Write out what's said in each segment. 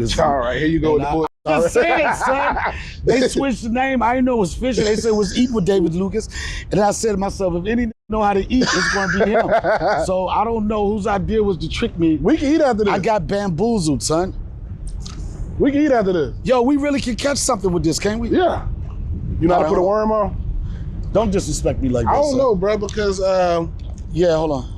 All right, here you go with the bull. I'm just saying, son. They switched the name. I didn't know it was Fisher. They said it was Eat with David Lucas. And I said to myself, if any know how to eat, it's going to be him. So I don't know whose idea was to trick me. We can eat after this. I got bamboozled, son. We can eat after this. Yo, we really can catch something with this, can't we? Yeah. You know how to put a worm on? Don't disrespect me like that, I don't son. know, bro, because yeah, hold on.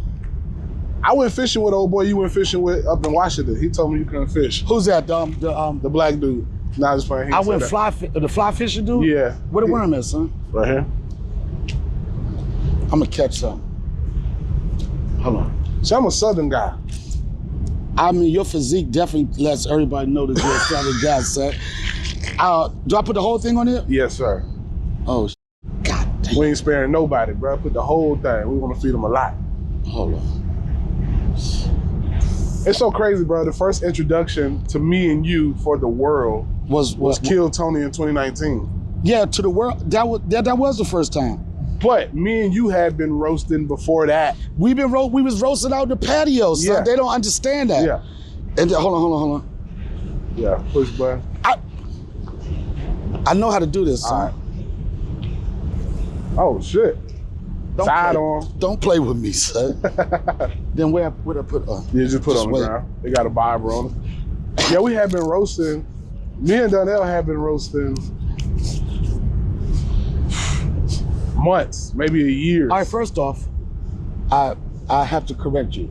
I went fishing with old boy you went fishing with up in Washington. He told me you couldn't fish. Who's that? The black dude. Nah, just playing. I went the fly fishing dude? Yeah. Where the worm is, son? Right here. I'm gonna catch something. Hold on. See, I'm a Southern guy. I mean, your physique definitely lets everybody know that you're a Southern guy, son. Do I put the whole thing on here? Yes, sir. Oh, God damn. We ain't sparing nobody, bro. Put the whole thing. We want to feed them a lot. Hold on. It's so crazy, bro. The first introduction to me and you for the world was Kill Tony in 2019. Yeah, to the world. That was the first time. But me and you had been roasting before that. We was roasting out the patio, son. Yeah. They don't understand that. Yeah. And hold on. Yeah, push button. I know how to do this, son. All right. Oh shit. Side on. Don't play with me, son. Then where I put on? Yeah, just put on the ground. They got a Bible on it. Yeah, we have been roasting. Me and Donnell have been roasting months, maybe a year. All right, first off, I have to correct you.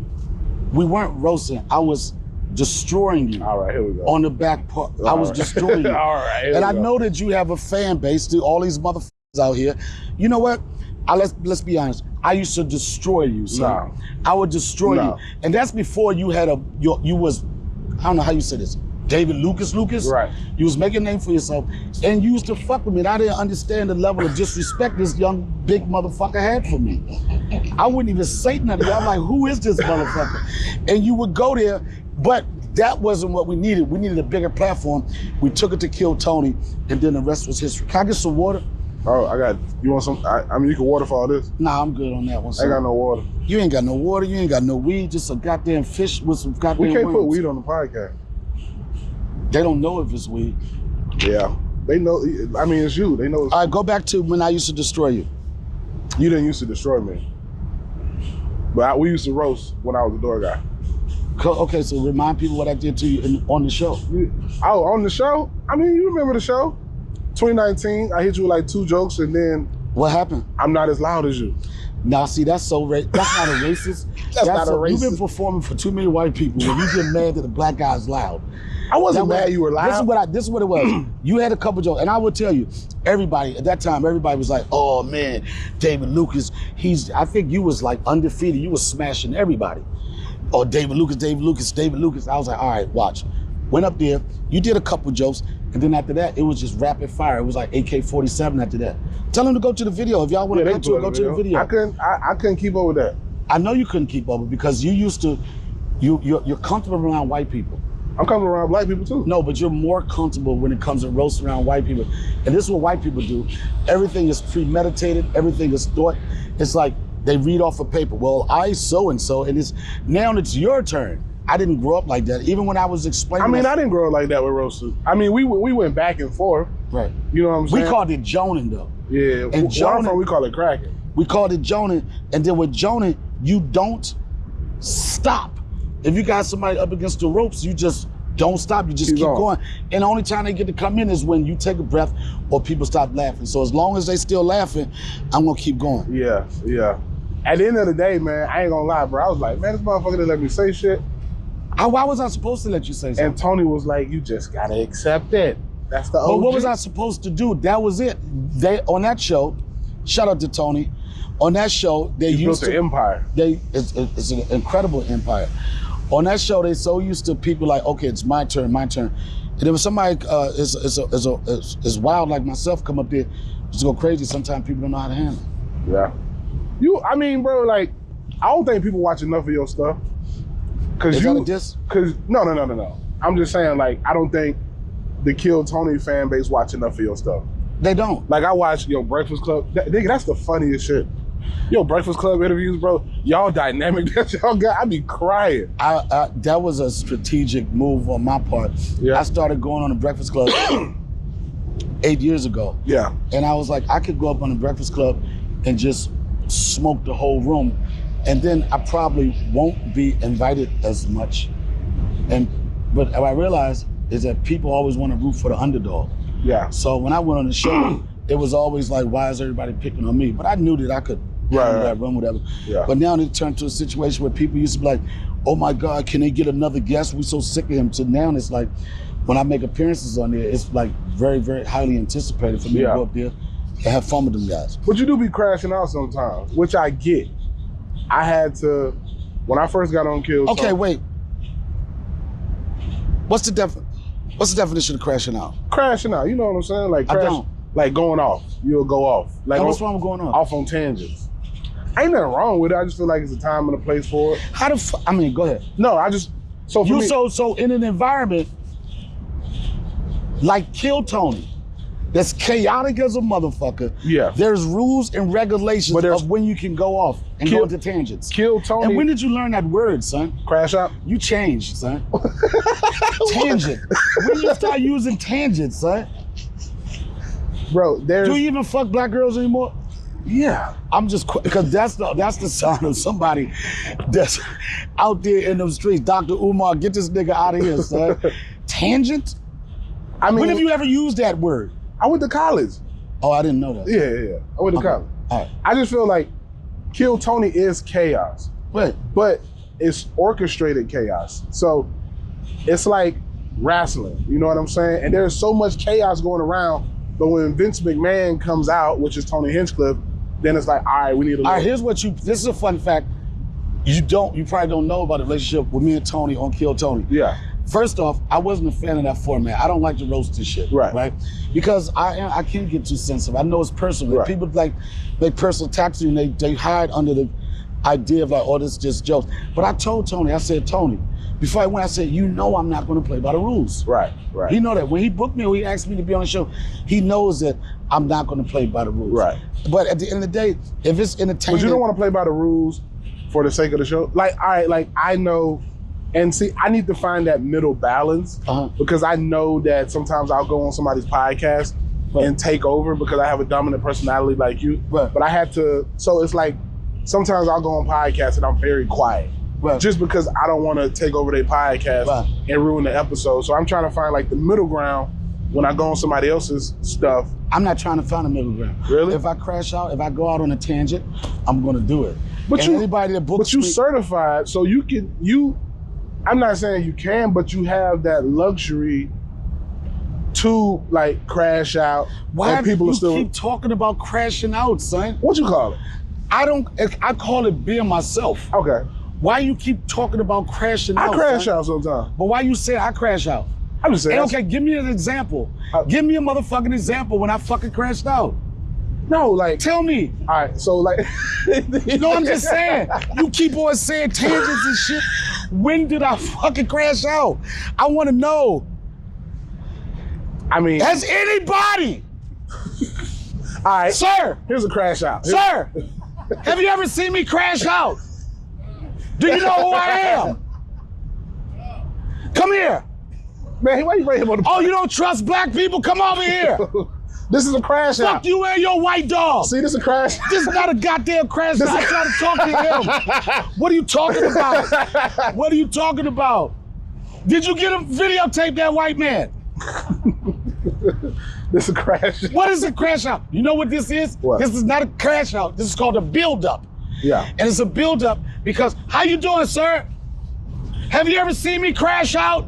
We weren't roasting. I was destroying you. All right, here we go. On the back part. I was destroying you. All right, and I know that you have a fan base to all these motherfuckers out here. You know what? Let's be honest. I used to destroy you, son. No. I would destroy you. And that's before you had you was, I don't know how you say this, David Lucas? Right. You was making a name for yourself and you used to fuck with me and I didn't understand the level of disrespect this young big motherfucker had for me. I wouldn't even say nothing. I'm like, who is this motherfucker? And you would go there, but that wasn't what we needed. We needed a bigger platform. We took it to Kill Tony and then the rest was history. Can I get some water? Oh, you want some? I mean, you can water for all this. Nah, I'm good on that one, son. I ain't got no water. You ain't got no water, you ain't got no weed, just a goddamn fish with some goddamn We can't worms. put weed on the podcast. They don't know if it's weed. Yeah, they know, I mean, it's you. They know it's All right, go back to when I used to destroy you. You didn't used to destroy me. But we used to roast when I was the door guy. Okay, so remind people what I did to you on the show. Oh, on the show? I mean, you remember the show? 2019, I hit you with like 2 jokes and then What happened? I'm not as loud as you. Now, see, that's not a racist. That's not a racist. You've been performing for too many white people when you get mad that the black guy's loud. I wasn't mad you were loud. This is what it was. You had a couple jokes, and I will tell you, everybody, at that time, everybody was like, oh man, David Lucas, I think you was like undefeated. You was smashing everybody. Oh, David Lucas. I was like, all right, watch. Went up there, you did a couple jokes, and then after that, it was just rapid fire. It was like AK-47 after that. Tell them to go to the video. If y'all want to go to the video. I couldn't keep up with that. I know you couldn't keep up with because you used to, you're comfortable around white people. I'm coming around black people too. No, but you're more comfortable when it comes to roasting around white people. And this is what white people do. Everything is premeditated, everything is thought. It's like they read off a paper. Well, I so-and-so, and now it's your turn. I didn't grow up like that. Even when I was explaining. I mean, I didn't grow up like that with roasting. I mean, we went back and forth. Right. You know what I'm saying? We called it joning though. Yeah, and where I'm from, we call it cracking. We called it joning, and then with joning, you don't stop. If you got somebody up against the ropes, you just don't stop. You just keep going. And the only time they get to come in is when you take a breath or people stop laughing. So as long as they still laughing, I'm gonna keep going. Yeah. At the end of the day, man, I ain't gonna lie, bro. I was like, man, this motherfucker didn't let me say shit. Why was I supposed to let you say something? And Tony was like, you just gotta accept it. That's the OG. But what was I supposed to do? That was it. On that show, shout out to Tony, on that show, they used built an empire. It's an incredible empire. On that show, they so used to people like, okay, it's my turn. And then when somebody is wild like myself come up there, just go crazy, sometimes people don't know how to handle it. Yeah. I mean, bro, like, I don't think people watch enough of your stuff. Is that a diss? No. I'm just saying, like, I don't think the Kill Tony fan base watch enough of your stuff. They don't. Like, I watch Breakfast Club. Nigga, that's the funniest shit. Yo, Breakfast Club interviews, bro. Y'all dynamic that y'all got. I be crying. That was a strategic move on my part. Yeah. I started going on the Breakfast Club 8 years ago. Yeah. And I was like, I could go up on the Breakfast Club and just smoke the whole room. And then I probably won't be invited as much. But what I realized is that people always want to root for the underdog. Yeah. So when I went on the show, it was always like, why is everybody picking on me? But I knew that I could handle that room, whatever. Yeah. But now it turned to a situation where people used to be like, oh my God, can they get another guest? We're so sick of him. So now it's like, when I make appearances on there, it's like very, very highly anticipated for me to go up there and have fun with them guys. But you do be crashing out sometimes, which I get. I had to, when I first got on Kill. Okay, wait. What's the definition of crashing out? Crashing out, you know what I'm saying? Like I don't. Like going off. You'll go off. Like what's wrong with going off? Off on tangents. Ain't nothing wrong with it. I just feel like it's a time and a place for it. How the I mean, go ahead. No, I just so for you me, so in an environment like Kill Tony, that's chaotic as a motherfucker. Yeah. There's rules and regulations of when you can go off and go into tangents. Kill Tony. And when did you learn that word, son? Crash out? You changed, son. Tangent. When did you start using tangents, son? Bro, Do you even fuck black girls anymore? Yeah. I'm just, because that's the sound of somebody that's out there in those streets. Dr. Umar, get this nigga out of here, son. Tangent? I mean, when have you ever used that word? I went to college. Oh, I didn't know that. Yeah. I went to college. All right. I just feel like Kill Tony is chaos. Right. But it's orchestrated chaos. So it's like wrestling, you know what I'm saying? And there's so much chaos going around, but when Vince McMahon comes out, which is Tony Hinchcliffe, then it's like, all right, we need to. All right, here's what this is a fun fact. You probably don't know about the relationship with me and Tony on Kill Tony. Yeah. First off, I wasn't a fan of that format. I don't like to roast this shit. Right? Because I can't get too sensitive. I know it's personal. Right. People like make personal attacks and they hide under the idea of like, oh, this is just jokes. But I told Tony, I said, Tony, before I went, I said, you know I'm not gonna play by the rules. Right. He know that. When he booked me or he asked me to be on the show, he knows that I'm not gonna play by the rules. Right. But at the end of the day, if it's entertaining. But you don't want to play by the rules for the sake of the show? Like, all right, like I know, and see, I need to find that middle balance because I know that sometimes I'll go on somebody's podcast and take over because I have a dominant personality like you. Right. But I had to, so it's like, sometimes I'll go on podcasts and I'm very quiet. Right. Just because I don't want to take over their podcast and ruin the episode. So I'm trying to find like the middle ground when I go on somebody else's stuff. I'm not trying to find a middle ground. Really? If I crash out, if I go out on a tangent, I'm gonna do it. But and anybody that books me, certified, so you can, I'm not saying you can, but you have that luxury to like crash out. Why do you keep talking about crashing out, son? What you call it? I call it being myself. Okay. Why you keep talking about crashing out? I crash out sometimes. But why you say I crash out? I'm just saying. Hey, okay, give me an example. Give me a motherfucking example when I fucking crashed out. No, like. Tell me. All right, so like. No, I'm just saying. You keep on saying tangents and shit. When did I fucking crash out? I want to know. I mean. Has anybody? All right. Sir. Here's a crash out. Sir. Have you ever seen me crash out? Do you know who I am? Come here. Man, why you bring him on the Oh, you don't trust black people? Come over here. This is a crash out. Fuck you and your white dog. See, this is a crash. This is not a goddamn crash out. I'm trying to talk to him. What are you talking about? What are you talking about? Did you get him videotape that white man? This is a crash out. What is a crash out? You know what this is? What? This is not a crash out. This is called a build-up. Yeah. And it's a build-up because, how you doing, sir? Have you ever seen me crash out?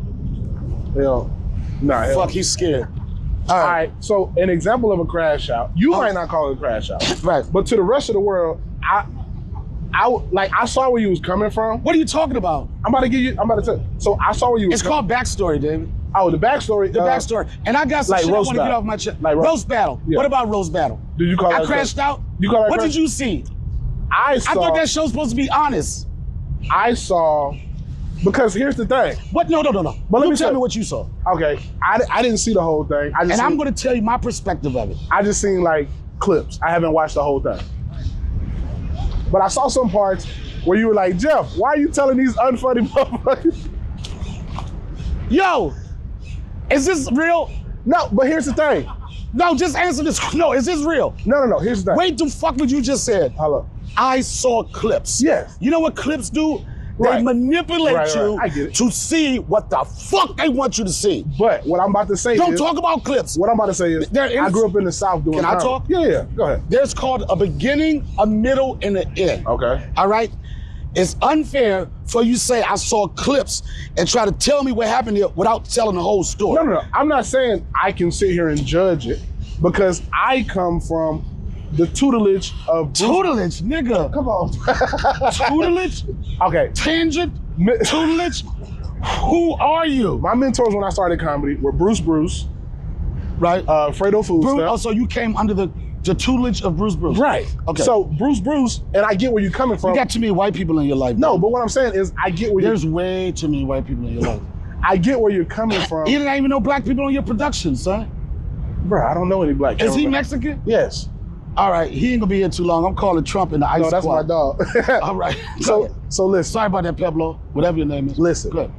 Hell, nah. Fuck, he's scared. All right, so an example of a crash out, you might not call it a crash out. Right. But to the rest of the world, I saw where you was coming from. What are you talking about? I'm about to tell you. So I saw where you was It's called backstory, David. Oh, the backstory. The backstory. And I got some like shit I want to battle. get off my chest. Like roast battle. Yeah. What about roast battle? Did you call that? I crashed out. You call that What crash? did you see? I thought that show's supposed to be honest. I saw, because here's the thing. What? No. But let me tell me what you saw. Okay, I didn't see the whole thing. I'm going to tell you my perspective of it. I just seen like clips. I haven't watched the whole thing. But I saw some parts where you were like, Jeff, why are you telling these unfunny motherfuckers? Yo, is this real? No, but here's the thing. No, just answer this. No, is this real? No. Here's the thing. Wait the fuck what you just said. Hello. I saw clips. Yes. You know what clips do? They Right. manipulate you I get it. to see what the fuck they want you to see. But what I'm about to say Don't is, talk about clips. what I'm about to say is, I grew up in the South doing Can I comedy. talk? Yeah, go ahead. There's called a beginning, a middle, and an end. Okay. All right? It's unfair for you to say I saw clips and try to tell me what happened here without telling the whole story. No. I'm not saying I can sit here and judge it because I come from the tutelage of Tutelage, nigga. Come on. Tutelage? Okay. Tangent? Tutelage? Who are you? My mentors when I started comedy were Bruce, Right? Fredo Food Bruce, Stamp. oh, so you came under the tutelage of Bruce. Right. Okay. So Bruce, and I get where you're coming from. You got too many white people in your life. No, bro. but what I'm saying is I get where There's way too many white people in your life. I get where you're coming from. You didn't even know black people on your production, son. Bro, I don't know any black Is he cameramen. Mexican? Yes. All right, he ain't gonna be here too long. I'm calling Trump in the ice No, that's squad. my dog. All right. So listen. Sorry about that, Pablo. Whatever your name is. Listen. Good.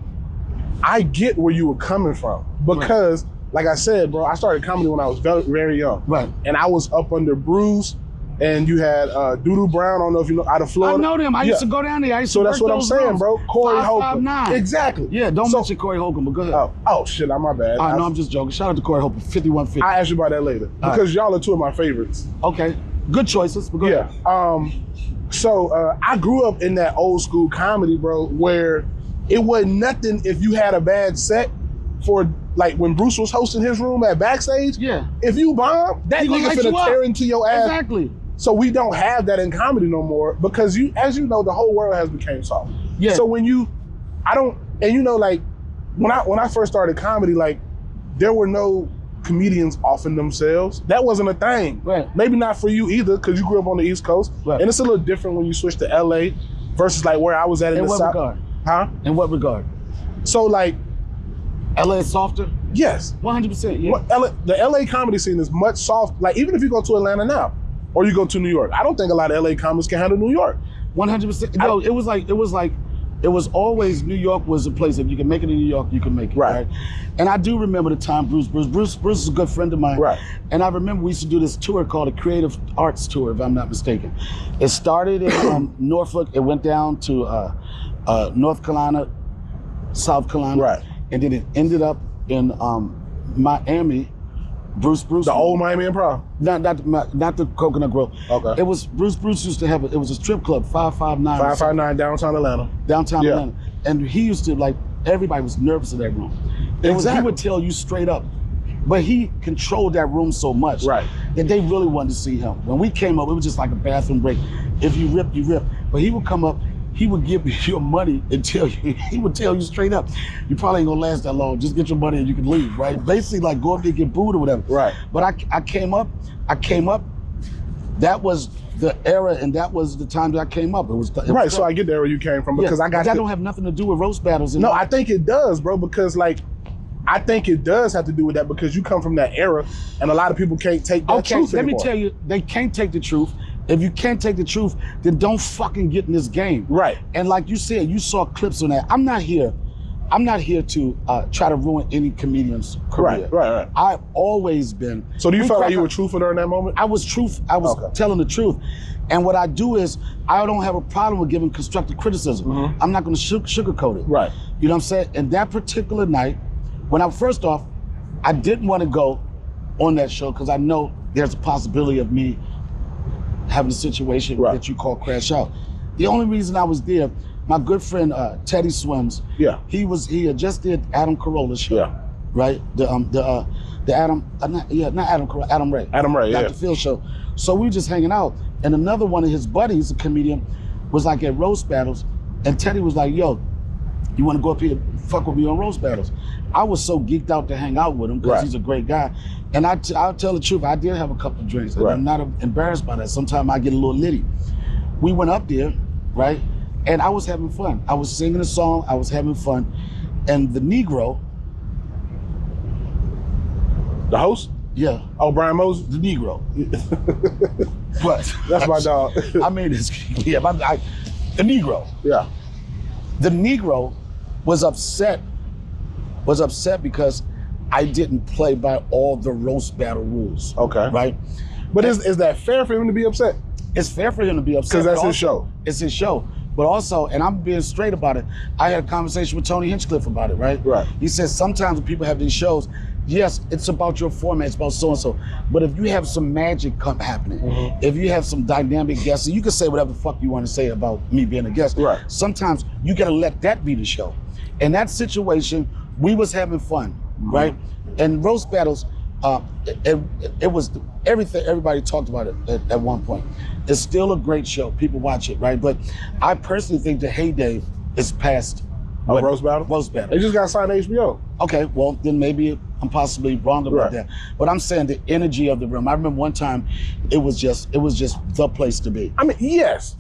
I get where you were coming from because, like I said, bro, I started comedy when I was very, very young. Right. And I was up under Bruce, and you had Doodoo Brown. I don't know if you know, out of Florida. I know them. I used to go down there. I used to So that's work what I'm those saying, rooms. bro. Corey Holcomb. 559. Exactly. Yeah, don't mention Corey Holcomb, but go ahead. Oh shit, I'm my bad. No, I'm just joking. Shout out to Corey Holcomb, 5150. I asked you about that later because y'all are two of my favorites. Okay, good choices, but go ahead. So I grew up in that old school comedy, bro, where it wasn't nothing if you had a bad set for like when Bruce was hosting his room at Backstage. Yeah. If you bomb, that He gonna nigga light you finna up. tear into your ass. Exactly. So we don't have that in comedy no more because as you know, the whole world has become soft. Yeah. So when like when I first started comedy, like there were no comedians offing themselves. That wasn't a thing. Right. Maybe not for you either because you grew up on the East Coast. Right. And it's a little different when you switch to LA versus like where I was at in In the what South. regard? Huh? In what regard? So like, LA is softer? yes. 100%, yeah. The LA comedy scene is much soft. Like even if you go to Atlanta now, or you go to New York, I don't think a lot of LA comics can handle New York. 100%. No, it was always New York was a place, if you can make it in New York, you can make it, Right. right? And I do remember the time Bruce is a good friend of mine. Right. And I remember we used to do this tour called a Creative Arts Tour, if I'm not mistaken. It started in Norfolk, it went down to North Carolina, South Carolina. Right. And then it ended up in Miami. Bruce. The old Miami Improv. Not the Coconut Grove. Okay. It was Bruce used to have it was a strip club, 559. 559 downtown Atlanta. Downtown Yeah. Atlanta. And he used to everybody was nervous in that room. He would tell you straight up. But he controlled that room so much Right. that they really wanted to see him. When we came up, it was just like a bathroom break. If you rip, you rip. But he would come up, he would give you your money and he would tell you straight up, you probably ain't gonna last that long. Just get your money and you can leave, right? Basically like go up there and get booed or whatever. Right. But I came up, that was the era and that was the time that I came up. It was Right, so I get there where you came from because I got that don't have nothing to do with roast battles. No, I think it does, bro, because like I think it does have to do with that because you come from that era and a lot of people can't take that truth let me anymore. tell you, they can't take the truth. If you can't take the truth, then don't fucking get in this game. Right. And like you said, you saw clips on that. I'm not here to try to ruin any comedian's career. Right. I've always been. So do you feel like you were truthful during that moment? I was Okay. telling the truth. And what I do is, I don't have a problem with giving constructive criticism. Mm-hmm. I'm not gonna sugarcoat it. Right. You know what I'm saying? And that particular night, first off, I didn't want to go on that show because I know there's a possibility of me having a situation that you call crash out. The only reason I was there, my good friend Teddy Swims. Yeah. He had just did Adam Carolla's show. Yeah. Right. The Adam not Adam Carolla, Adam Ray. Adam Ray. Dr. Yeah. Phil show. So we were just hanging out, and another one of his buddies, a comedian, was like at roast battles, and Teddy was like, "Yo, you want to go up here and fuck with me on roast battles?" I was so geeked out to hang out with him because he's a great guy. And I'll tell the truth, I did have a couple of drinks. And I'm not embarrassed by that. Sometimes I get a little litty. We went up there, right? And I was having fun. I was singing a song, I was having fun. And the Negro, The host? Yeah. Oh, Brian Moses? The Negro. But That's my dog. I mean, the Negro. Yeah. The Negro was upset because I didn't play by all the roast battle rules. Okay. Right? But is that fair for him to be upset? It's fair for him to be upset. Because that's his show. It's his show. But also, and I'm being straight about it, I had a conversation with Tony Hinchcliffe about it, right? Right. He says sometimes when people have these shows, yes, it's about your format, it's about so-and-so. But if you have some magic happening, if you have some dynamic guests, and you can say whatever the fuck you want to say about me being a guest, right. Sometimes you gotta let that be the show. In that situation, we was having fun, right? And roast battles, it was everything, everybody talked about it at one point. It's still a great show, people watch it, right? But I personally think the heyday is past. Roast battle? Roast battle. They just got signed to HBO. Okay, well, then maybe I'm possibly wrong about that. But I'm saying the energy of the room. I remember one time, it was just the place to be. I mean, yes.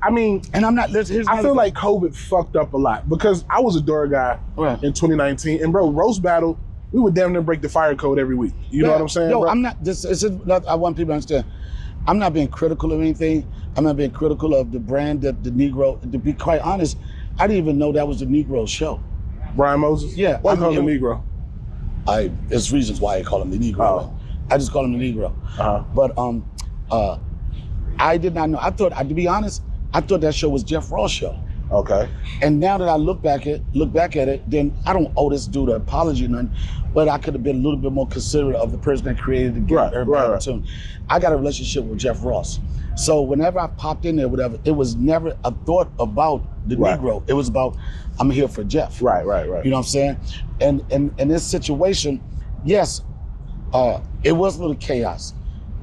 I mean, and I'm not, I feel like COVID fucked up a lot because I was a door guy in 2019, and bro, roast battle, we would damn near break the fire code every week. You know what I'm saying? Yo, bro? I'm not, I want people to understand, I'm not being critical of anything. I'm not being critical of the brand, the Negro. To be quite honest, I didn't even know that was the Negro show. Brian Moses? Yeah. Why call him the Negro? There's reasons why I call him the Negro. Oh. I just call him the Negro. But I did not know. To be honest, I thought that show was Jeff Ross' show. Okay. And now that I look back at it, then I don't owe this dude an apology or nothing, but I could have been a little bit more considerate of the person that created the game. Right. I got a relationship with Jeff Ross. So whenever I popped in there, whatever, it was never a thought about the Negro. It was about, I'm here for Jeff. Right. You know what I'm saying? And in this situation, yes, it was a little chaos.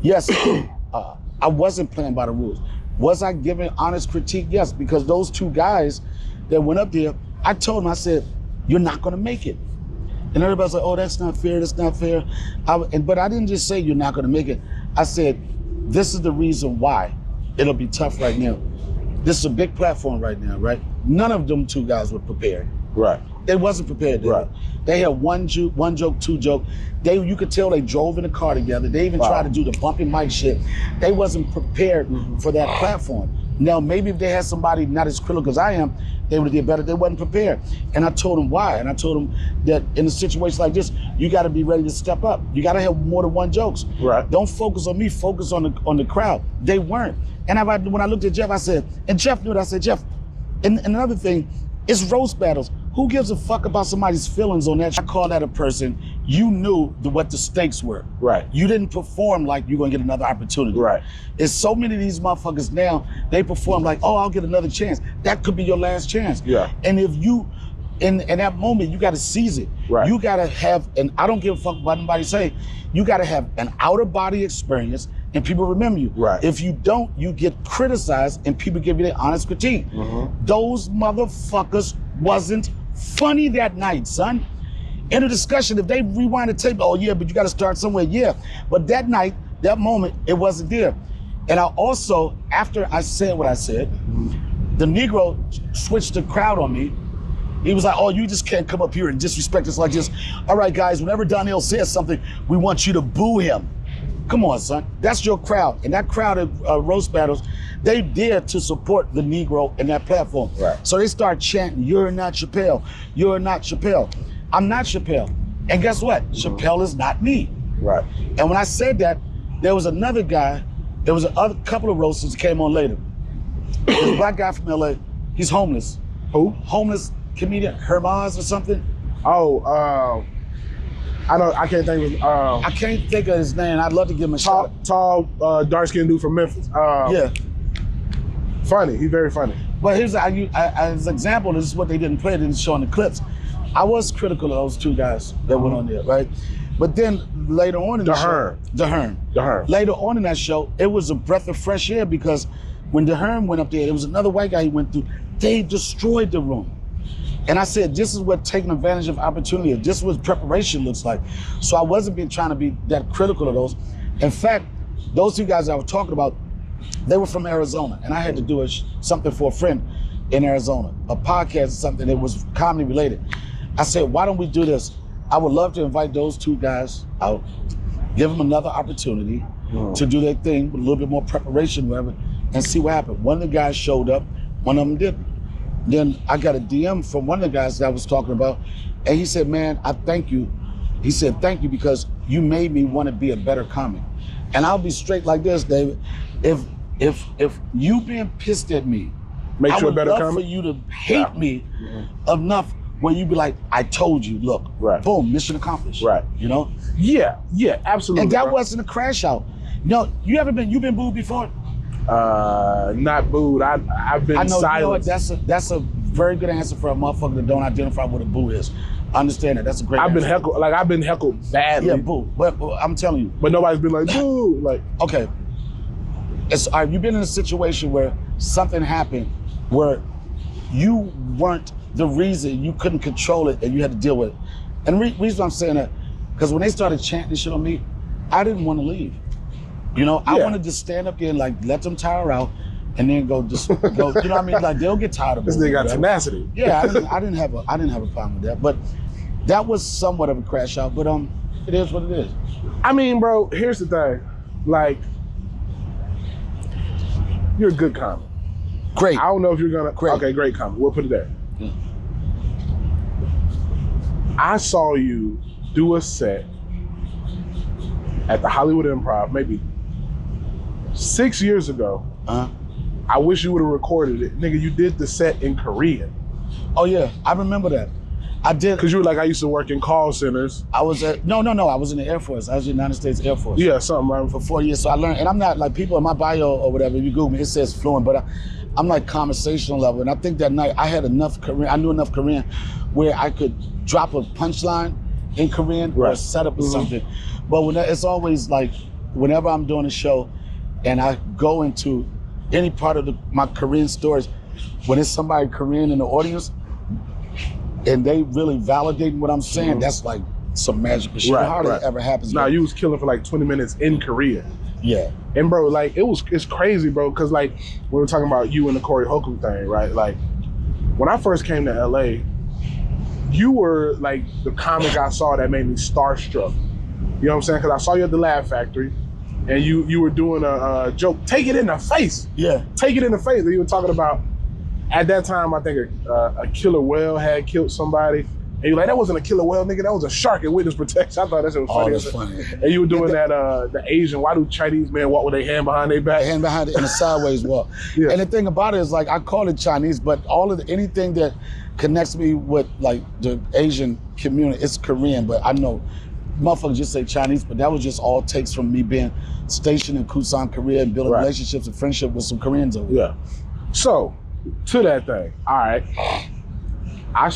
Yes, I wasn't playing by the rules. Was I giving honest critique? Yes, because those two guys that went up there, I told them, I said, you're not gonna make it. And everybody's like, oh, that's not fair, but I didn't just say you're not gonna make it. I said, this is the reason why it'll be tough right now. This is a big platform right now, right? None of them two guys were prepared. Right. They wasn't prepared. They had one joke, two joke. You could tell they drove in the car together. They even tried to do the bumping mic shit. They wasn't prepared for that platform. Now, maybe if they had somebody not as critical as I am, they would have did better. They wasn't prepared. And I told them why. And I told them that in a situation like this, you got to be ready to step up. You got to have more than one jokes. Right. Don't focus on me, focus on the crowd. They weren't. And when I looked at Jeff, I said, and Jeff knew it, I said, Jeff, and another thing, it's roast battles. Who gives a fuck about somebody's feelings on that? I call that a person, you knew what the stakes were. Right. You didn't perform like you're gonna get another opportunity. Right. There's so many of these motherfuckers now, they perform like, oh, I'll get another chance. That could be your last chance. Yeah. And if you, in that moment, you gotta seize it. Right. You gotta have, and I don't give a fuck what anybody say, you gotta have an outer body experience and people remember you. Right. If you don't, you get criticized and people give you their honest critique. Those motherfuckers wasn't funny that night, son. In a discussion, if they rewind the tape, oh yeah, but you gotta start somewhere, yeah. But that night, that moment, it wasn't there. And I also, after I said what I said, the Negro switched the crowd on me. He was like, oh, you just can't come up here and disrespect us like this. All right, guys, whenever Donnell says something, we want you to boo him. Come on, son, that's your crowd. And that crowd of roast battles, they dare to support the Negro in that platform. Right. So they start chanting, you're not Chappelle, you're not Chappelle. I'm not Chappelle. And guess what? Chappelle is not me. Right. And when I said that, there was another guy, there was a couple of roasters that came on later. There's a black guy from LA, he's homeless. Who? Homeless comedian, Hermaz or something. Oh, I can't think of his, I can't think of his name. I'd love to give him a shout. Tall, dark-skinned dude from Memphis. Yeah. Funny, he's very funny. But here's as an example, this is what they didn't play, they didn't show in the clips. I was critical of those two guys that went on there, right? But then later on in the show, DeHern. Later on in that show, it was a breath of fresh air because when DeHern went up there was another white guy he went through, they destroyed the room. And I said, this is what taking advantage of opportunity is. This is what preparation looks like. So I wasn't trying to be that critical of those. In fact, those two guys I was talking about, they were from Arizona, and I had to do something for a friend in Arizona, a podcast or something that was comedy related. I said, why don't we do this? I would love to invite those two guys out. give them another opportunity to do their thing with a little bit more preparation, whatever, and see what happened. One of the guys showed up, one of them didn't. Then I got a DM from one of the guys that I was talking about, and he said, man, I thank you. He said, thank you because you made me want to be a better comic. And I'll be straight like this, David. If you being pissed at me, makes you a better comic. comic? For you to hate me enough where you be like, I told you, look, boom, mission accomplished. Right. You know? Yeah, absolutely. And that wasn't a crash out. You know, you been booed before? Not booed. I've been silenced. You know what? That's a very good answer for a motherfucker that don't identify what a boo is. I understand that. That's a great answer. I've been heckled badly. Yeah, boo. But I'm telling you. But nobody's been like, boo. Like, okay. Have you been in a situation where something happened where you weren't the reason, you couldn't control it and you had to deal with it? And the reason I'm saying that, because when they started chanting shit on me, I didn't want to leave. You know, I wanted to stand up there and like let them tire out and then go, you know what I mean? Like they'll get tired of it. This nigga got tenacity. Yeah, I didn't have a problem with that. But that was somewhat of a crash out, but it is what it is. I mean, bro, here's the thing. Like, you're a good comic. Great. I don't know if you're gonna, great. Okay, great comic. We'll put it there. Yeah. I saw you do a set at the Hollywood Improv maybe 6 years ago. I wish you would have recorded it. Nigga, you did the set in Korean. Oh yeah, I remember that. I did. Cause you were like, I used to work in call centers. I was no, I was in the Air Force. I was in the United States Air Force. Yeah, something right. For 4 years, so I learned, and I'm not like people in my bio or whatever, you Google me, it says fluent, but I'm like conversational level. And I think that night I had enough Korean, I knew enough Korean where I could drop a punchline in Korean or a setup or something. But it's always like, whenever I'm doing a show and I go into any part of my Korean stories, when it's somebody Korean in the audience and they really validating what I'm saying, that's like some magical shit. It hardly ever happens. Nah, you was killing for like 20 minutes in Korea. Yeah. And bro, like it's crazy, bro, because like we were talking about you and the Corey Holcomb thing, right? Like when I first came to LA, you were like the comic I saw that made me starstruck. You know what I'm saying? Because I saw you at the Laugh Factory, and you were doing a joke. Take it in the face. Yeah. Take it in the face. And you were talking about, at that time, I think a killer whale had killed somebody. And you're like, that wasn't a killer whale, nigga. That was a shark in witness protection. I thought that shit was funny. Oh, that's funny. And you were doing the Asian, why do Chinese men walk with their hand behind their back? Hand behind it in a sideways walk. Yeah. And the thing about it is, like, I call it Chinese, but anything that connects me with like the Asian community, it's Korean, but I know motherfuckers just say Chinese, but that was just all takes from me being stationed in Busan, Korea, and building relationships and friendship with some Koreans over there. Yeah. So, to that thing, all right. I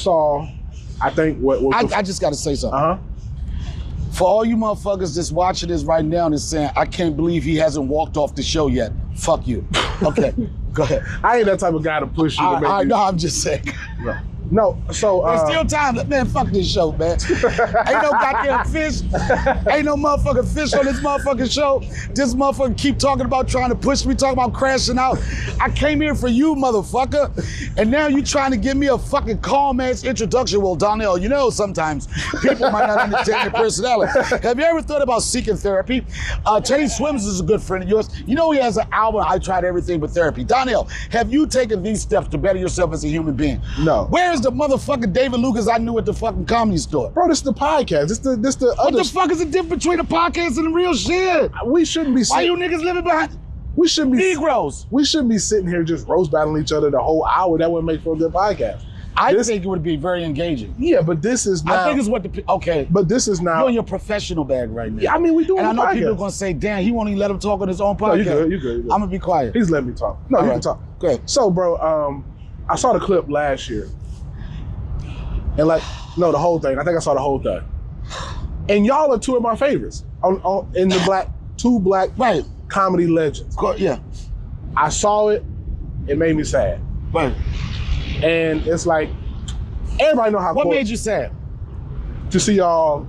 think I just gotta say something. For all you motherfuckers that's watching this right now and saying, I can't believe he hasn't walked off the show yet. Fuck you. Okay, go ahead. I ain't that type of guy to push you to make No, I'm just saying. No, so there's still time. Man, fuck this show, man. Ain't no goddamn fish. Ain't no motherfucking fish on this motherfucking show. This motherfucker keep talking about trying to push me, talking about crashing out. I came here for you, motherfucker. And now you trying to give me a fucking calm ass introduction. Well, Donnell, you know sometimes people might not understand your personality. Have you ever thought about seeking therapy? Teddy Swims is a good friend of yours. You know he has an album, I Tried Everything But Therapy. Donnell, have you taken these steps to better yourself as a human being? No. Where's the motherfucking David Lucas I knew at the fucking Comedy Store? Bro, this is the podcast. This the What the fuck is the difference between the podcast and the real shit? We shouldn't be Why you niggas living behind? We shouldn't be Negroes. We shouldn't be sitting here just roast battling each other the whole hour. That wouldn't make for a good podcast. I think it would be very engaging. Yeah, but this is now. I think it's what okay. But this is now. You're in your professional bag right now. Yeah, I mean, we doing. And I know podcast. people are gonna say, "Damn, he won't even let him talk on his own podcast." No, you good. I'm gonna be quiet. He's letting me talk. No, you can talk. Go ahead. So, bro, I saw the clip last year, and like, no, the whole thing. I think I saw the whole thing. And y'all are two of my favorites in the two black comedy legends. Yeah. I saw it. It made me sad. Right. And it's like, everybody know how. What made you sad? To see y'all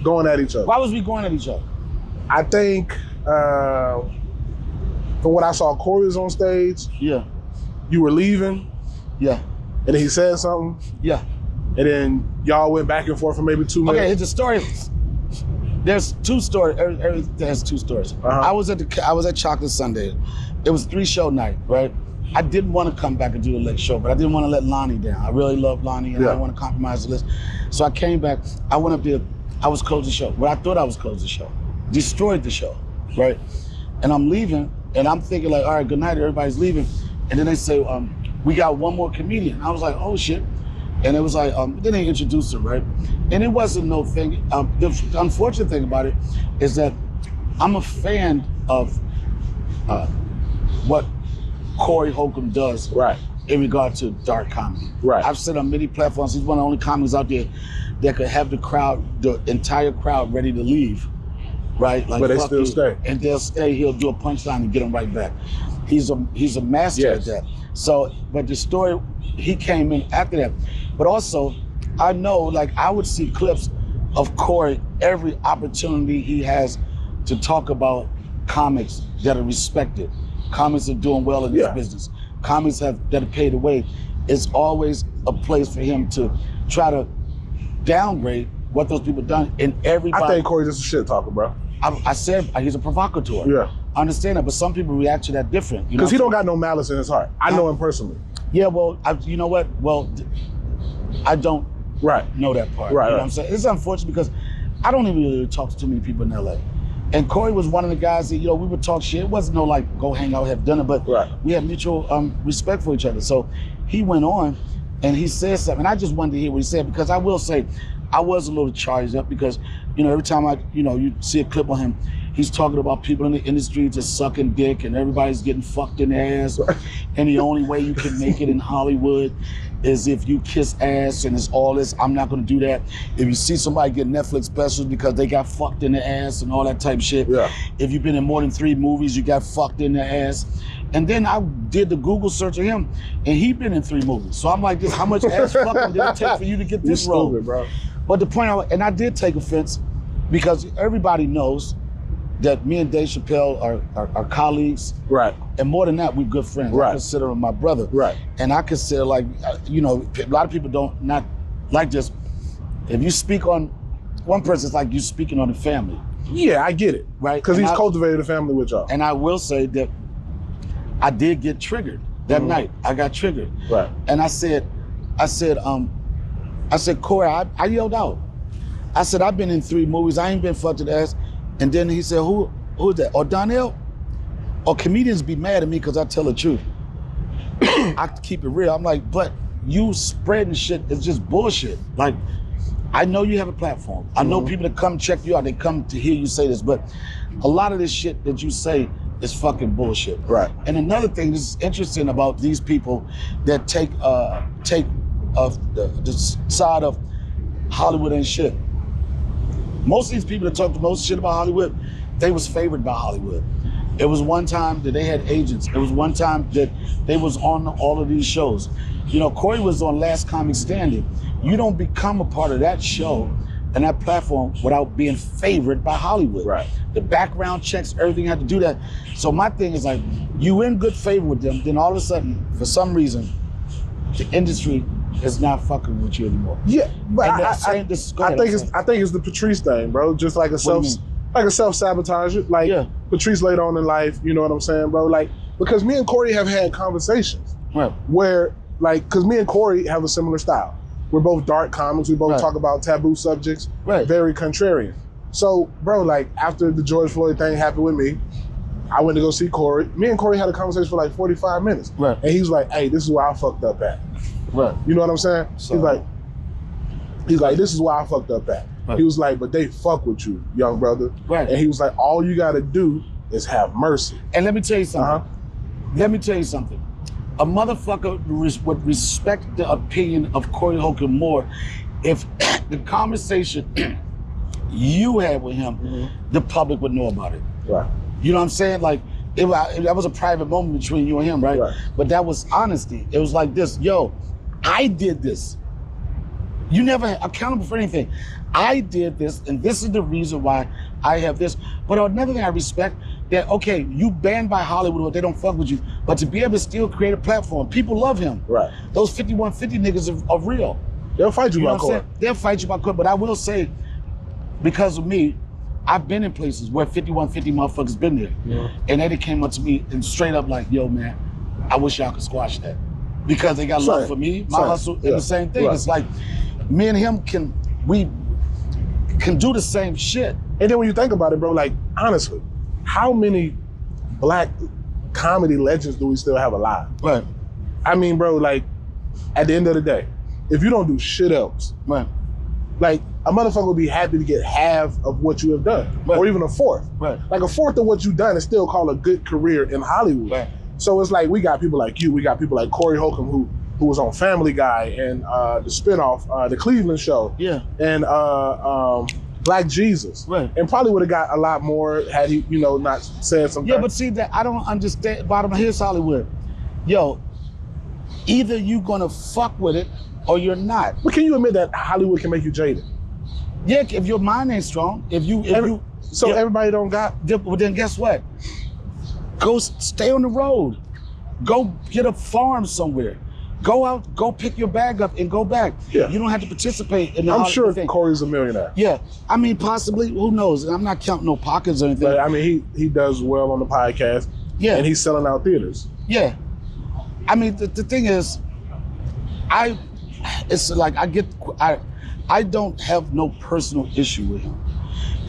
going at each other. Why was we going at each other? I think, from what I saw, Corey was on stage. Yeah. You were leaving. Yeah. And then he said something. Yeah. And then y'all went back and forth for maybe 2 minutes. Okay, here's the story. There's two stories. Everything has two stories. I was at Chocolate Sunday. It was 3-show night, right? I didn't want to come back and do the late show, but I didn't want to let Lonnie down. I really love Lonnie, and I didn't want to compromise the list. So I came back. I went up there. I was closing the show. Well, I thought I was closing the show. Destroyed the show, right? And I'm leaving, and I'm thinking like, all right, good night, everybody's leaving. And then they say, we got one more comedian. I was like, oh shit. And it was like, then they introduced him, right? And it wasn't no thing. The unfortunate thing about it is that I'm a fan of what Corey Holcomb does in regard to dark comedy. I've said on many platforms, he's one of the only comics out there that could have the entire crowd ready to leave, right? Like, but they still stay. And they'll stay, he'll do a punchline and get them right back. He's a master at that. So, but the story, he came in after that. But also, I know, like, I would see clips of Corey every opportunity he has to talk about comics that are respected. Comics are doing well in this business. Comics that are paid away. It's always a place for him to try to downgrade what those people done. And everybody. I think Corey's just a shit talker, bro. I said he's a provocateur. Yeah. I understand that, but some people react to that different. Because he don't got no malice in his heart. I know him personally. Yeah, well, you know what? Well, I don't know that part. You know what I'm saying? It's unfortunate because I don't even really talk to too many people in LA. And Corey was one of the guys that, we would talk shit. It wasn't no like, go hang out, have dinner, but we had mutual respect for each other. So he went on and he said something. And I just wanted to hear what he said, because I will say, I was a little charged up because, every time you see a clip on him, he's talking about people in the industry just sucking dick and everybody's getting fucked in the ass. And the only way you can make it in Hollywood is if you kiss ass, and it's all this, I'm not gonna do that. If you see somebody get Netflix specials because they got fucked in the ass and all that type of shit. If you've been in more than 3 movies, you got fucked in the ass. And then I did the Google search of him, and he'd been in 3 movies. So I'm like, this, how much ass fucking did it take for you to get this role? Stupid, bro. But the point, and I did take offense, because everybody knows that me and Dave Chappelle are colleagues. And more than that, we're good friends. I consider him my brother. And I consider, like, a lot of people not like this. If you speak on one person, it's like you speaking on the family. Yeah, I get it. Right? Because he's cultivated a family with y'all. And I will say that I did get triggered that night. I got triggered. And I said, Corey, I yelled out. I said, I've been in 3 movies. I ain't been fucked to the ass. And then he said, who's that? Or Donnell? Or comedians be mad at me because I tell the truth. I keep it real. I'm like, but you spreading shit is just bullshit. Like, I know you have a platform. I know people that come check you out, they come to hear you say this, but a lot of this shit that you say is fucking bullshit. And another thing that's interesting about these people that take the side of Hollywood ain't shit. Most of these people that talk the most shit about Hollywood, they was favored by Hollywood. It was one time that they had agents. It was one time that they was on all of these shows. Corey was on Last Comic Standing. You don't become a part of that show and that platform without being favored by Hollywood. The background checks, everything had to do that. So my thing is like, you in good favor with them, then all of a sudden, for some reason, the industry is not fucking with you anymore. Yeah, but I think it's the Patrice thing, bro. Just like a self-sabotage. Like Patrice later on in life, you know what I'm saying, bro? Like, because me and Corey have had conversations where, like, because me and Corey have a similar style. We're both dark comics. We both talk about taboo subjects. Very contrarian. So, bro, like, after the George Floyd thing happened with me, I went to go see Corey. Me and Corey had a conversation for like 45 minutes. And he was like, hey, this is where I fucked up at. You know what I'm saying? So, he's like, this is where I fucked up at. He was like, but they fuck with you, young brother. And he was like, all you gotta do is have mercy. And let me tell you something. A motherfucker would respect the opinion of Corey Holcomb more if the conversation you had with him, the public would know about it. You know what I'm saying? Like, that was a private moment between you and him, right? But that was honesty. It was like this, yo, I did this. You never accountable for anything. I did this, and this is the reason why I have this. But another thing I respect, that, okay, you banned by Hollywood or they don't fuck with you, but to be able to still create a platform, people love him. Those 5150 niggas are real. They'll fight you by court. They'll fight you by court, but I will say, because of me, I've been in places where 5150 motherfuckers been there. Yeah. And they came up to me and straight up like, yo, man, I wish y'all could squash that. Because they got love for me, my hustle, and the same thing. Right. It's like, me and him can do the same shit. And then when you think about it, bro, like, honestly, how many black comedy legends do we still have alive? Right. I mean, bro, like, at the end of the day, if you don't do shit else, right, like, a motherfucker would be happy to get half of what you have done, right, or even a fourth. Right. Like, a fourth of what you've done is still called a good career in Hollywood. Right. So it's like, we got people like you, we got people like Corey Holcomb, who was on Family Guy and the spinoff, The Cleveland Show, yeah, and Black Jesus, right, and probably would have got a lot more had he, you know, not said something. Yeah, but see, that I don't understand. Bottom of here's Hollywood, yo. Either you gonna fuck with it or you're not. But can you admit that Hollywood can make you jaded? Yeah, if your mind ain't strong, so everybody don't got. Well, then guess what? Go stay on the road. Go get a farm somewhere. Go out, go pick your bag up and go back. Yeah. You don't have to participate in the I'm sure thing. Corey's a millionaire. Yeah. I mean, possibly, who knows? I'm not counting no pockets or anything. But I mean, he does well on the podcast. Yeah. And he's selling out theaters. Yeah. I mean, the thing is, it's like I don't have no personal issue with him.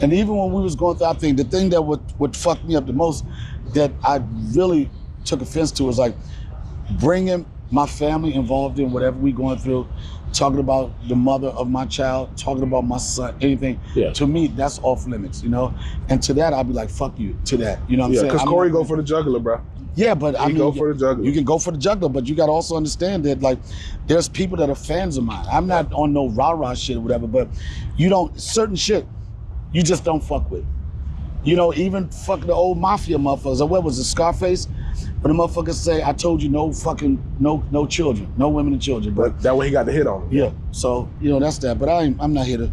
And even when we was going through our thing, the thing that would fuck me up the most that I really took offense to was like bringing my family involved in whatever we going through, talking about the mother of my child, talking about my son, anything. Yeah. To me, that's off limits, you know? And to that, I'd be like, fuck you, to that. You know what I'm saying? Yeah, because Corey go for the juggler, bro. Yeah, but I mean, go for the juggler. You can go for the juggler, but you got to also understand that, like, there's people that are fans of mine. I'm not on no rah-rah shit or whatever, but you don't, certain shit, you just don't fuck with. You know, even fuck the old mafia motherfuckers, or what was it, Scarface? When the motherfuckers say, I told you no children, no women and children. But that way he got the hit on him. Yeah, so, you know, that's that. But I'm not here to,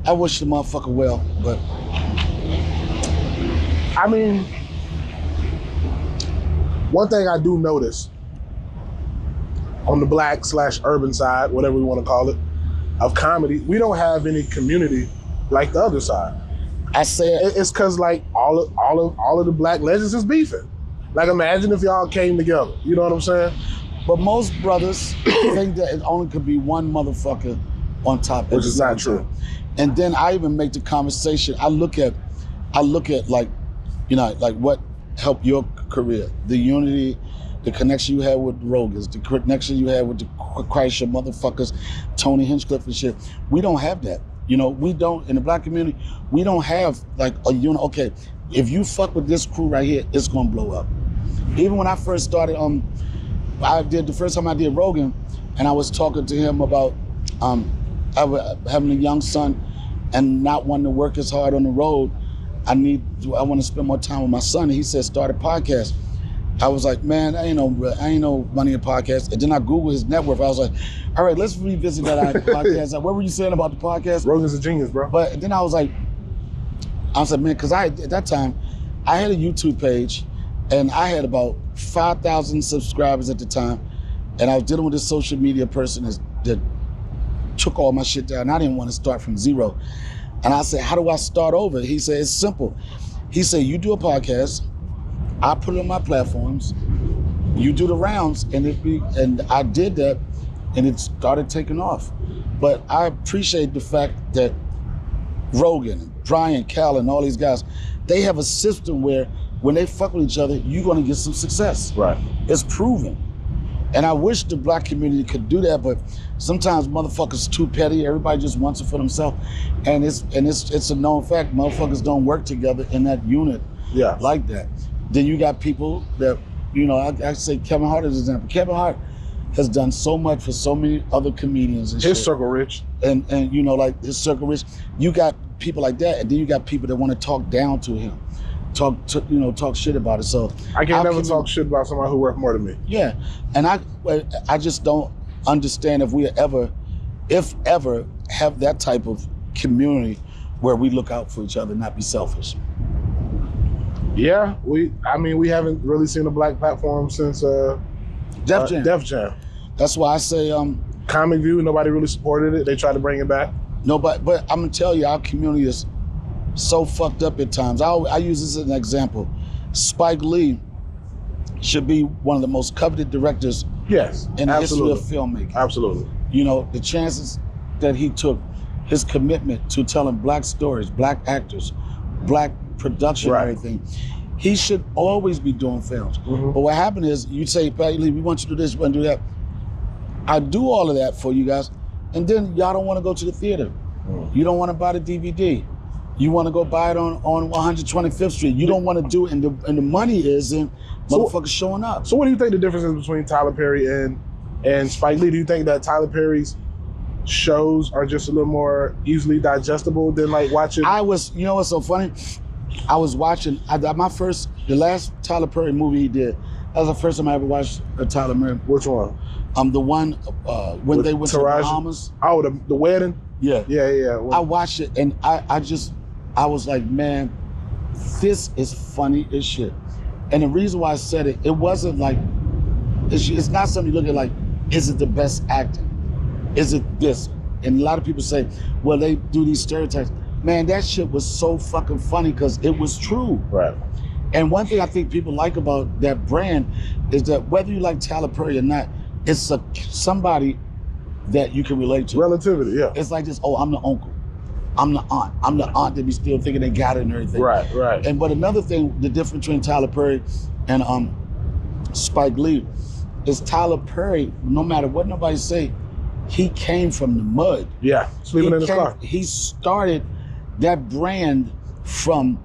I wish the motherfucker well, but. I mean, one thing I do notice on the black/urban side, whatever we want to call it, of comedy, we don't have any community like the other side. I said it's because like all of the black legends is beefing. Like, imagine if y'all came together. You know what I'm saying? But most brothers think that it only could be one motherfucker on top. Which is not true. And then I even make the conversation. I look at like, you know, like what helped your career, the unity, the connection you had with Rogans, the connection you had with the Kreischer motherfuckers, Tony Hinchcliffe and shit. We don't have that. You know, we don't, in the black community, we don't have like a unit. Okay, if you fuck with this crew right here, it's gonna blow up. Even when I first started, the first time I did Rogan, and I was talking to him about having a young son and not wanting to work as hard on the road. I want to spend more time with my son. And he said, start a podcast. I was like, man, I ain't no money in podcast. And then I Googled his net worth. I was like, all right, let's revisit that podcast. Like, what were you saying about the podcast? Rogan's a genius, bro. But then I was like, man, because at that time, I had a YouTube page and I had about 5,000 subscribers at the time. And I was dealing with this social media person that took all my shit down. I didn't want to start from zero. And I said, how do I start over? He said, it's simple. He said, you do a podcast, I put it on my platforms, you do the rounds, and I did that, and it started taking off. But I appreciate the fact that Rogan, Bryan, Callen, all these guys, they have a system where when they fuck with each other, you're gonna get some success. Right. It's proven. And I wish the black community could do that, but sometimes motherfuckers too petty. Everybody just wants it for themselves, and it's a known fact. Motherfuckers don't work together in that unit, like that. Then you got people that, you know, I say Kevin Hart as an example. Kevin Hart has done so much for so many other comedians and his shit. circle rich, and you know, like his circle rich. You got people like that, and then you got people that want to talk down to him. Talk shit about it. So I can't never talk shit about somebody who worth more than me. Yeah, and I just don't understand if we ever have that type of community where we look out for each other and not be selfish. Yeah, we haven't really seen a black platform since Def Jam. Def Jam. That's why I say Comic View. Nobody really supported it. They tried to bring it back. No, but I'm gonna tell you, our community is so fucked up at times. I use this as an example. Spike Lee should be one of the most coveted directors in the history of filmmaking. Absolutely. You know, the chances that he took, his commitment to telling black stories, black actors, black production and everything, he should always be doing films. But what happened is, you say, Spike Lee, we want you to do this, we want to do that. I do all of that for you guys, and then y'all don't want to go to the theater. You don't want to buy the DVD. You want to go buy it on 125th Street. You don't want to do it, and the money is in motherfuckers showing up. So what do you think the difference is between Tyler Perry and Spike Lee? Do you think that Tyler Perry's shows are just a little more easily digestible than like watching? You know what's so funny? I was watching, the last Tyler Perry movie he did, that was the first time I ever watched a Tyler Perry. Which one? The one when they went to the Bahamas. Oh, the wedding? Yeah. Yeah. I watched it and I was like, man, this is funny as shit. And the reason why I said it wasn't like, it's not something you look at like, is it the best acting? Is it this? And a lot of people say, well, they do these stereotypes. Man, that shit was so fucking funny because it was true. Right. And one thing I think people like about that brand is that whether you like Tyler Perry or not, it's somebody that you can relate to. Relativity, yeah. It's like this, oh, I'm the uncle. I'm the aunt. I'm the aunt that be still thinking they got it and everything. Right. And but another thing, the difference between Tyler Perry and Spike Lee is Tyler Perry, no matter what nobody say, he came from the mud. Yeah, sleeping in his car. He started that brand from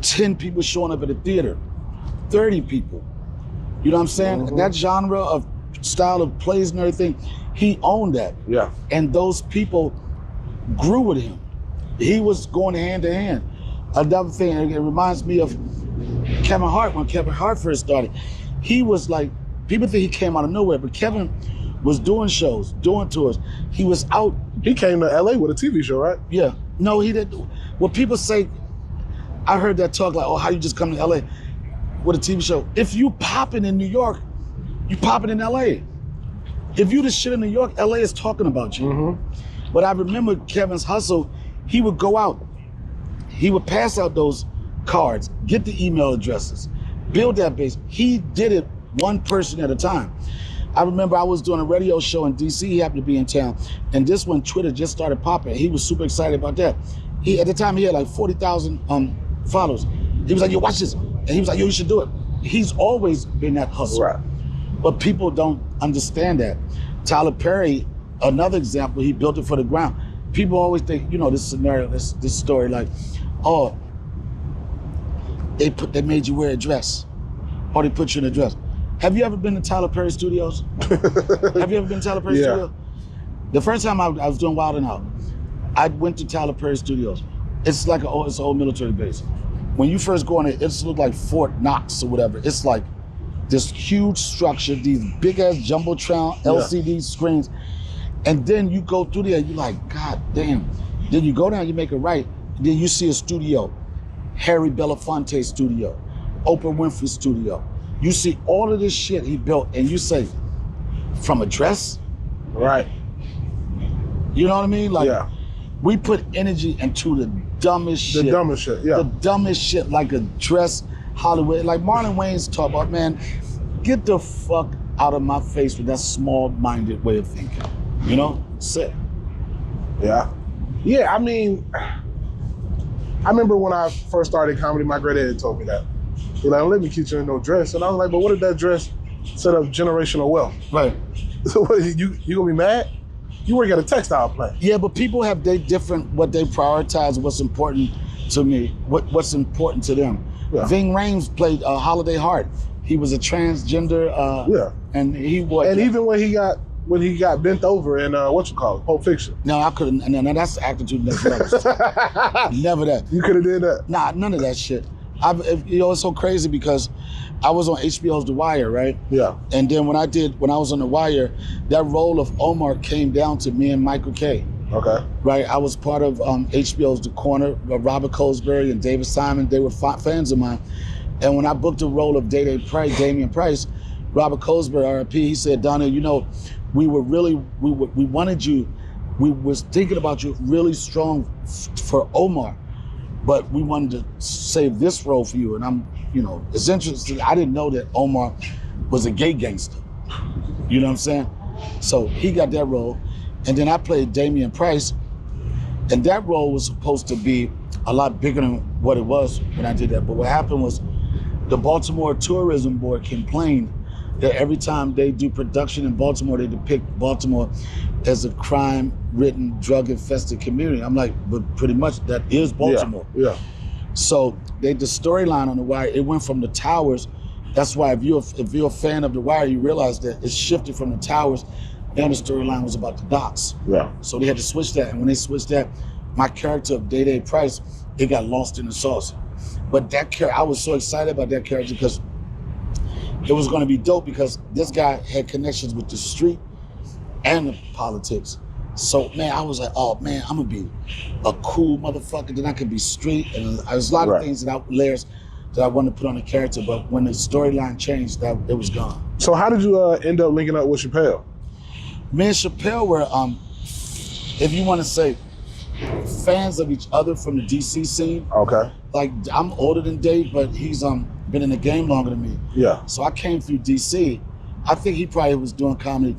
10 people showing up at the theater, 30 people. You know what I'm saying? That genre of style of plays and everything, he owned that. Yeah. And those people grew with him. He was going hand to hand. Another thing, it reminds me of Kevin Hart. When Kevin Hart first started, he was like, people think he came out of nowhere, but Kevin was doing shows, doing tours. He was out. He came to LA with a TV show, right? Yeah. No, he didn't. Well, people say, I heard that talk like, oh, how you just come to LA with a TV show? If you popping in New York, you popping in LA. If you the shit in New York, LA is talking about you. But I remember Kevin's hustle, he would go out, he would pass out those cards, get the email addresses, build that base. He did it one person at a time. I remember I was doing a radio show in DC, he happened to be in town, and this when Twitter just started popping, he was super excited about that. At the time he had like 40,000 followers. He was like, yo, watch this. And he was like, yo, you should do it. He's always been that hustler. Right. But people don't understand that. Tyler Perry, another example, he built it for the ground. People always think, you know, this scenario, this story, like, oh, they made you wear a dress, or they put you in a dress. Have you ever been to Tyler Perry Studios? Have you ever been to Tyler Perry Studios? The first time I was doing Wild 'N Out, I went to Tyler Perry Studios. It's like it's an old military base. When you first go in it, it's looked like Fort Knox or whatever. It's like this huge structure, these big ass Jumbotron LCD screens. And then you go through there, you're like, God damn. Then you go down, you make a right, then you see a studio, Harry Belafonte studio, Oprah Winfrey studio. You see all of this shit he built, and you say, from a dress? Right. You know what I mean? Like, we put energy into the dumbest shit. The dumbest shit, yeah. The dumbest shit, like a dress, Hollywood. Like Marlon Wayne's talk about, man, get the fuck out of my face with that small-minded way of thinking. You know? Sick. Yeah. Yeah, I mean, I remember when I first started comedy, my granddad told me that. He's like, don't let me keep you in no dress. And I was like, but what if that dress set up generational wealth? Right. So what, you gonna be mad? You work at a textile plant. Yeah, but people have what they prioritize, what's important to me, what's important to them. Yeah. Ving Rhames played Holiday Heart. He was a transgender, and he was. And even when he got bent over in Pulp Fiction. No, I couldn't. No, that's attitude next level. Never that. You could have did that. Nah, none of that shit. You know, it's so crazy because I was on HBO's The Wire, right? Yeah. And then when I was on The Wire, that role of Omar came down to me and Michael Kay. Okay. Right, I was part of HBO's The Corner, Robert Colesbury and David Simon. They were fans of mine. And when I booked the role of Damian Price, Robert Colesbury, RIP, he said, Donnell, you know, we wanted you, we was thinking about you really strong for Omar. but we wanted to save this role for you. And I'm, it's interesting. I didn't know that Omar was a gay gangster. You know what I'm saying? So he got that role. And then I played Damian Price. And that role was supposed to be a lot bigger than what it was when I did that. But what happened was the Baltimore Tourism Board complained that every time they do production in Baltimore, they depict Baltimore as a crime-ridden, drug-infested community. I'm like, but pretty much that is Baltimore. Yeah. So the storyline on The Wire, it went from the towers. That's why if you're a fan of The Wire, you realize that it shifted from the towers. Then the storyline was about the docks. Yeah. So they had to switch that, and when they switched that, my character of Day Price, it got lost in the sauce. But that character, I was so excited about that character because it was going to be dope because this guy had connections with the street and the politics. So, man, I was like, oh, man, I'm going to be a cool motherfucker. Then I could be street. And there's a lot of things layers that I wanted to put on the character. But when the storyline changed, it was gone. So how did you end up linking up with Chappelle? Me and Chappelle were, if you want to say, fans of each other from the DC scene. Okay. Like, I'm older than Dave, but he's been in the game longer than me. Yeah. So I came through DC. I think he probably was doing comedy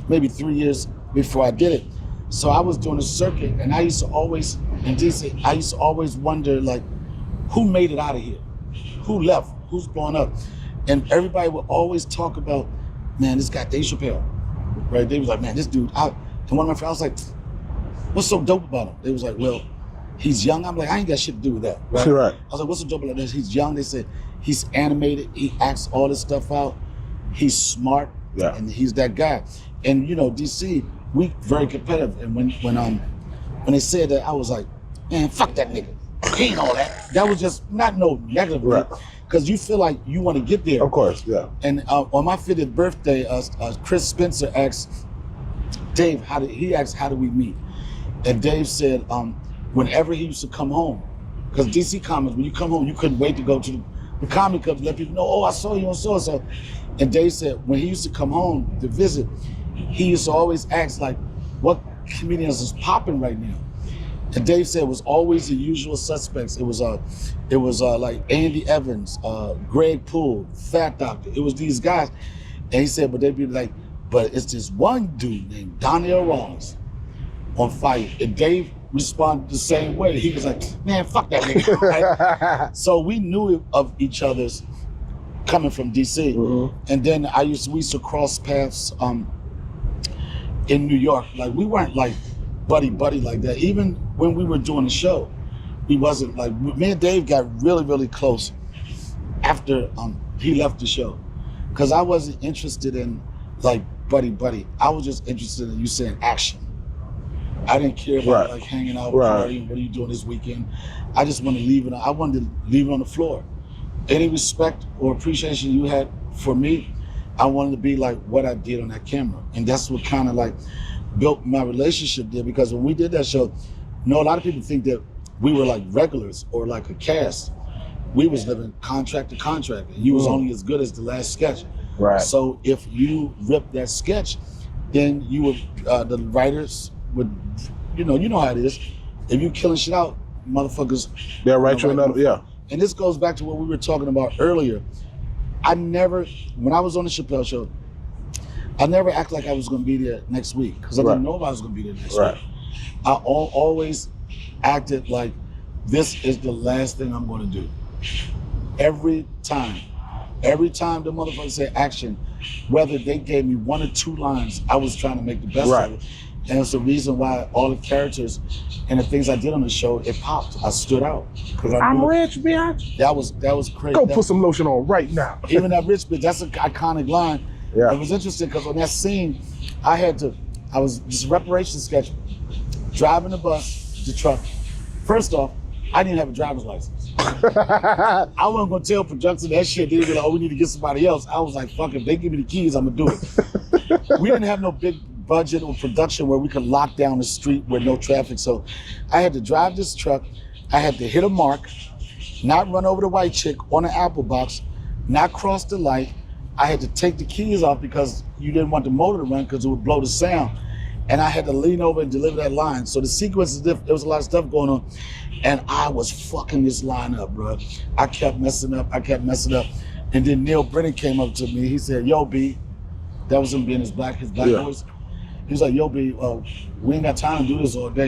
maybe 3 years before I did it. So I was doing a circuit, and I used to always, in DC, I used to always wonder, like, who made it out of here? Who left? Who's blown up? And everybody would always talk about, man, this guy, Dave Chappelle, right? They was like, man, this dude, and one of my friends, I was like, what's so dope about him? They was like, well, he's young. I'm like, I ain't got shit to do with that, right? Right. I was like, what's so dope about this? He's young. They said, he's animated. He acts all this stuff out. He's smart. Yeah. And he's that guy. And DC, we very competitive. And when they said that, I was like, man, fuck that nigga. He ain't all that. That was just not no negative, right? Because you feel like you want to get there. Of course, yeah. And on my 50th birthday, Chris Spencer asked Dave, how did we meet? And Dave said, whenever he used to come home, because DC Comics, when you come home, you couldn't wait to go to the comedy club to let people know, oh, I saw you on so-and-so. And Dave said, when he used to come home to visit, he used to always ask, like, what comedians is popping right now? And Dave said it was always the usual suspects. It was like Andy Evans, Greg Poole, Fat Doctor. It was these guys. And he said, but they'd be like, but it's this one dude named Donnell Rawlings on fire. And Dave responded the same way. He was like, man, fuck that nigga. Right? So we knew of each other's coming from DC. Mm-hmm. And then we used to cross paths in New York. Like, we weren't like buddy like that. Even when we were doing the show, we wasn't like, me and Dave got really, really close after he left the show. Cause I wasn't interested in like buddy. I was just interested in you saying action. I didn't care about like hanging out, partying, what are you doing this weekend? I just wanted to leave it. I wanted to leave it on the floor. Any respect or appreciation you had for me, I wanted to be like what I did on that camera. And that's what kind of like built my relationship there, because when we did that show, a lot of people think that we were like regulars or like a cast. We was living contract to contract, and you was only as good as the last sketch. Right. So if you ripped that sketch, then you would, the writers would, you know how it is. If you killing shit out, motherfuckers. They'll write you another, yeah. And this goes back to what we were talking about earlier. When I was on the Chappelle show, I never act like I was gonna be there next week, because I didn't know if I was gonna be there next week. I always acted like this is the last thing I'm gonna do. Every time the motherfucker said action, whether they gave me 1 or 2 lines, I was trying to make the best of it. And it's the reason why all the characters and the things I did on the show, it popped. I stood out. I'm rich, bitch. That was crazy. Go put some lotion on right now. Even that rich bitch, that's an iconic line. Yeah. It was interesting because on that scene, I was just a reparation sketch, driving the bus, the truck. First off, I didn't have a driver's license. I wasn't gonna tell production that shit. They were like, oh, we need to get somebody else. I was like, fuck, if they give me the keys, I'm gonna do it. We didn't have no big budget or production where we could lock down the street with no traffic. So I had to drive this truck. I had to hit a mark, not run over the white chick on an apple box, not cross the light. I had to take the keys off because you didn't want the motor to run because it would blow the sound. And I had to lean over and deliver that line. So the sequence is different. There was a lot of stuff going on. And I was fucking this line up, bro. I kept messing up. And then Neil Brennan came up to me. He said, yo, B, that was him being his black voice. He was like, yo, B, we ain't got time to do this all day.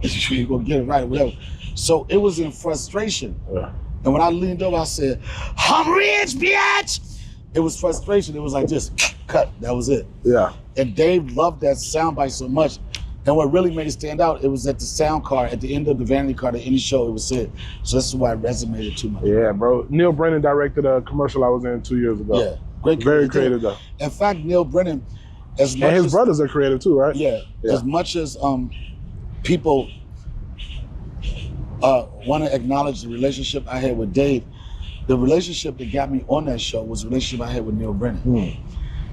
You're gonna get it right or whatever. So it was in frustration. Yeah. And when I leaned over, I said, I'm rich, bitch! It was frustration. It was like, just cut. That was it. Yeah. And Dave loved that soundbite so much. And what really made it stand out, it was at the sound card, at the end of the vanity card at any show, it was said. So that's why it resonated too much. Yeah, bro. Neil Brennan directed a commercial I was in 2 years ago. Yeah, great. Very creative though. In fact, Neil Brennan, as much and his brothers are creative too, right? Yeah. As much as people want to acknowledge the relationship I had with Dave, the relationship that got me on that show was the relationship I had with Neil Brennan.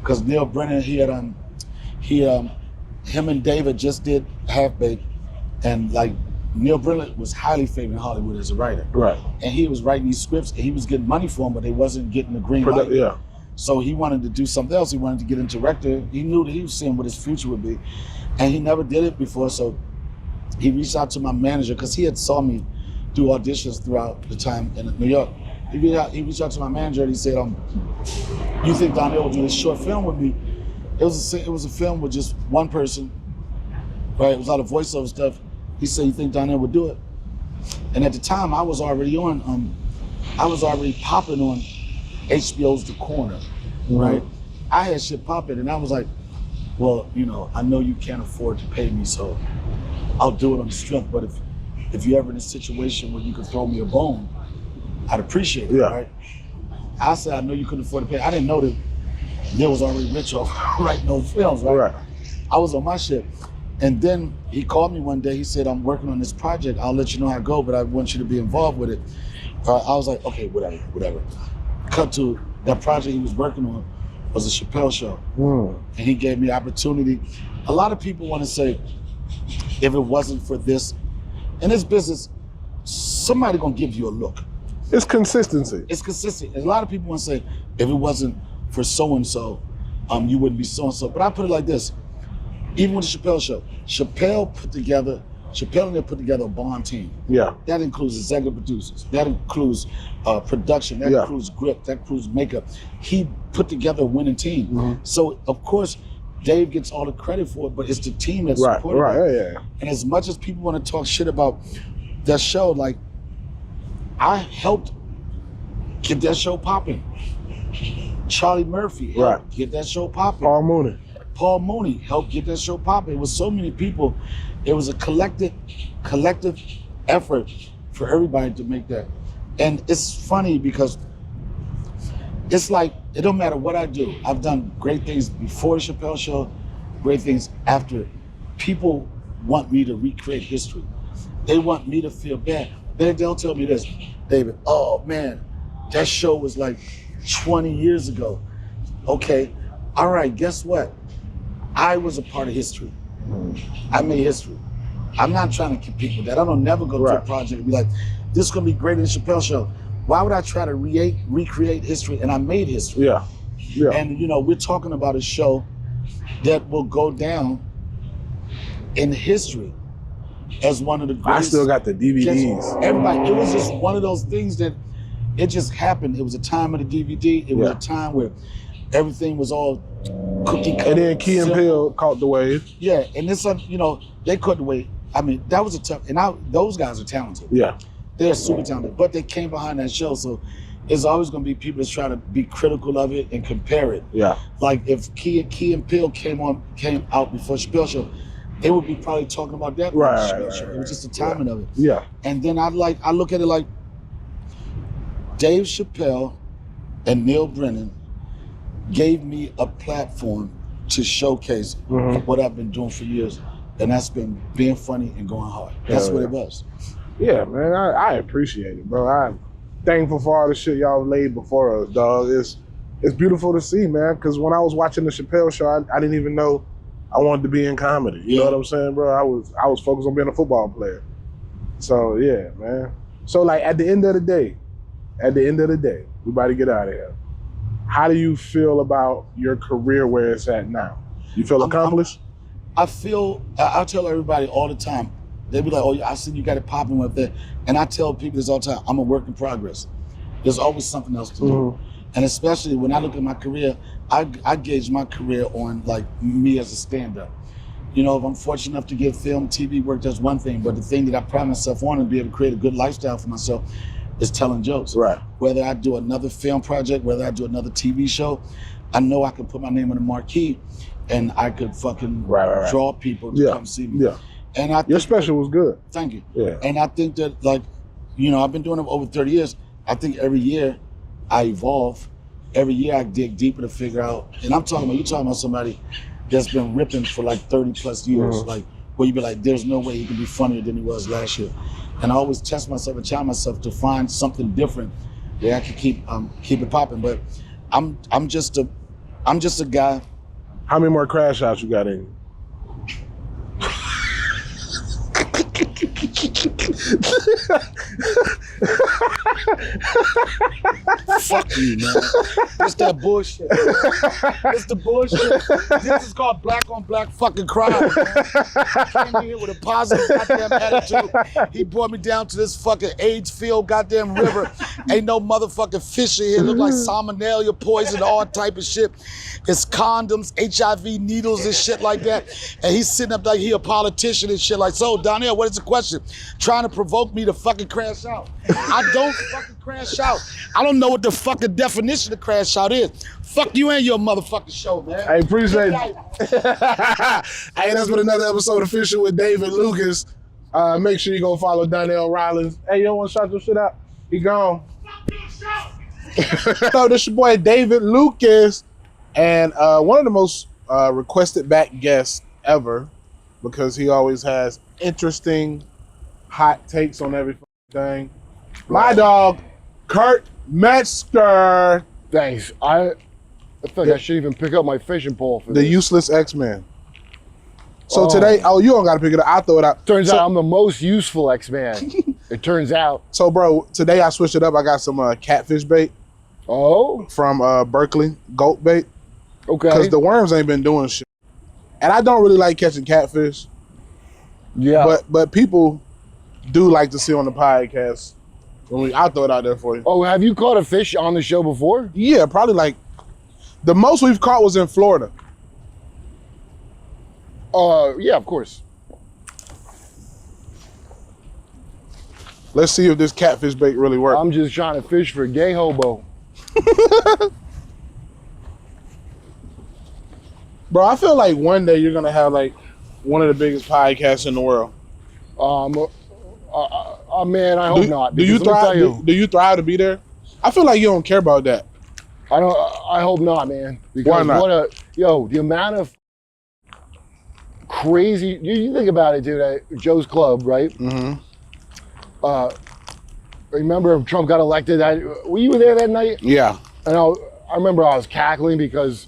Because Neil Brennan, him and David just did Half Baked, and like Neil Brennan was highly favored in Hollywood as a writer. Right. And he was writing these scripts, and he was getting money for them, but they wasn't getting the green light. Yeah. So he wanted to do something else. He wanted to get into director. He knew that he was seeing what his future would be, and he never did it before. So he reached out to my manager because he had saw me do auditions throughout the time in New York. He reached out to my manager and he said, "You think Donnell will do this short film with me?" It was a film with just one person, right? It was all the voiceover stuff. He said, "You think Donnell would do it?" And at the time, I was already popping on HBO's The Corner, right? I had shit popping, and I was like, "Well, I know you can't afford to pay me, so I'll do it on the strength. But if you're ever in a situation where you could throw me a bone, I'd appreciate it, right?" I said, "I know you couldn't afford to pay." I didn't know that Neil was already rich off writing those films, right? I was on my shit. And then he called me one day. He said, "I'm working on this project. I'll let you know how it goes, but I want you to be involved with it." I was like, "Okay, whatever." Cut to that project he was working on was a Chappelle show. And he gave me opportunity. A lot of people want to say, if it wasn't for this, in this business, somebody gonna give you a look. It's consistency. It's consistent. And a lot of people want to say, if it wasn't for so-and-so, you wouldn't be so-and-so. But I put it like this, even with the Chappelle show, Chappelle and them put together a bond team. Yeah. That includes executive producers. That includes production. That includes grip. That includes makeup. He put together a winning team. So, of course, Dave gets all the credit for it, but it's the team that supported it. And as much as people want to talk shit about that show, like, I helped get that show popping. Charlie Murphy helped get that show popping. Paul Mooney helped get that show popping. It was so many people. It was a collective effort for everybody to make that. And it's funny because it's like, it don't matter what I do. I've done great things before the Chappelle show, great things after. People want me to recreate history. They want me to feel bad. They'll tell me this, "David, oh man, that show was like 20 years ago." Okay, all right, guess what? I was a part of history. I made history. I'm not trying to compete with that. I don't never go to a project and be like, "This is gonna be great in the Chappelle show." Why would I try to recreate history? And I made history. And we're talking about a show that will go down in history as one of the greatest. I still got the DVDs. Everybody, it was just one of those things that it just happened. It was a time of the DVD. It was a time where everything was all cookie cutter. And then Key and Peele caught the wave. Yeah, and this, they caught the wave. I mean, that was a tough, and those guys are talented. Yeah. They're super talented, but they came behind that show, so it's always going to be people that's trying to be critical of it and compare it. Yeah. Like if Key and Peele came out before Chappelle show, they would be probably talking about that. Chappelle show. It was just the timing of it. Yeah. And then I look at it like Dave Chappelle and Neil Brennan gave me a platform to showcase what I've been doing for years, and that's been being funny and going hard. That's what it was. Yeah, man, I appreciate it, bro. I'm thankful for all the shit y'all laid before us, dog. It's beautiful to see, man, because when I was watching the Chappelle show, I didn't even know I wanted to be in comedy. You know what I'm saying, bro? I was focused on being a football player. So, yeah, man. So, like, at the end of the day, we about to get out of here. How do you feel about your career where it's at now? You feel accomplished? I tell everybody all the time, they be like, oh, I see you got it popping up there. And I tell people this all the time, I'm a work in progress. There's always something else to do. And especially when I look at my career, I gauge my career on like me as a stand-up. You know, if I'm fortunate enough to get film, TV work, that's one thing. But the thing that I pride myself on and be able to create a good lifestyle for myself is telling jokes. Right. Whether I do another film project, whether I do another TV show, I know I can put my name on the marquee and I could fucking draw people to come see me. Yeah. And I Your special was good. Thank you. Yeah. And I think that, like, you know, I've been doing it for over 30 years. I think every year I evolve. Every year I dig deeper to figure out. And you're talking about somebody that's been ripping for like 30 plus years. Like, where you be like, there's no way he can be funnier than he was last year. And I always test myself and challenge myself to find something different that I can keep it popping. But I'm just a guy. How many more crash outs you got in you? Fuck you, man. It's that bullshit. It's the bullshit. This is called black on black fucking crime, man. I came in here with a positive goddamn attitude. He brought me down to this fucking AIDS-filled goddamn river. Ain't no motherfucking fish in here. Look like salmonella poison, all type of shit. It's condoms, HIV needles and shit like that. And he's sitting up like he a politician and shit like, so Donnell, what is the question? Trying to provoke me to fucking crash out. I don't fucking crash out. I don't know what the fucking definition of crash out is. Fuck you and your motherfucking show, man. I appreciate it. Hey, that's been another episode of Fishing with David Lucas. Make sure you go follow Donnell Rawlings. Hey, you don't want to shout your shit out? He gone. So this your boy David Lucas. And one of the most requested back guests ever, because he always has interesting, hot takes on everything. My dog, Kurt Metzger. Thanks. I feel like I should even pick up my fishing pole for the this. useless X-Man. So today, you don't got to pick it up. I throw it out. Turns out I'm the most useful X-Man. It turns out. So, bro, today I switched it up. I got some catfish bait. Oh. From Berkeley, goat bait. Okay. Because the worms ain't been doing shit. And I don't really like catching catfish. Yeah. But people do like to see on the podcast. I'll throw it out there for you. Oh, have you caught a fish on the show before? Yeah, probably like the most we've caught was in Florida. Yeah, of course. Let's see if this catfish bait really works. I'm just trying to fish for gay hobo. Bro, I feel like one day you're gonna have like one of the biggest podcasts in the world. Man, I hope not. Do you thrive? Do you thrive to be there? I feel like you don't care about that. I hope not, man. Because why not? The amount of crazy. You think about it, dude. At Joe's Club, right? Mm-hmm. Remember Trump got elected? Were you there that night? Yeah. And I remember I was cackling because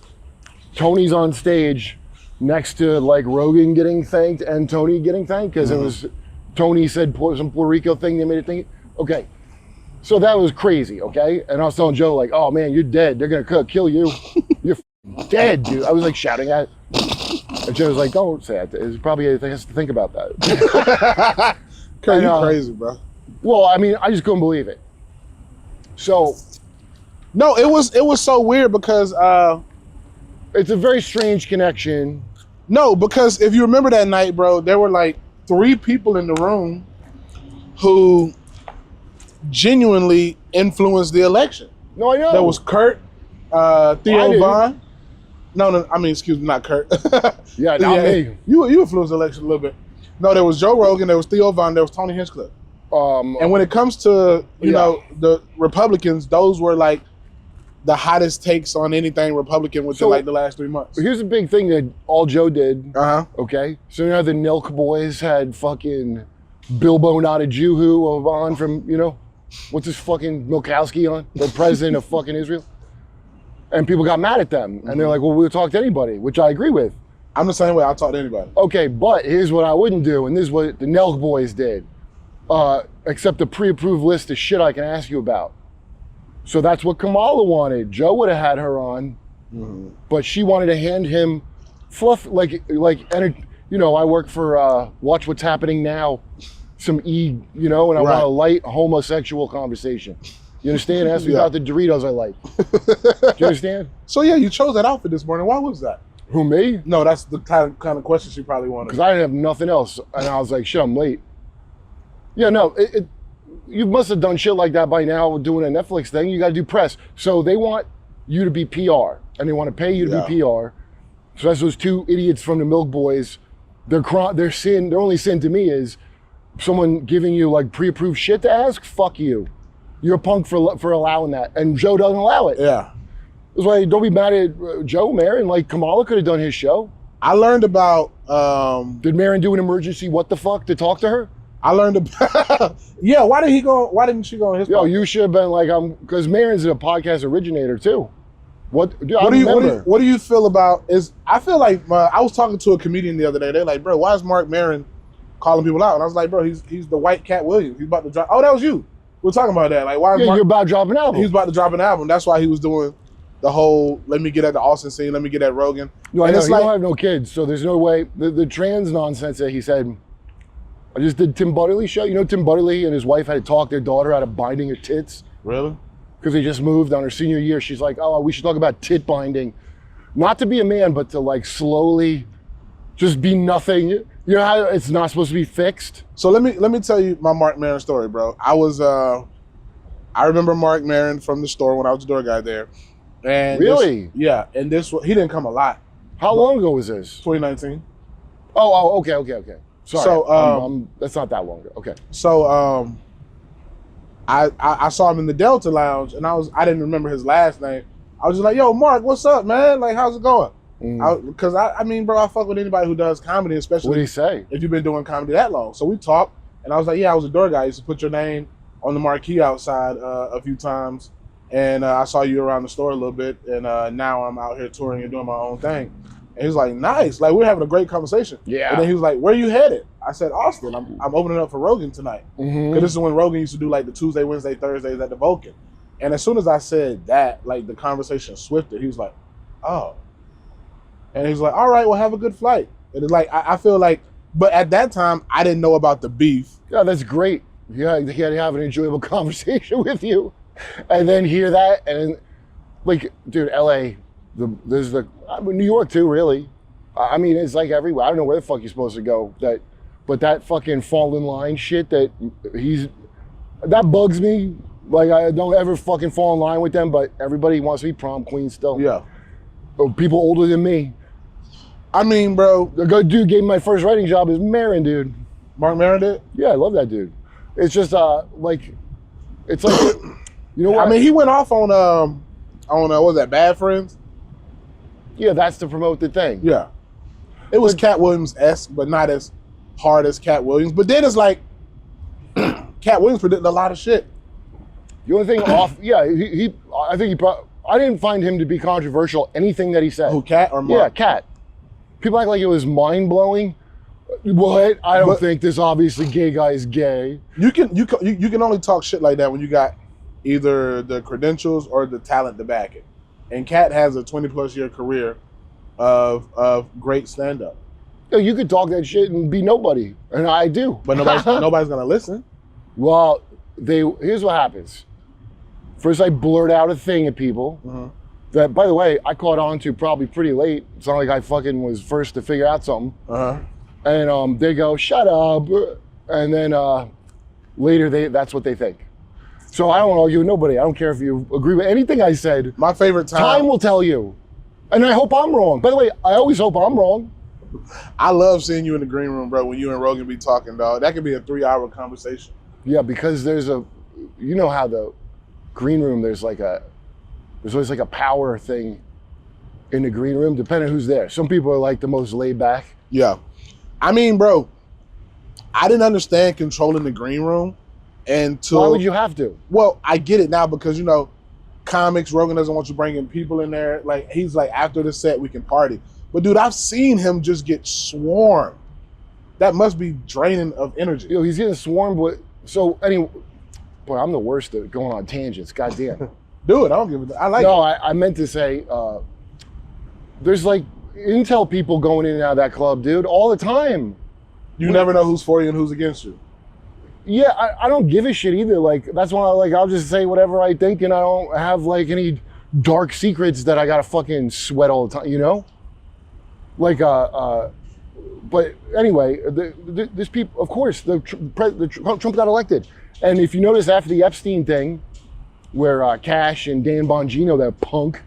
Tony's on stage next to like Rogan getting thanked and Tony getting thanked because it was Tony said some Puerto Rico thing that made it think. Okay, so that was crazy. Okay, and I was telling Joe like, "Oh man, you're dead. They're gonna kill you. You're dead, dude." I was like shouting at. And Joe was like, "Don't say that. It's probably anything has to think about that." You crazy, bro. Well, I mean, I just couldn't believe it. So, no, it was so weird because it's a very strange connection. No, because if you remember that night, bro, there were like 3 people in the room who genuinely influenced the election. No, I know. There was Kurt, Theo Von. No, I mean, excuse me, not Kurt. Yeah, not me. You influenced the election a little bit. No, there was Joe Rogan, there was Theo Von, there was Tony Hinchcliffe. And when it comes to, you know, the Republicans, those were like the hottest takes on anything Republican within like the last 3 months. Here's a big thing that all Joe did. Okay. So you know the Nelk boys had fucking Bilbo Not a Jew who on from, you know, what's his fucking Milkowski on? The president of fucking Israel. And people got mad at them. And they're like, well, we'll talk to anybody, which I agree with. I'm the same way, I'll talk to anybody. Okay, but here's what I wouldn't do, and this is what the Nelk boys did. Accept a pre-approved list of shit I can ask you about. So that's what Kamala wanted. Joe would have had her on, but she wanted to hand him fluff, like you know, I work for Watch What's Happening Now, some you know, and I want a light homosexual conversation. You understand? Ask me about the Doritos I like. Do you understand? So yeah, you chose that outfit this morning. Why was that? Who, me? No, that's the kind of question she probably wanted. Because I didn't have nothing else, and I was like, shit, I'm late. Yeah, no, you must have done shit like that by now doing a Netflix thing. You got to do press. So they want you to be PR, and they want to pay you to be PR. So that's those two idiots from the Milk Boys. Their only sin to me is someone giving you like pre-approved shit to ask. Fuck you. You're a punk for allowing that, and Joe doesn't allow it. Yeah. That's why don't be mad at Joe, Marin. Like Kamala could have done his show. I learned about. Did Marin do an emergency? What the fuck to talk to her? I learned about. Yeah. Why didn't she go on his? Yo, podcast? you should have been like because Marin's a podcast originator too. What do you feel about? I feel like I was talking to a comedian the other day. They're like, bro, why is Mark Maron calling people out? And I was like, bro, he's the white Cat Williams. He's about to drop. Oh, that was you. We're talking about that. Like, why? Is you're about to drop an album. He's about to drop an album. That's why he was doing the whole. Let me get at the Austin scene. Let me get at Rogan. No, I know he don't have no kids, so there's no way. The trans nonsense that he said. I just did Tim Butterly show. You know, Tim Butterly and his wife had to talk their daughter out of binding her tits. Really? Because they just moved on her senior year. She's like, oh, we should talk about tit binding. Not to be a man, but to like slowly just be nothing. You know how it's not supposed to be fixed? So let me tell you my Mark Maron story, bro. I remember Mark Maron from the store when I was the door guy there. And really? And he didn't come a lot. How long ago was this? 2019. Oh, okay. Sorry. So that's not that long ago. Okay. So I saw him in the Delta Lounge, and I didn't remember his last name. I was just like, yo, Mark, what's up, man? Like, how's it going? Because I mean, bro, I fuck with anybody who does comedy, especially. What did he say? If you've been doing comedy that long. So we talked, and I was like, yeah, I was a door guy. I used to put your name on the marquee outside a few times, and I saw you around the store a little bit, and now I'm out here touring and doing my own thing. And he was like, nice. Like, we were having a great conversation. Yeah. And then he was like, where you headed? I said, Austin. I'm opening up for Rogan tonight. Because this is when Rogan used to do like the Tuesday, Wednesday, Thursdays at the Vulcan. And as soon as I said that, like the conversation swifted. He was like, oh. And he was like, all right, well, have a good flight. And it's like, I feel like, but at that time, I didn't know about the beef. Yeah, that's great. Yeah, he had to have an enjoyable conversation with you. And then hear that. And then, like, dude, LA, New York too, really. I mean, it's like everywhere. I don't know where the fuck you're supposed to go. But that fucking fall in line shit that bugs me. Like, I don't ever fucking fall in line with them, but everybody wants to be prom queen still. Yeah. People older than me. I mean, bro. The good dude gave me my first writing job is Marin, dude. Mark Maron did? Yeah, I love that dude. It's just like, it's like, you know what? I mean, he went off on what was that, Bad Friends? Yeah, that's to promote the thing. Yeah. It was Cat Williams-esque, but not as hard as Cat Williams. But then it's like, Cat Williams predicted a lot of shit. The only thing I didn't find him to be controversial, anything that he said. Who, Cat or Mark? Yeah, Cat. People act like it was mind-blowing. What? I don't think this obviously gay guy is gay. You can only talk shit like that when you got either the credentials or the talent to back it. And Cat has a 20-plus year career of great stand-up. You could talk that shit and be nobody, and I do. But nobody's gonna listen. Well, here's what happens. First, I blurt out a thing at people that, by the way, I caught on to probably pretty late. It's not like I fucking was first to figure out something. And they go, shut up. And then later, that's what they think. So I don't argue with nobody. I don't care if you agree with anything I said. My favorite time will tell you. And I hope I'm wrong. By the way, I always hope I'm wrong. I love seeing you in the green room, bro, when you and Rogan be talking, dog. That could be a 3-hour conversation. Yeah, because you know how the green room, there's always like a power thing in the green room, depending on who's there. Some people are like the most laid back. Yeah. I mean, bro, I didn't understand controlling the green room until... Why would you have to? Well, I get it now because, comics, Rogan doesn't want you bringing people in there. Like, he's like, after the set, we can party. But, dude, I've seen him just get swarmed. That must be draining of energy. He's getting swarmed with... So, anyway... Boy, I'm the worst at going on tangents. Goddamn. Do it. I don't give a... I like it. No, I meant to say... there's like... intel people going in and out of that club, dude, all the time. You never know who's for you and who's against you. Yeah, I don't give a shit either. Like, that's why I'll just say whatever I think, and I don't have like any dark secrets that I gotta fucking sweat all the time, you know? Like, but anyway, this people, of course, Trump got elected. And if you notice after the Epstein thing, where Cash and Dan Bongino, that punk,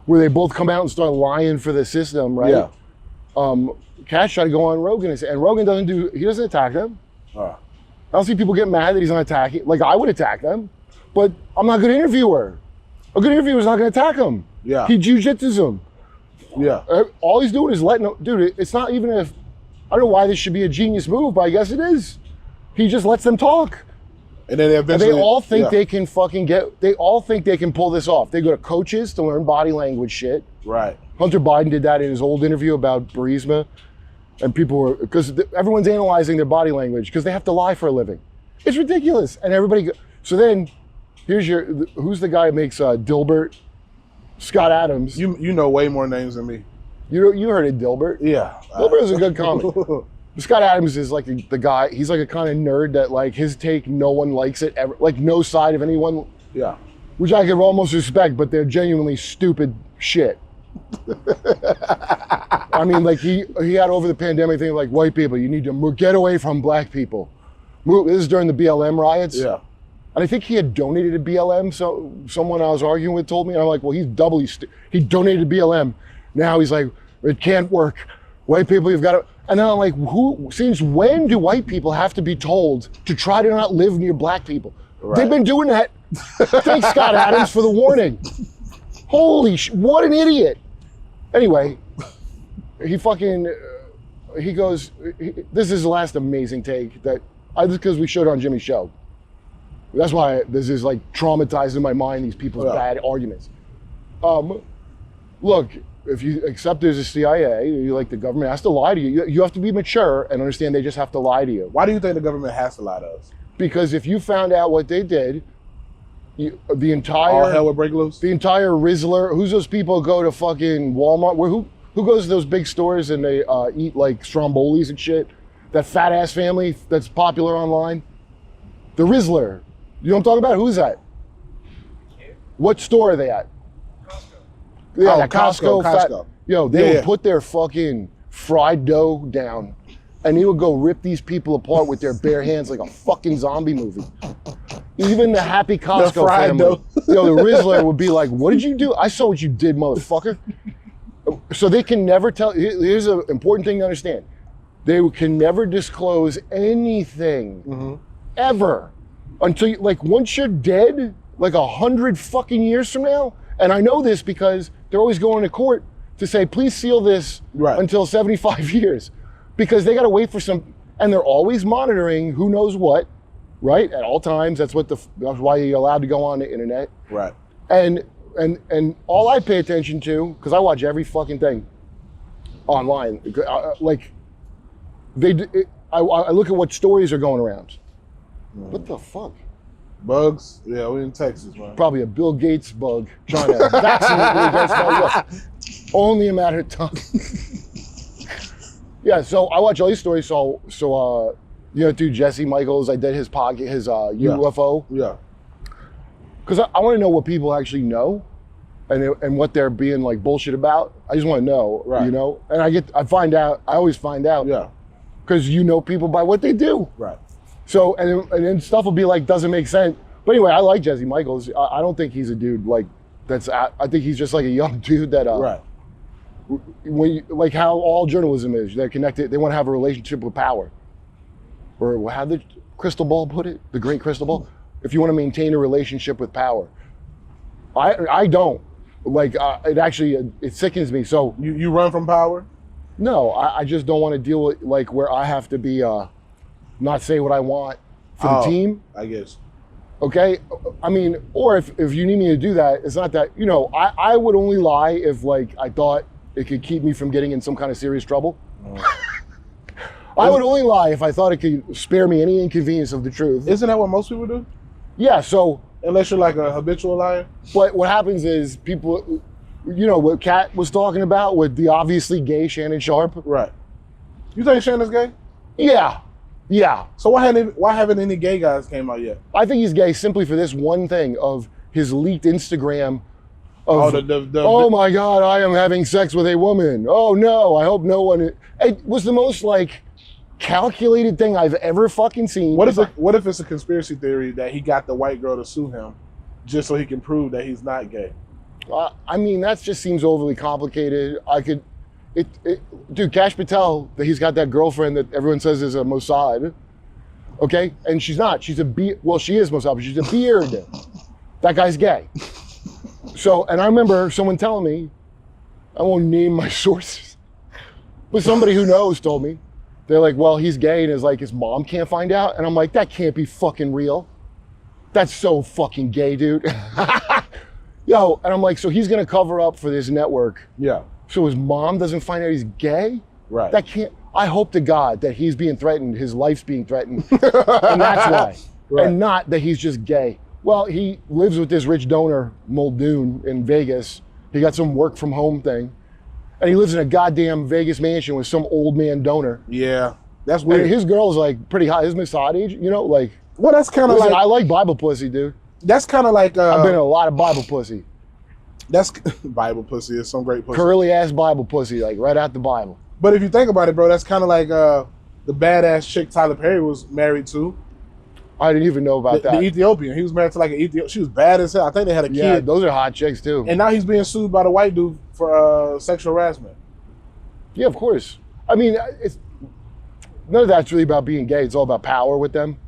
where they both come out and start lying for the system, right? Yeah. Cash tried to go on Rogan and Rogan doesn't attack them. I don't see people get mad that he's not attacking. Like, I would attack them, but I'm not a good interviewer. A good interviewer is not gonna attack him. Yeah. He jiu-jitsus him. Yeah. All he's doing is letting, dude, it's not even I don't know why this should be a genius move, but I guess it is. He just lets them talk. And then eventually, they all think they can they all think they can pull this off. They go to coaches to learn body language shit. Right. Hunter Biden did that in his old interview about Burisma. And people were, because everyone's analyzing their body language because they have to lie for a living. It's ridiculous. And everybody, so then here's who's the guy who makes Dilbert? Scott Adams. You know way more names than me. You heard of Dilbert? Yeah. Dilbert is a good comic. Scott Adams is like the guy, he's like a kind of nerd that like his take, no one likes it ever, like no side of anyone. Yeah. Which I could almost respect, but they're genuinely stupid shit. I mean, like he had over the pandemic thing, like white people, you need to get away from black people. This is during the BLM riots. Yeah. And I think he had donated to BLM. So someone I was arguing with told me, and I'm like, well, he's doubly, he donated to BLM. Now he's like, it can't work. White people, you've got to, and then I'm like, since when do white people have to be told to try to not live near black people? Right. They've been doing that. Thanks, Scott Adams, for the warning. Holy what an idiot. Anyway, he goes, this is the last amazing take that, just because we showed it on Jimmy's show. That's why this is like traumatized in my mind, these people's bad arguments. Look, if you accept there's a CIA, like the government has to lie to you. You have to be mature and understand they just have to lie to you. Why do you think the government has to lie to us? Because if you found out what they did, the entire all hell would break loose. The entire Rizzler. Who's those people who go to fucking Walmart? Who goes to those big stores and they eat like strombolis and shit? That fat ass family that's popular online. The Rizzler. You know what I'm talking about? Who's that? What store are they at? Costco. Yeah, Costco. Yo, they would put their fucking fried dough down and they would go rip these people apart with their bare hands like a fucking zombie movie. Even the happy Costco family. Dough. The Rizzler would be like, what did you do? I saw what you did, motherfucker. So they can never tell, here's an important thing to understand. They can never disclose anything, ever. Until, like, once you're dead, like 100 fucking years from now, and I know this because they're always going to court to say, please seal this until 75 years. Because they gotta wait for and they're always monitoring who knows what, right? At all times, that's why you're allowed to go on the internet. Right. And all I pay attention to, because I watch every fucking thing online, like, I look at what stories are going around. What the fuck? Bugs? Yeah, we're in Texas, man. Probably a Bill Gates bug trying to vaccinate me against my will. Only a matter of time. Yeah, so I watch all these stories. So dude, Jesse Michaels, I did his podcast, his UFO. Yeah. Because I want to know what people actually know, and what they're being like bullshit about. I just want to know, you know. And I always find out. Yeah. Because you know people by what they do. Right. So, and then stuff will be like, doesn't make sense. But anyway, I like Jesse Michaels. I don't think he's a dude like I think he's just like a young dude that, right. Like how all journalism is, they're connected, they want to have a relationship with power. Or how the crystal ball put it, the great crystal ball, if you want to maintain a relationship with power. I don't. Like, it sickens me. So you run from power? No, I just don't want to deal with like where I have to be, not say what I want for the team. I guess. Okay, I mean, or if you need me to do that, it's not that, I would only lie if like I thought it could keep me from getting in some kind of serious trouble. I would only lie if I thought it could spare me any inconvenience of the truth. Isn't that what most people do? Yeah, so. Unless you're like a habitual liar? But what happens is people, you know, what Kat was talking about with the obviously gay Shannon Sharp. Right. You think Shannon's gay? Yeah. Yeah. So why haven't any gay guys came out yet? I think he's gay simply for this one thing of his leaked Instagram of, oh my God, I am having sex with a woman. Oh no, I hope no one. It was the most like calculated thing I've ever fucking seen. What if it's a conspiracy theory that he got the white girl to sue him just so he can prove that he's not gay? I mean, that just seems overly complicated. Dude, Kash Patel, that he's got that girlfriend that everyone says is a Mossad, okay? And she's not. She's well, she is Mossad, but she's a beard. That guy's gay. So, and I remember someone telling me, I won't name my sources, but somebody who knows told me, they're like, well, he's gay and his mom can't find out. And I'm like, that can't be fucking real. That's so fucking gay, dude. Yo, and I'm like, so he's gonna cover up for this network. Yeah. So his mom doesn't find out he's gay? Right. That can't, I hope to God that he's being threatened, his life's being threatened. And that's why. Right. And not that he's just gay. Well, he lives with this rich donor, Muldoon, in Vegas. He got some work from home thing. And he lives in a goddamn Vegas mansion with some old man donor. Yeah, that's weird. And his girl's like pretty hot. His Mossad age, you know, like. Well, that's kind of like. I like Bible pussy, dude. That's kind of like. I've been in a lot of Bible pussy. That's Bible pussy is some great pussy. Curly ass Bible pussy, like right out the Bible. But if you think about it, bro, that's kind of like the badass chick Tyler Perry was married to. I didn't even know about that. The Ethiopian. He was married to like an Ethiopian. She was bad as hell. I think they had a kid. Yeah, those are hot chicks too. And now he's being sued by the white dude for sexual harassment. Yeah, of course. I mean, it's none of that's really about being gay. It's all about power with them.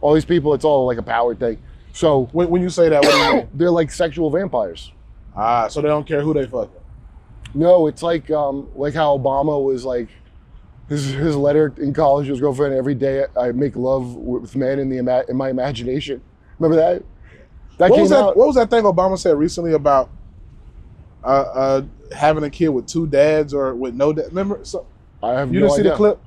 All these people, it's all like a power thing. So when you say that, what do you mean? They're like sexual vampires. So they don't care who they fucking. No, it's like how Obama was like, his letter in college to his girlfriend, every day I make love with men in my imagination. Remember that? What was that thing Obama said recently about having a kid with two dads or with no dad? Remember? So, I have you no didn't see idea. the clip?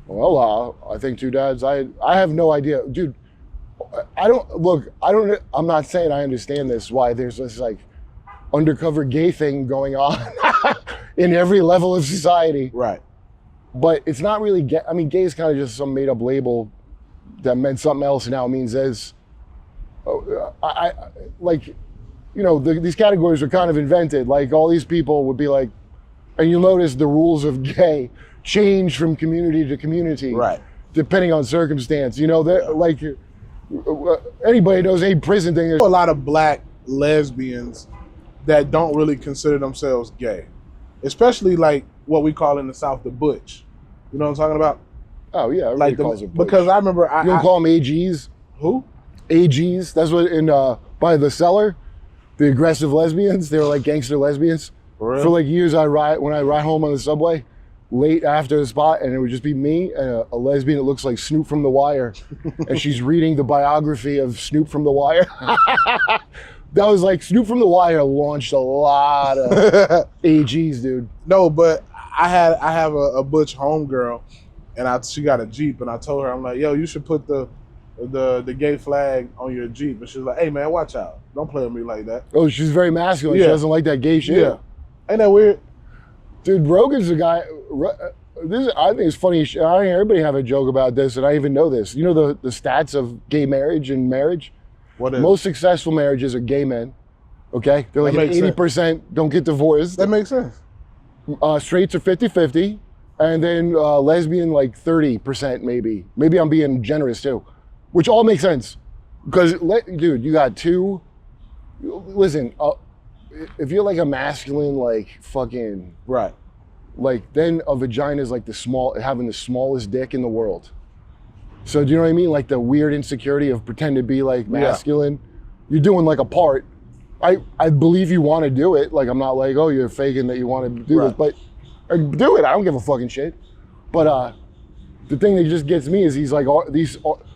Well, I think two dads. I have no idea, dude. I'm not saying I understand this. Why there's this like undercover gay thing going on in every level of society. Right. But it's not really gay. I mean, gay is kind of just some made up label that meant something else and now it means as. These categories were kind of invented. Like all these people would be like, and you'll notice the rules of gay change from community to community. Right. Depending on circumstance. You know, like anybody knows any prison thing. There's a lot of black lesbians that don't really consider themselves gay. Especially like what we call in the South the butch. You know what I'm talking about? Oh yeah, everybody calls it butch. Because I remember you don't call them AGs? Who? AGs. That's what in by the cellar, the aggressive lesbians. They were like gangster lesbians. For real? For like years, when I ride home on the subway, late after the spot, and it would just be me and a lesbian that looks like Snoop from The Wire, and she's reading the biography of Snoop from The Wire. That was like Snoop from The Wire launched a lot of AGs, dude. No, but I have a butch homegirl, and she got a Jeep, and I told her, I'm like, yo, you should put the gay flag on your Jeep. And she's like, hey man, watch out. Don't play with me like that. Oh, she's very masculine. Yeah. She doesn't like that gay shit. Yeah. Ain't that weird? Dude, Rogan's a guy, I think it's funny. I think everybody have a joke about this, and I even know this. You know the stats of gay marriage and marriage? What is? Most successful marriages are gay men, okay? They're like 80% don't get divorced. That makes sense. Straights are 50-50, and then lesbian like 30% maybe. Maybe I'm being generous too, which all makes sense. Because, dude, you got two, listen, if you're like a masculine, like fucking, right, like then a vagina is like having the smallest dick in the world. So do you know what I mean? Like the weird insecurity of pretend to be like masculine. Yeah. You're doing like a part. I believe you want to do it. Like I'm not like, oh, you're faking that you want to do this, but do it. I don't give a fucking shit. But the thing that just gets me is he's like,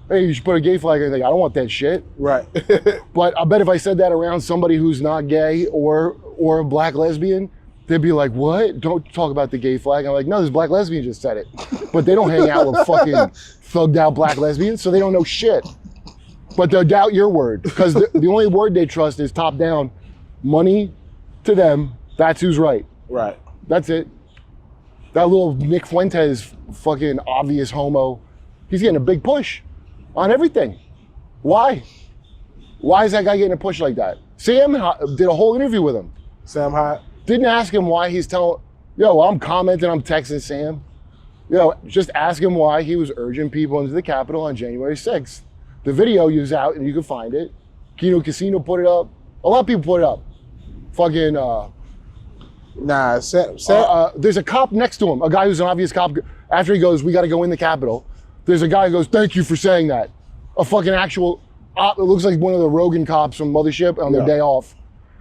hey, you should put a gay flag. I don't want that shit. Right. But I bet if I said that around somebody who's not gay or a black lesbian, they'd be like, what? Don't talk about the gay flag. I'm like, no, this black lesbian just said it. But they don't hang out with fucking thugged out black lesbians, so they don't know shit. But they'll doubt your word, because the only word they trust is top down. Money to them, That's who's right. Right. That's it. That little Nick Fuentes fucking obvious homo, he's getting a big push on everything. Why? Why is that guy getting a push like that? Sam did a whole interview with him. Sam Hyatt? Didn't ask him why he's telling, yo, I'm commenting, I'm texting Sam. Yo, just ask him why he was urging people into the Capitol on January 6th. The video is out and you can find it. Kino Casino put it up. A lot of people put it up. Fucking, there's a cop next to him, a guy who's an obvious cop. After he goes, we got to go in the Capitol. There's a guy who goes, thank you for saying that. A fucking actual, it looks like one of the Rogan cops from Mothership on their day off.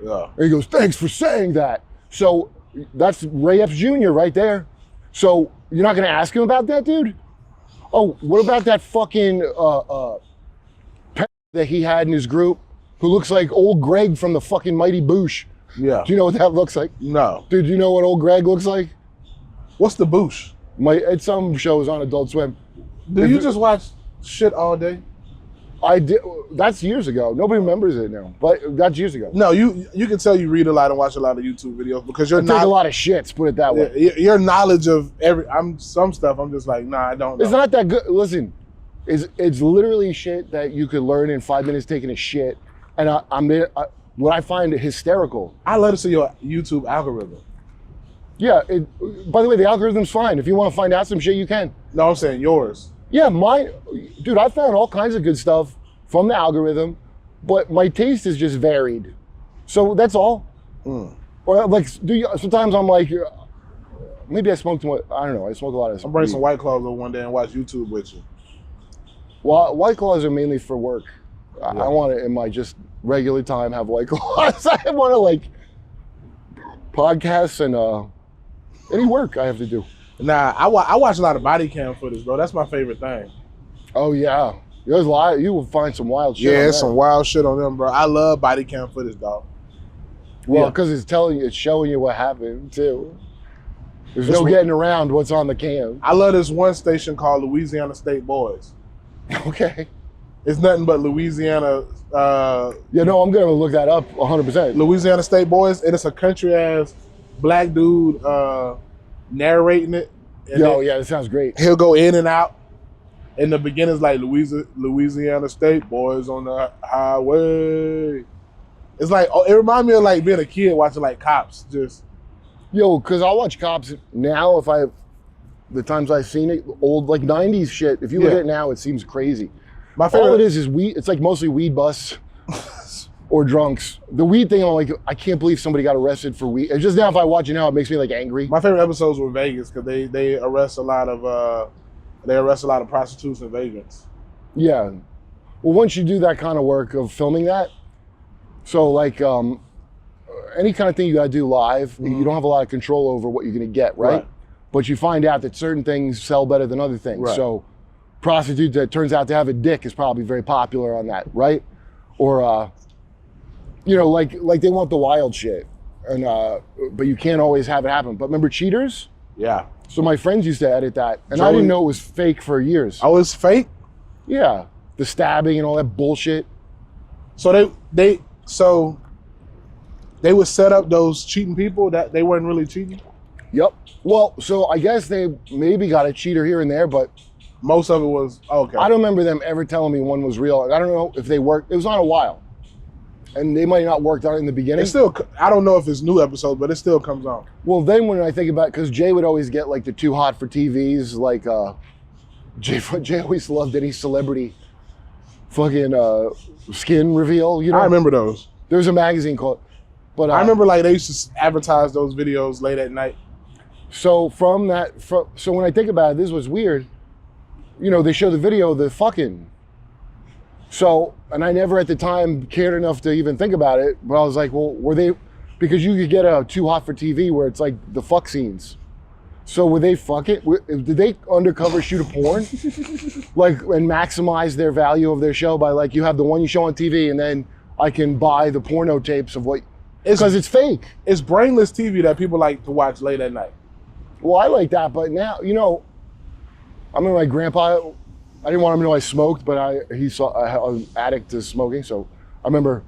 Yeah. And he goes, thanks for saying that. So that's Ray Epps Jr. right there. So you're not going to ask him about that, dude? Oh, what about that fucking that he had in his group who looks like old Greg from the fucking Mighty Boosh? Yeah. Do you know what that looks like? No. Dude, do you know what old Greg looks like? What's the Boosh? It's some shows on Adult Swim. Do you just watch shit all day? I did. That's years ago. Nobody remembers it now, but that's years ago. No, you can tell you read a lot and watch a lot of YouTube videos because you're I take a lot of shits, put it that way. Your knowledge of some stuff, I'm just like, nah, I don't know. It's not that good. Listen, it's literally shit that you could learn in 5 minutes taking a shit, and what I find hysterical. I love to see your YouTube algorithm. Yeah. By the way, the algorithm's fine. If you want to find out some shit, you can. No, I'm saying yours. Yeah, mine, dude, I found all kinds of good stuff from the algorithm, but my taste is just varied. So that's all. Or like, sometimes I'm like, maybe I smoke too much, I don't know, I smoke a lot of I'll bring some White Claws over one day and watch YouTube with you. Well, White Claws are mainly for work. I want to, in my just regular time, have White Claws. I want to like, podcasts and any work I have to do. Nah, I watch a lot of body cam footage, bro. That's my favorite thing. Oh yeah, there's you will find some wild shit. Yeah, it's some wild shit on them, bro. I love body cam footage, dog. Well, because it's showing you what happened too. There's no getting around what's on the cam. I love this one station called Louisiana State Boys. Okay. It's nothing but Louisiana. Yeah, no, I'm gonna look that up 100%. Louisiana State Boys, and it's a country ass black dude narrating it. Yo, yeah, that sounds great. He'll go in and out. In the beginning, like Louisiana State Boys on the highway. It's like, it reminds me of like being a kid watching like Cops. Just yo, because I'll watch Cops now if the times I've seen it, old like 90s shit. If you look at it now, it seems crazy. My favorite. All it is weed. It's like mostly weed busts or drunks. The weed thing, I'm like, I can't believe somebody got arrested for weed. It's just now if I watch it now, it makes me like angry. My favorite episodes were Vegas because they arrest a lot of prostitutes and vagrants. Yeah. Well, once you do that kind of work of filming that, so like any kind of thing you got to do live, you don't have a lot of control over what you're going to get, right? But you find out that certain things sell better than other things. Right. So prostitute that turns out to have a dick is probably very popular on that, right? Or like they want the wild shit, and but you can't always have it happen. But remember Cheaters? Yeah. So my friends used to edit that, and I didn't know it was fake for years. Oh, it's fake? Yeah, the stabbing and all that bullshit. So they would set up those cheating people that they weren't really cheating? Yep. Well, so I guess they maybe got a cheater here and there, but most of it was, okay. I don't remember them ever telling me one was real. I don't know if they worked. It was on a while. And they might not worked on it in the beginning. It's still, I don't know if it's new episodes, but it still comes on. Well, then when I think about it, because Jay would always get like the too hot for TVs, like Jay always loved any celebrity fucking skin reveal, you know? I remember those. There was a magazine called, but I remember like they used to advertise those videos late at night. So so when I think about it, this was weird. You know, they show the video of the fucking. So, and I never at the time cared enough to even think about it, but I was like, well, were they, because you could get a too hot for TV where it's like the fuck scenes. So were they fucking, did they undercover shoot a porn? Like, and maximize their value of their show by like, you have the one you show on TV and then I can buy the porno tapes of what, because it's fake. It's brainless TV that people like to watch late at night. Well, I like that, but now, you know, I remember my grandpa, I didn't want him to know I smoked, but he saw I was an addict to smoking. So I remember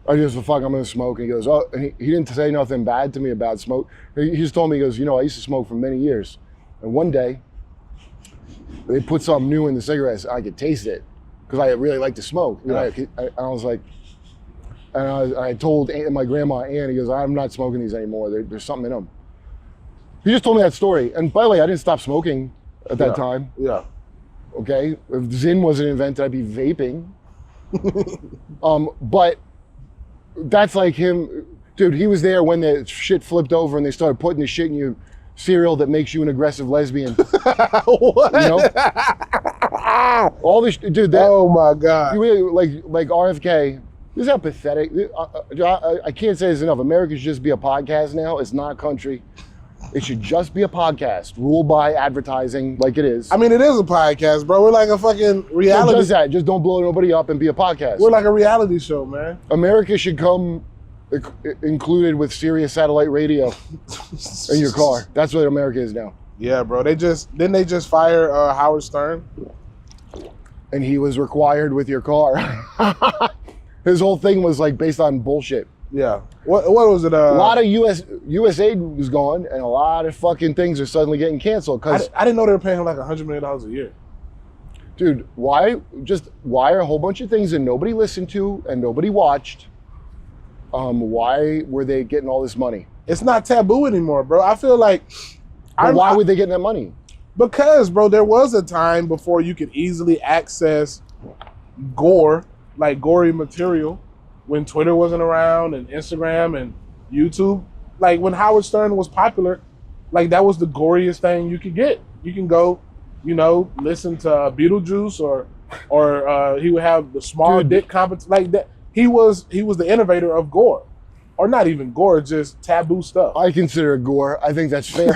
I just, fuck, I'm gonna smoke. And he goes, oh, and he didn't say nothing bad to me about smoke. He just told me, he goes, I used to smoke for many years. And one day, they put something new in the cigarettes. I could taste it because I really like to smoke. And I was like, and I told my grandma Ann, he goes, I'm not smoking these anymore. There's something in them. He just told me that story. And by the way, I didn't stop smoking at that time. Yeah. Okay. If Zyn wasn't invented, I'd be vaping. But that's like him, dude, he was there when the shit flipped over and they started putting the shit in your cereal that makes you an aggressive lesbian. What? All this, dude. Oh my God. You really, like RFK. This is how pathetic. I can't say this enough. America should just be a podcast now. It's not a country. It should just be a podcast, ruled by advertising like it is. I mean, it is a podcast, bro. We're like a fucking reality. So does that. Just don't blow nobody up and be a podcast. We're like a reality show, man. America should come included with Sirius satellite radio in your car. That's what America is now. Yeah, bro. Didn't they just fire Howard Stern? And he was required with your car. His whole thing was like based on bullshit. Yeah. What was it? A lot of US aid was gone, and a lot of fucking things are suddenly getting canceled. Cause I didn't know they were paying him like $100 million a year. Dude, why are a whole bunch of things that nobody listened to and nobody watched? Why were they getting all this money? It's not taboo anymore, bro. I feel like. Why were they getting that money? Because, bro, there was a time before you could easily access gore, like gory material, when Twitter wasn't around and Instagram and YouTube. Like when Howard Stern was popular, like that was the goriest thing you could get. You can go, listen to Beetlejuice or he would have the small dick competition like that. He was the innovator of gore. Or not even gore, just taboo stuff. I consider it gore. I think that's fair.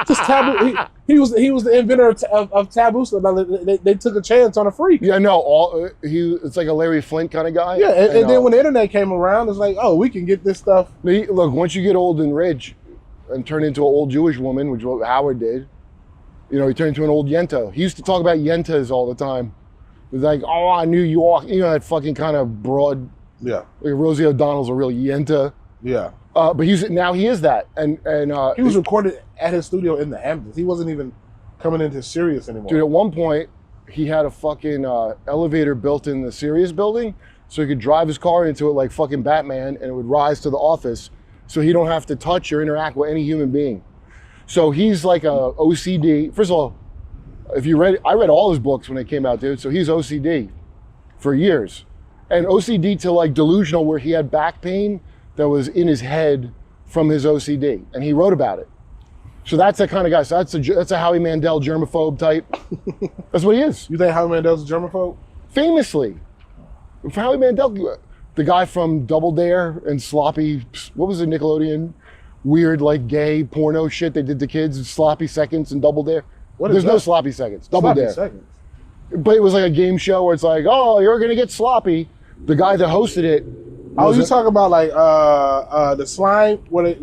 Just taboo. He was the inventor of taboo stuff. They took a chance on a freak. Yeah, no. It's like a Larry Flint kind of guy. Yeah, and then when the internet came around, it's like, oh, we can get this stuff. Look, once you get old and rich, and turn into an old Jewish woman, which is what Howard did, he turned into an old yenta. He used to talk about yentas all the time. It was like, oh, New York, that fucking kind of broad. Yeah, like Rosie O'Donnell's a real yenta. Yeah, but now he is that, and he was recorded at his studio in the Hamptons. He wasn't even coming into Sirius anymore. Dude, at one point he had a fucking elevator built in the Sirius building, so he could drive his car into it like fucking Batman, and it would rise to the office, so he don't have to touch or interact with any human being. So he's like a OCD. First of all, I read all his books when they came out, dude. So he's OCD for years. And OCD to like delusional, where he had back pain that was in his head from his OCD, and he wrote about it. So that's that kind of guy. So that's a Howie Mandel germaphobe type. That's what he is. You think Howie Mandel's a germaphobe? Famously, Howie Mandel, the guy from Double Dare and Sloppy. What was the Nickelodeon weird like gay porno shit they did to kids? Sloppy Seconds and Double Dare. There's no Sloppy Seconds. Double Dare. Seconds. But it was like a game show where it's like, oh, you're gonna get sloppy. The guy that hosted it. Oh, you talking about like the slime? It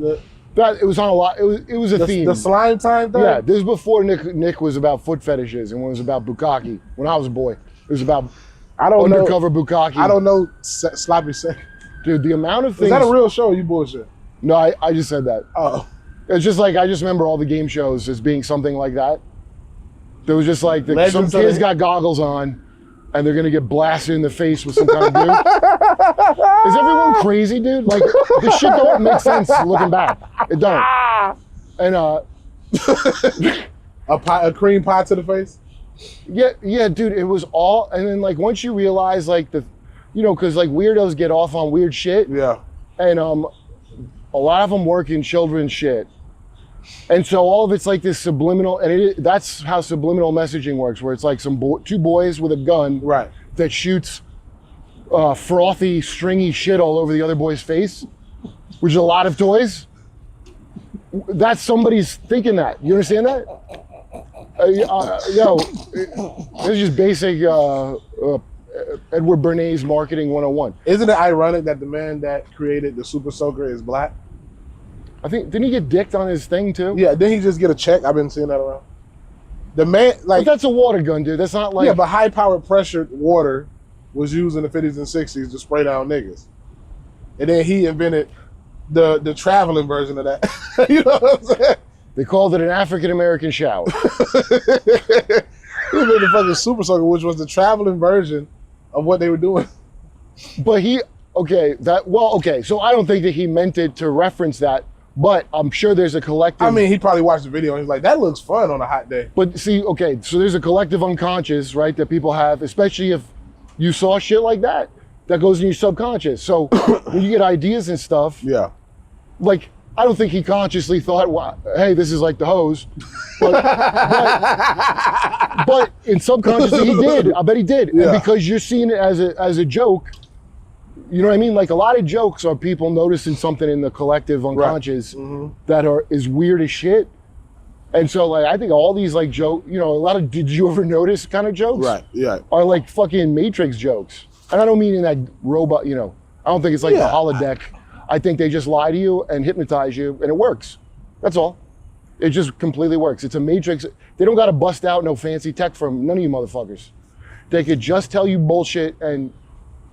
was on a lot. It was a theme. The slime time thing. Yeah, this is before Nick was about foot fetishes and it was about bukkake. When I was a boy, it was about undercover bukkake. I don't know sloppy seconds. Dude, the amount of things. Is that a real show? Or you bullshit. No, I just said that. Oh, it's just like I just remember all the game shows as being something like that. There was just like some kids got goggles on. And they're gonna get blasted in the face with some kind of dude. Is everyone crazy, dude? Like this shit don't make sense looking back. It don't. And a cream pie to the face. Yeah, dude. It was all. And then like once you realize like because like weirdos get off on weird shit. Yeah. And a lot of them work in children's shit. And so all of it's like this subliminal, and that's how subliminal messaging works, where it's like two boys with a gun right. that shoots frothy, stringy shit all over the other boy's face, which is a lot of toys. That's somebody's thinking that. You understand that? This is just basic Edward Bernays marketing 101. Isn't it ironic that the man that created the Super Soaker is black? I think, didn't he get dicked on his thing too? Yeah, didn't he just get a check? I've been seeing that around. The man, like. But that's a water gun, dude. That's not like. Yeah, but high powered pressured water was used in the 50s and 60s to spray down niggas. And then he invented the traveling version of that. You know what I'm saying? They called it an African-American shower. He invented the fucking super soaker, which was the traveling version of what they were doing. But so I don't think that he meant it to reference that, but I'm sure there's a collective. I mean, he probably watched the video and he's like, that looks fun on a hot day. But see, okay, so there's a collective unconscious, right, that people have, especially if you saw shit like that goes in your subconscious. So when you get ideas and stuff, yeah, like, I don't think he consciously thought, well, hey, this is like the hose. But in subconsciously he did. I bet he did. Yeah. And because you're seeing it as a joke, you know what I mean? Like, a lot of jokes are people noticing something in the collective unconscious that is weird as shit. And so, like, I think all these, like, joke, you know, a lot of did you ever notice kind of jokes are like fucking Matrix jokes. And I don't mean in that robot, you know, I don't think it's like the holodeck. I think they just lie to you and hypnotize you, and it works. That's all. It just completely works. It's a Matrix. They don't got to bust out no fancy tech from none of you motherfuckers. They could just tell you bullshit, and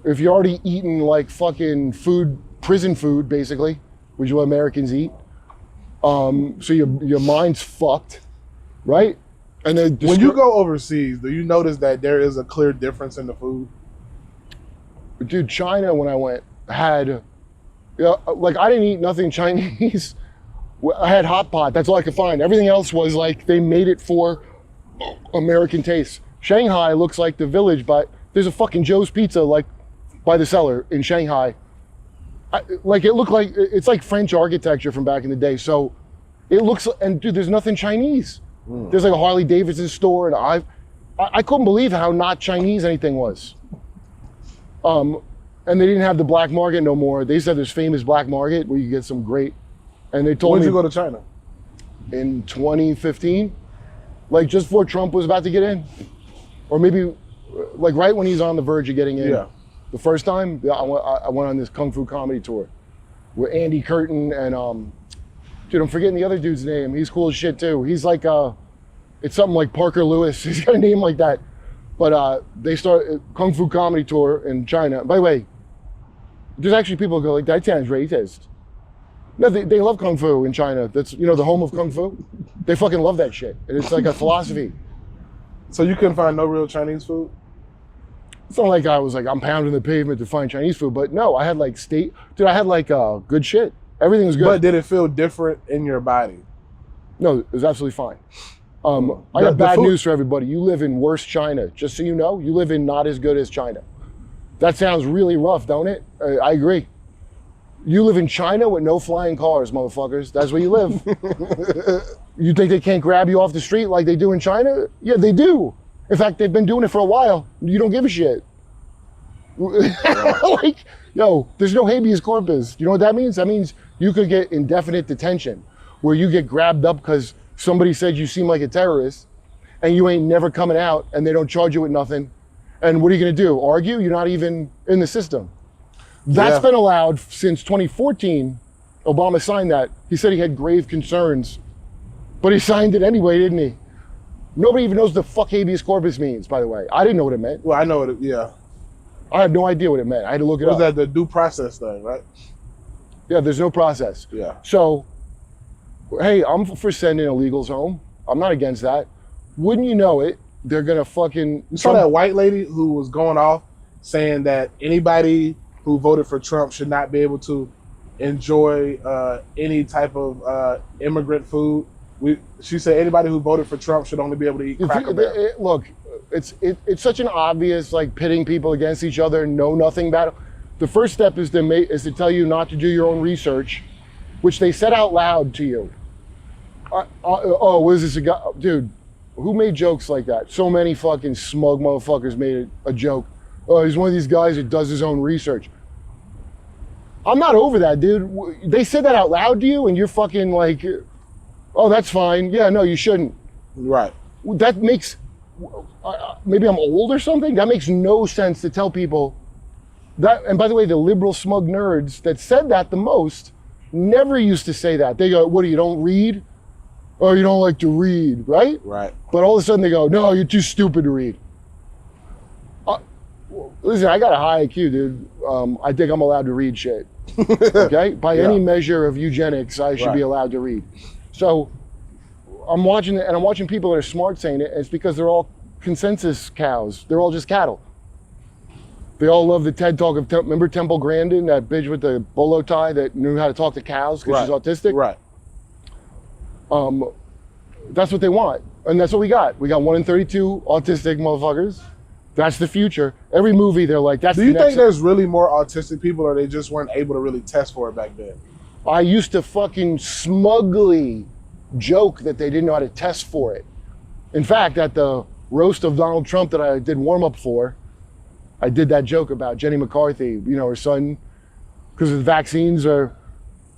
if you're already eating like fucking food, prison food, basically, which is what Americans eat, so your mind's fucked, right? And then when you go overseas, do you notice that there is a clear difference in the food? Dude, China, when I went, had, like, I didn't eat nothing Chinese. I had hot pot. That's all I could find. Everything else was like they made it for American taste. Shanghai looks like the village, but there's a fucking Joe's Pizza like by the cellar in Shanghai. Like, it looked like it's like French architecture from back in the day. So it looks, and dude, there's nothing Chinese. There's like a Harley Davidson store, and I couldn't believe how not Chinese anything was. And they didn't have the black market no more. They said there's famous black market where you get some great. And they told me. When did you go to China? In 2015, like just before Trump was about to get in, or maybe like right when he's on the verge of getting in. Yeah. The first time, I went on this kung fu comedy tour with Andy Curtin and dude, I'm forgetting the other dude's name. He's cool as shit too. He's like it's something like Parker Lewis. He's got a name like that. But they started kung fu comedy tour in China. By the way, there's actually people who go like, that sounds racist. No, they love kung fu in China. That's, you know, the home of kung fu. They fucking love that shit. And it's like a philosophy. So you couldn't find no real Chinese food? It's not like I was like, I'm pounding the pavement to find Chinese food, but no, I had like I had like good shit. Everything was good. But did it feel different in your body? No, it was absolutely fine. I got bad news for everybody. You live in worse China. Just so you know, you live in not as good as China. That sounds really rough, don't it? I agree. You live in China with no flying cars, motherfuckers. That's where you live. You think they can't grab you off the street like they do in China? Yeah, they do. In fact, they've been doing it for a while. You don't give a shit. Like, yo, there's no habeas corpus. You know what that means? That means you could get indefinite detention, where you get grabbed up because somebody said you seem like a terrorist, and you ain't never coming out, and they don't charge you with nothing. And what are you gonna do? Argue? You're not even in the system. That's been allowed since 2014. Obama signed that. He said he had grave concerns, but he signed it anyway, didn't he? Nobody even knows what the fuck habeas corpus means, by the way. I didn't know what it meant. Well, I know it, yeah. I had no idea what it meant. I had to look it up. Was that the due process thing, right? Yeah, there's no process. Yeah. So, hey, I'm for sending illegals home. I'm not against that. Wouldn't you know it, they're gonna fucking... You saw that white lady who was going off saying that anybody who voted for Trump should not be able to enjoy any type of immigrant food. She said anybody who voted for Trump should only be able to eat Cracker Barrel. Look, it's such an obvious, like, pitting people against each other, know-nothing battle. The first step is to tell you not to do your own research, which they said out loud to you. Oh, what is this a guy? Dude, who made jokes like that? So many fucking smug motherfuckers made a joke. Oh, he's one of these guys that does his own research. I'm not over that, dude. They said that out loud to you, and you're fucking like, oh, that's fine. Yeah, no, you shouldn't. Right. That makes, maybe I'm old or something? That makes no sense to tell people that. And by the way, the liberal smug nerds that said that the most never used to say that. They go, what do you don't read? Oh, you don't like to read, right? Right. But all of a sudden they go, no, you're too stupid to read. Listen, I got a high IQ, dude. I think I'm allowed to read shit. Okay? By any measure of eugenics, I should be allowed to read. So I'm watching it, and I'm watching people that are smart saying it, and it's because they're all consensus cows. They're all just cattle. They all love the TED talk of, remember Temple Grandin, that bitch with the bolo tie that knew how to talk to cows because she's autistic? Right. That's what they want. And that's what we got. We got 1 in 32 autistic motherfuckers. That's the future. Every movie, they're like, that's the Do you next think there's really more autistic people, or they just weren't able to really test for it back then? I used to fucking smugly joke that they didn't know how to test for it. In fact, at the roast of Donald Trump that I did warm up for, I did that joke about Jenny McCarthy, you know, her son, because the vaccines are,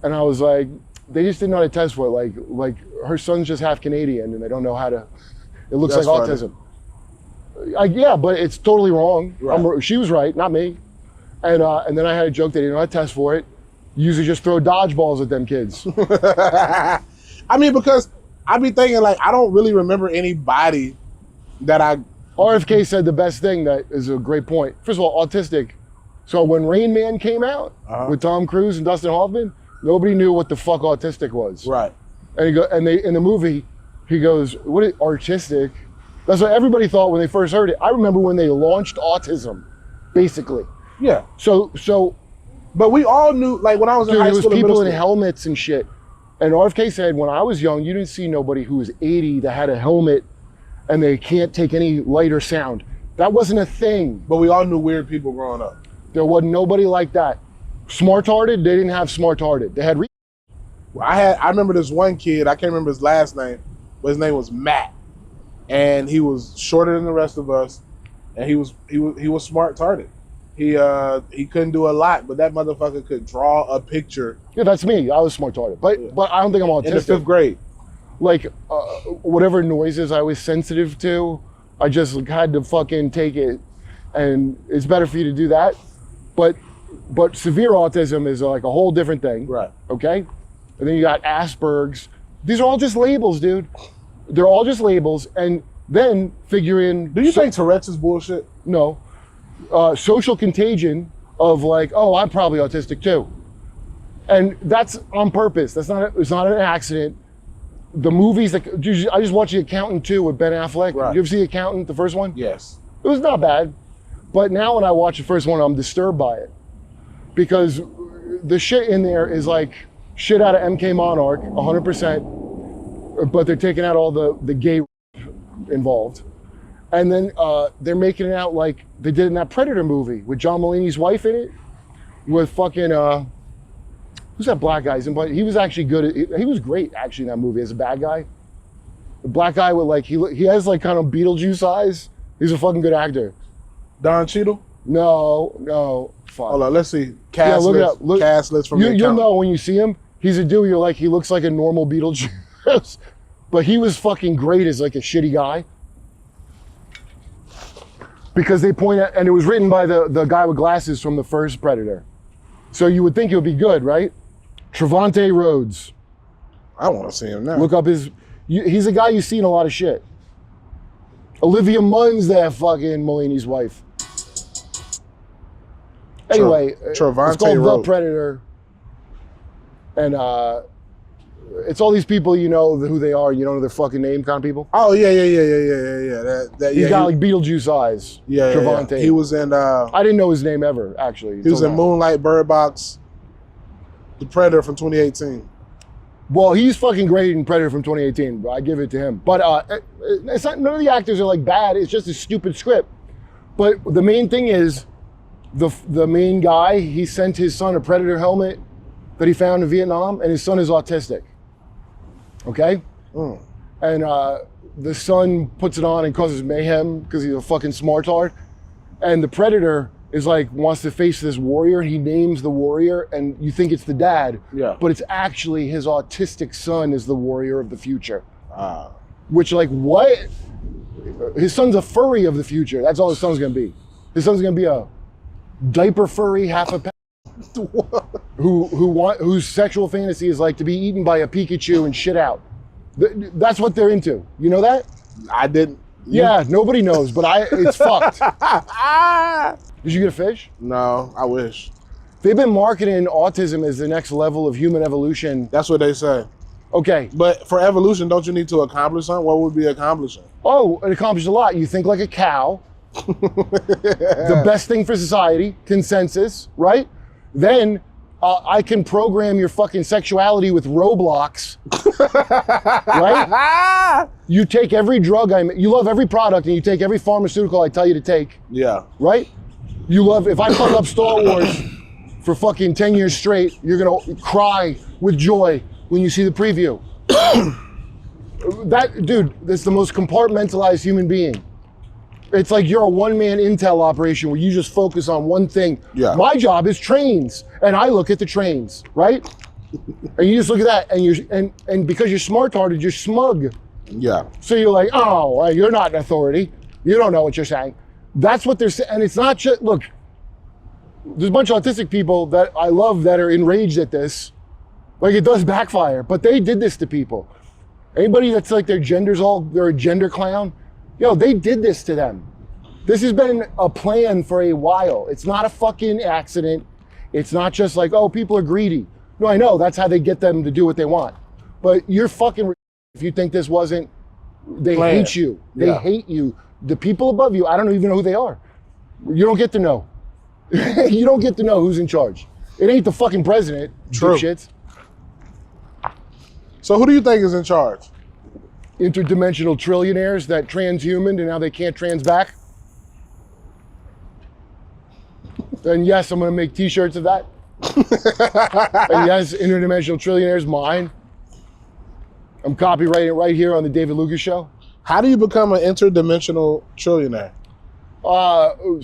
and I was like, they just didn't know how to test for it. Like her son's just half Canadian and they don't know how to, it looks like autism. Yeah, but it's totally wrong. Right. She was right, not me. And then I had a joke, they didn't know how to test for it. Usually just throw dodgeballs at them kids. I mean, because I be thinking, like, I don't really remember anybody that I... RFK said the best thing that is a great point. First of all, autistic. So when Rain Man came out with Tom Cruise and Dustin Hoffman, nobody knew what the fuck autistic was. Right. And they in the movie, he goes, what is artistic? That's what everybody thought when they first heard it. I remember when they launched autism, basically. Yeah. So but we all knew, like, when I was in high it was school, people in helmets and shit. And RFK said, when I was young, you didn't see nobody who was 80 that had a helmet and they can't take any light or sound. That wasn't a thing. But we all knew weird people growing up. There wasn't nobody like that. Smart-hearted, they didn't have smart-hearted. They had I remember this one kid, I can't remember his last name, but his name was Matt. And he was shorter than the rest of us, and he was smart-hearted. He couldn't do a lot, but that motherfucker could draw a picture. Yeah, that's me. I was smart-hearted, but I don't think I'm autistic. In the 5th grade. Like whatever noises I was sensitive to, I just had to fucking take it, and it's better for you to do that. But severe autism is like a whole different thing. Right. Okay? And then you got Asperger's. These are all just labels, dude. They're all just labels, and then figure in. Do you think Tourette's is bullshit? No. Social contagion of like, oh, I'm probably autistic too. And that's on purpose. It's not an accident. The movies that I just watched The Accountant 2 with Ben Affleck. Right. You ever see The Accountant, the first one? Yes. It was not bad. But now when I watch the first one, I'm disturbed by it. Because the shit in there is like shit out of MK Monarch, 100%. But they're taking out all the gay involved. And then they're making it out like they did in that Predator movie with John Mulaney's wife in it. With fucking, who's that black guy? He was actually good. He was great actually in that movie as a bad guy. The black guy with like, he has like kind of Beetlejuice eyes. He's a fucking good actor. Don Cheadle? No. Fuck. Hold on, let's see. Cast look list. it up. Look, cast list from The You'll Accountant. know when you see him. He's a dude, you're like, he looks like a normal Beetlejuice. But he was fucking great as like a shitty guy. Because they point out, and it was written by the guy with glasses from the first Predator. So you would think it would be good, right? Trevante Rhodes. I want to see him now. Look up he's a guy you see in a lot of shit. Olivia Munn's that fucking Mulaney's wife. Anyway, Trevante it's called Rhodes. The Predator. And it's all these people you know who they are, you don't know their fucking name kind of people. Oh, yeah. He's got like Beetlejuice eyes. Yeah, Trevante. yeah. He was in... I didn't know his name ever, actually. He was in Moonlight, Bird Box, The Predator from 2018. Well, he's fucking great in Predator from 2018. I give it to him. But it's not, none of the actors are like bad. It's just a stupid script. But the main thing is, the main guy, he sent his son a Predator helmet that he found in Vietnam, and his son is autistic. Okay? Mm. And the son puts it on and causes mayhem because he's a fucking smartard. And the Predator is like, wants to face this warrior. He names the warrior, and you think it's the dad. Yeah. But it's actually his autistic son is the warrior of the future. Which, like, what? His son's a furry of the future. That's all his son's gonna be. His son's gonna be a diaper furry, half a pound, whose sexual fantasy is like to be eaten by a Pikachu and shit out. That's what they're into. You know that? I didn't. Yeah, nobody knows, but it's fucked. Did you get a fish? No, I wish. They've been marketing autism as the next level of human evolution. That's what they say. Okay. But for evolution, don't you need to accomplish something? What would be accomplishing? Oh, it accomplished a lot. You think like a cow. The best thing for society, consensus, right? Then I can program your fucking sexuality with Roblox, right? You take every drug you love every product, and you take every pharmaceutical I tell you to take. Yeah. Right? You love, if I fuck up Star Wars for fucking 10 years straight, you're gonna cry with joy when you see the preview. Dude, that's the most compartmentalized human being. It's like you're a one-man intel operation where you just focus on one thing. Yeah. My job is trains, and I look at the trains, right? And you just look at that, and because you're smart-hearted, you're smug. Yeah. So you're like, oh, well, you're not an authority. You don't know what you're saying. That's what they're saying. And it's not just, look, there's a bunch of autistic people that I love that are enraged at this. Like, it does backfire, but they did this to people. Anybody that's like they're a gender clown, yo, they did this to them. This has been a plan for a while. It's not a fucking accident. It's not just like, oh, people are greedy. No, I know, that's how they get them to do what they want. But you're fucking if you think this wasn't, they hate you. They hate you. The people above you, I don't even know who they are. You don't get to know. You don't get to know who's in charge. It ain't the fucking president, dipshits. So who do you think is in charge? Interdimensional trillionaires that transhumaned and now they can't trans back. And yes, I'm gonna make t-shirts of that. And yes, interdimensional trillionaires, mine. I'm copywriting it right here on the David Lucas Show. How do you become an interdimensional trillionaire?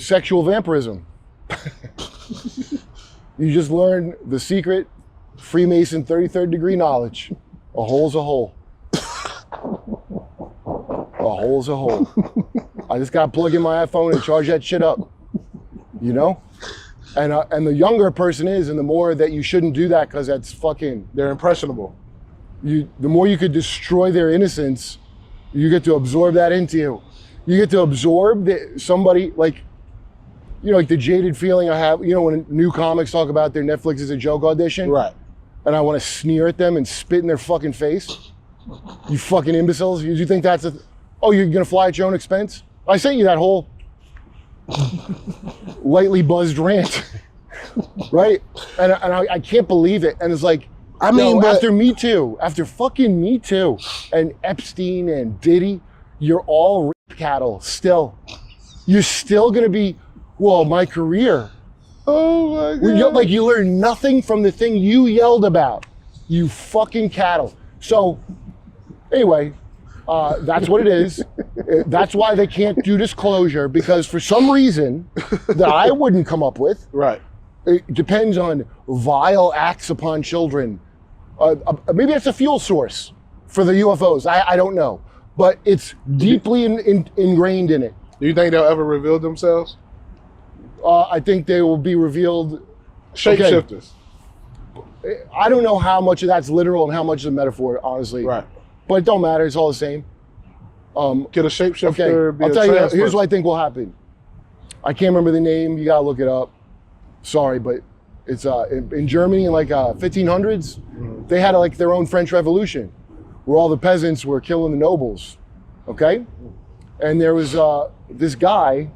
Sexual vampirism. You just learn the secret Freemason 33rd degree knowledge. A hole's a hole. A hole's a hole. I just got to plug in my iPhone and charge that shit up. You know? And the younger a person is, and the more that you shouldn't do that because that's fucking... They're impressionable. The more you could destroy their innocence, you get to absorb that into you. You get to absorb somebody, like, you know, like the jaded feeling I have, you know, when new comics talk about their Netflix is a joke audition. Right. And I want to sneer at them and spit in their fucking face. You fucking imbeciles. You think that's oh, you're going to fly at your own expense? I sent you that whole lightly buzzed rant, right? And I can't believe it. And it's like, I mean, after Me Too, after fucking Me Too, and Epstein and Diddy, you're all rape cattle still. You're still gonna be, well, my career. Oh my God. Like you learn nothing from the thing you yelled about, you fucking cattle. So anyway, that's what it is. That's why they can't do disclosure, because for some reason that I wouldn't come up with, right. It depends on vile acts upon children. Maybe it's a fuel source for the UFOs. I don't know, but it's deeply ingrained in it. Do you think they'll ever reveal themselves? I think they will be revealed. Shapeshifters. Okay. I don't know how much of that's literal and how much is a metaphor, honestly. Right. But it don't matter. It's all the same. Could a shapeshifter be I'll a tell you, trans here's person? what I think will happen. I can't remember the name. You gotta look it up. Sorry, but it's in Germany in like 1500s. Mm-hmm. They had like their own French Revolution, where all the peasants were killing the nobles. Okay, and there was this guy.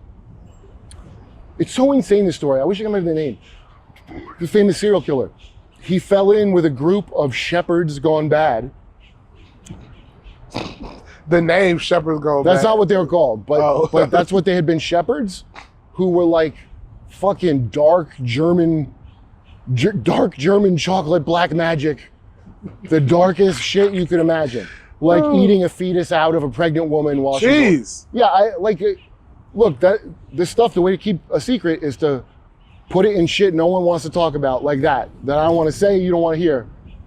It's so insane, this story. I wish I could remember the name. The famous serial killer. He fell in with a group of shepherds gone bad. The name Shepherds Gone Bad. That's not what they were called, but that's what they had been, shepherds who were like fucking dark German chocolate black magic. The darkest shit you could imagine. Like eating a fetus out of a pregnant woman while she's... Yeah, look, this stuff, the way to keep a secret is to put it in shit no one wants to talk about, like that I don't want to say, you don't want to hear.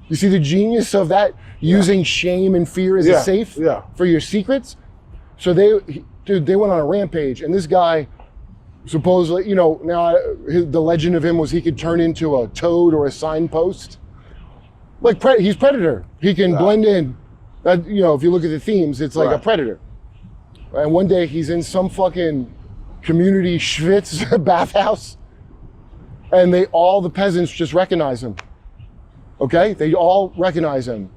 You see the genius of that? Using shame and fear as a safe for your secrets? So they went on a rampage, and this guy, supposedly, you know, now the legend of him was he could turn into a toad or a signpost. Like, he's Predator. He can blend in. You know, if you look at the themes, it's like a Predator. And one day he's in some fucking community schwitz bathhouse, and all the peasants just recognize him. Okay, they all recognize him.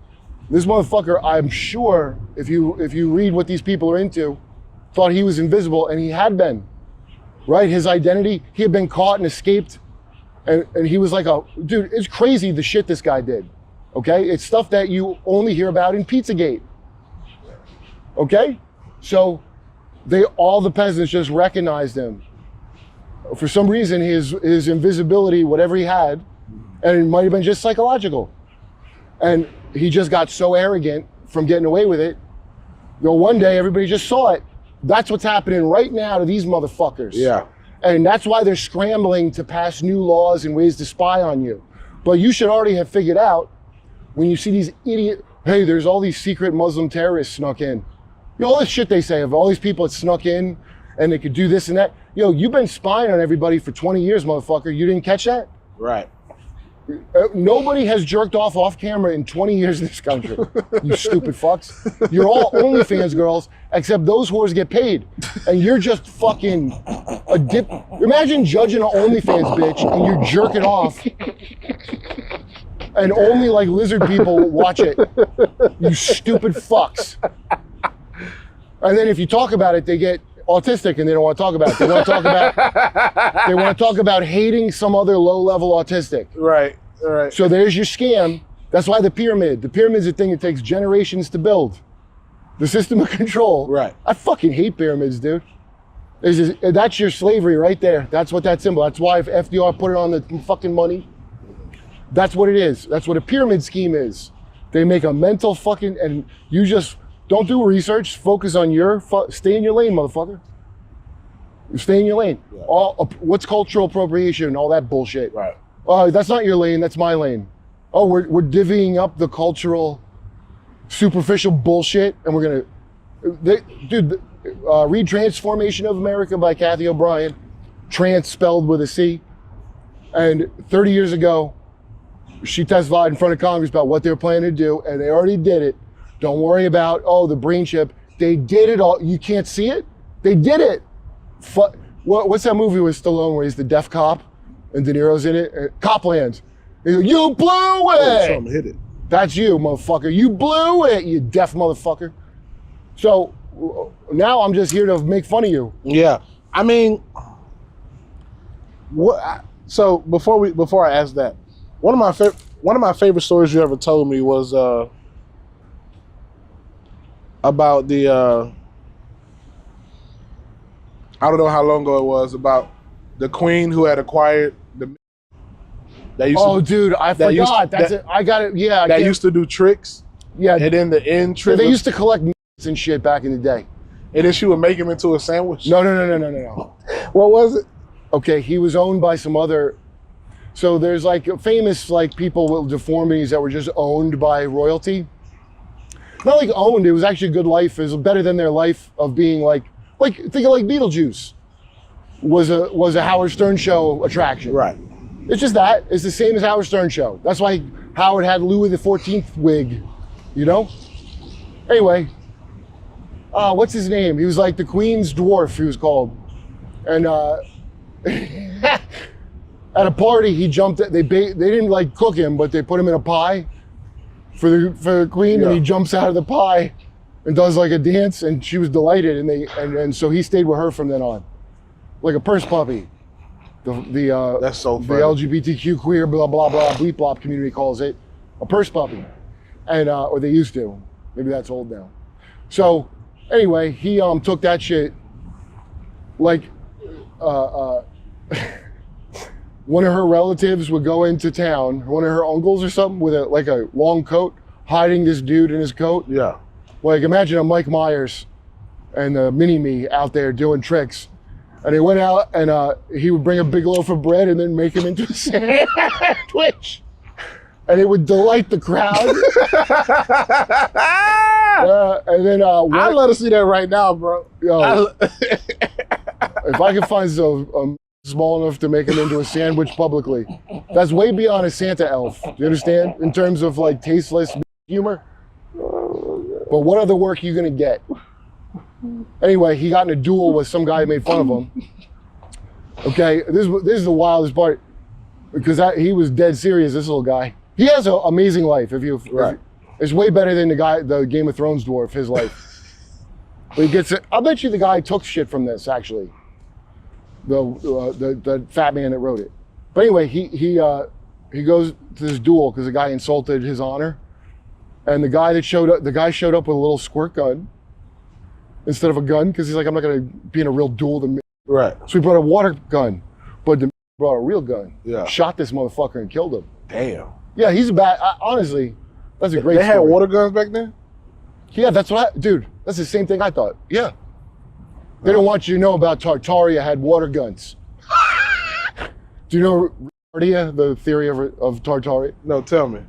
This motherfucker, I'm sure, if you read what these people are into, thought he was invisible, and he had been. Right, his identity, he had been caught and escaped, and he was like dude, it's crazy the shit this guy did. Okay, it's stuff that you only hear about in Pizzagate. Okay, so all the peasants just recognized him. For some reason, his invisibility, whatever he had, and it might have been just psychological, and he just got so arrogant from getting away with it. One day everybody just saw it. That's what's happening right now to these motherfuckers. Yeah. And that's why they're scrambling to pass new laws and ways to spy on you. But you should already have figured out when you see these hey, there's all these secret Muslim terrorists snuck in. All this shit they say of all these people that snuck in and they could do this and that. You've been spying on everybody for 20 years, motherfucker. You didn't catch that? Right. Nobody has jerked off camera in 20 years in this country. You stupid fucks. You're all OnlyFans girls, except those whores get paid. And you're just fucking a dip. Imagine judging an OnlyFans bitch and you're jerking off and only like lizard people watch it. You stupid fucks. And then if you talk about it, they get autistic and they don't want to talk about it. They want to talk about hating some other low-level autistic. Right, right. So there's your scam. That's why the pyramid's a thing that takes generations to build. The system of control. Right. I fucking hate pyramids, dude. That's your slavery right there. That's what that symbol. That's why if FDR put it on the fucking money. That's what it is. That's what a pyramid scheme is. They make a mental fucking, and you just don't do research. Focus on stay in your lane, motherfucker. Stay in your lane. Yeah. What's cultural appropriation and all that bullshit? Right. That's not your lane. That's my lane. Oh, we're divvying up the cultural, superficial bullshit, and we're gonna, read Transformation of America by Kathy O'Brien, trans spelled with a C. And 30 years ago, she testified in front of Congress about what they were planning to do, and they already did it. Don't worry about, the brain chip. They did it all. You can't see it? They did it. What's that movie with Stallone where he's the deaf cop and De Niro's in it? Copland. You blew it! Something hit it. That's you, motherfucker. You blew it, you deaf motherfucker. So now I'm just here to make fun of you. Yeah. I mean, so before I ask that, one of my favorite stories you ever told me was about the I don't know how long ago it was, about the queen who had acquired the dude, I forgot. I got it. Yeah, that used to do tricks. Yeah, and then the end trick. They used to collect and shit back in the day. And then she would make him into a sandwich. No. What was it? Okay, he was owned by some other. So there's like famous people with deformities that were just owned by royalty. Not like owned, it was actually a good life. It was better than their life of being think of Beetlejuice was a Howard Stern show attraction. Right. It's just that. It's the same as Howard Stern show. That's why Howard had Louis XIV wig, Anyway, what's his name? He was like the Queen's dwarf, he was called. And at a party, he jumped. They didn't cook him, but they put him in a pie for the queen, and he jumps out of the pie and does a dance, and she was delighted, and so he stayed with her from then on, like a purse puppy. That's so funny. The LGBTQ queer blah blah blah bleep blop community calls it a purse puppy, and or they used to. Maybe that's old now. So anyway, he took that shit one of her relatives would go into town, one of her uncles or something, with a long coat, hiding this dude in his coat. Yeah. Imagine a Mike Myers and a mini-me out there doing tricks. And they went out and he would bring a big loaf of bread and then make him into a sandwich. And it would delight the crowd. And then I'd love to see that right now, bro. If I could find a small enough to make him into a sandwich publicly, that's way beyond a Santa elf. Do you understand? In terms of tasteless humor. But what other work are you gonna get? Anyway, he got in a duel with some guy who made fun of him. Okay, this is the wildest part because he was dead serious. This little guy, he has an amazing life. It's way better than the Game of Thrones dwarf. His life, but he gets it. I'll bet you the guy took shit from this actually. The fat man that wrote it. But anyway, he goes to this duel because the guy insulted his honor, and the guy showed up with a little squirt gun instead of a gun because he's like, I'm not gonna be in a real duel. Right. So he brought a water gun, but the brought a real gun. Yeah. Shot this motherfucker and killed him. Damn. Yeah, he's a bad. Honestly, that's a great. They had story. water guns back then. Yeah, that's what dude. That's the same thing I thought. Yeah. They don't want you to know about Tartaria had water guns. Do you know the theory of Tartaria? No, tell me.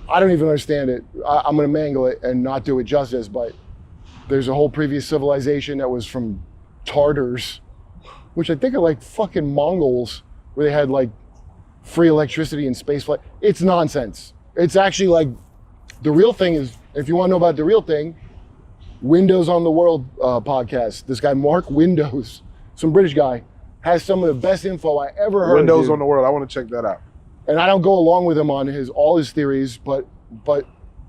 I don't even understand it. I'm going to mangle it and not do it justice, but there's a whole previous civilization that was from Tartars, which I think are like fucking Mongols, where they had like free electricity and space flight. It's nonsense. It's actually like, the real thing is, if you want to know about the real thing, Windows on the World podcast. This guy, Mark Windows, some British guy, has some of the best info I ever heard. Windows on the World. I want to check that out. And I don't go along with him on all his theories, but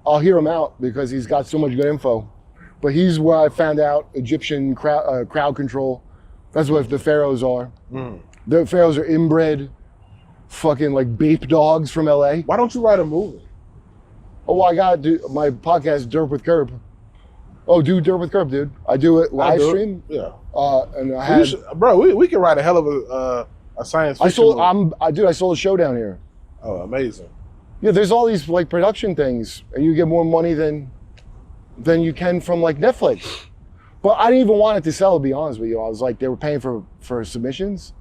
I'll hear him out because he's got so much good info. But he's where I found out Egyptian crowd control. That's what the pharaohs are. The pharaohs are inbred, fucking like bape dogs from LA. Why don't you write a movie? Oh, I got to do my podcast, Derp with Kurp. Oh, do Derp with Kurp, dude. I do it live stream. Yeah. And I had, we could write a hell of a science fiction movie. I sold a show down here. Oh, amazing. Yeah, there's all these like production things, and you get more money than you can from like Netflix. But I didn't even want it to sell, to be honest with you. I was like, they were paying for submissions,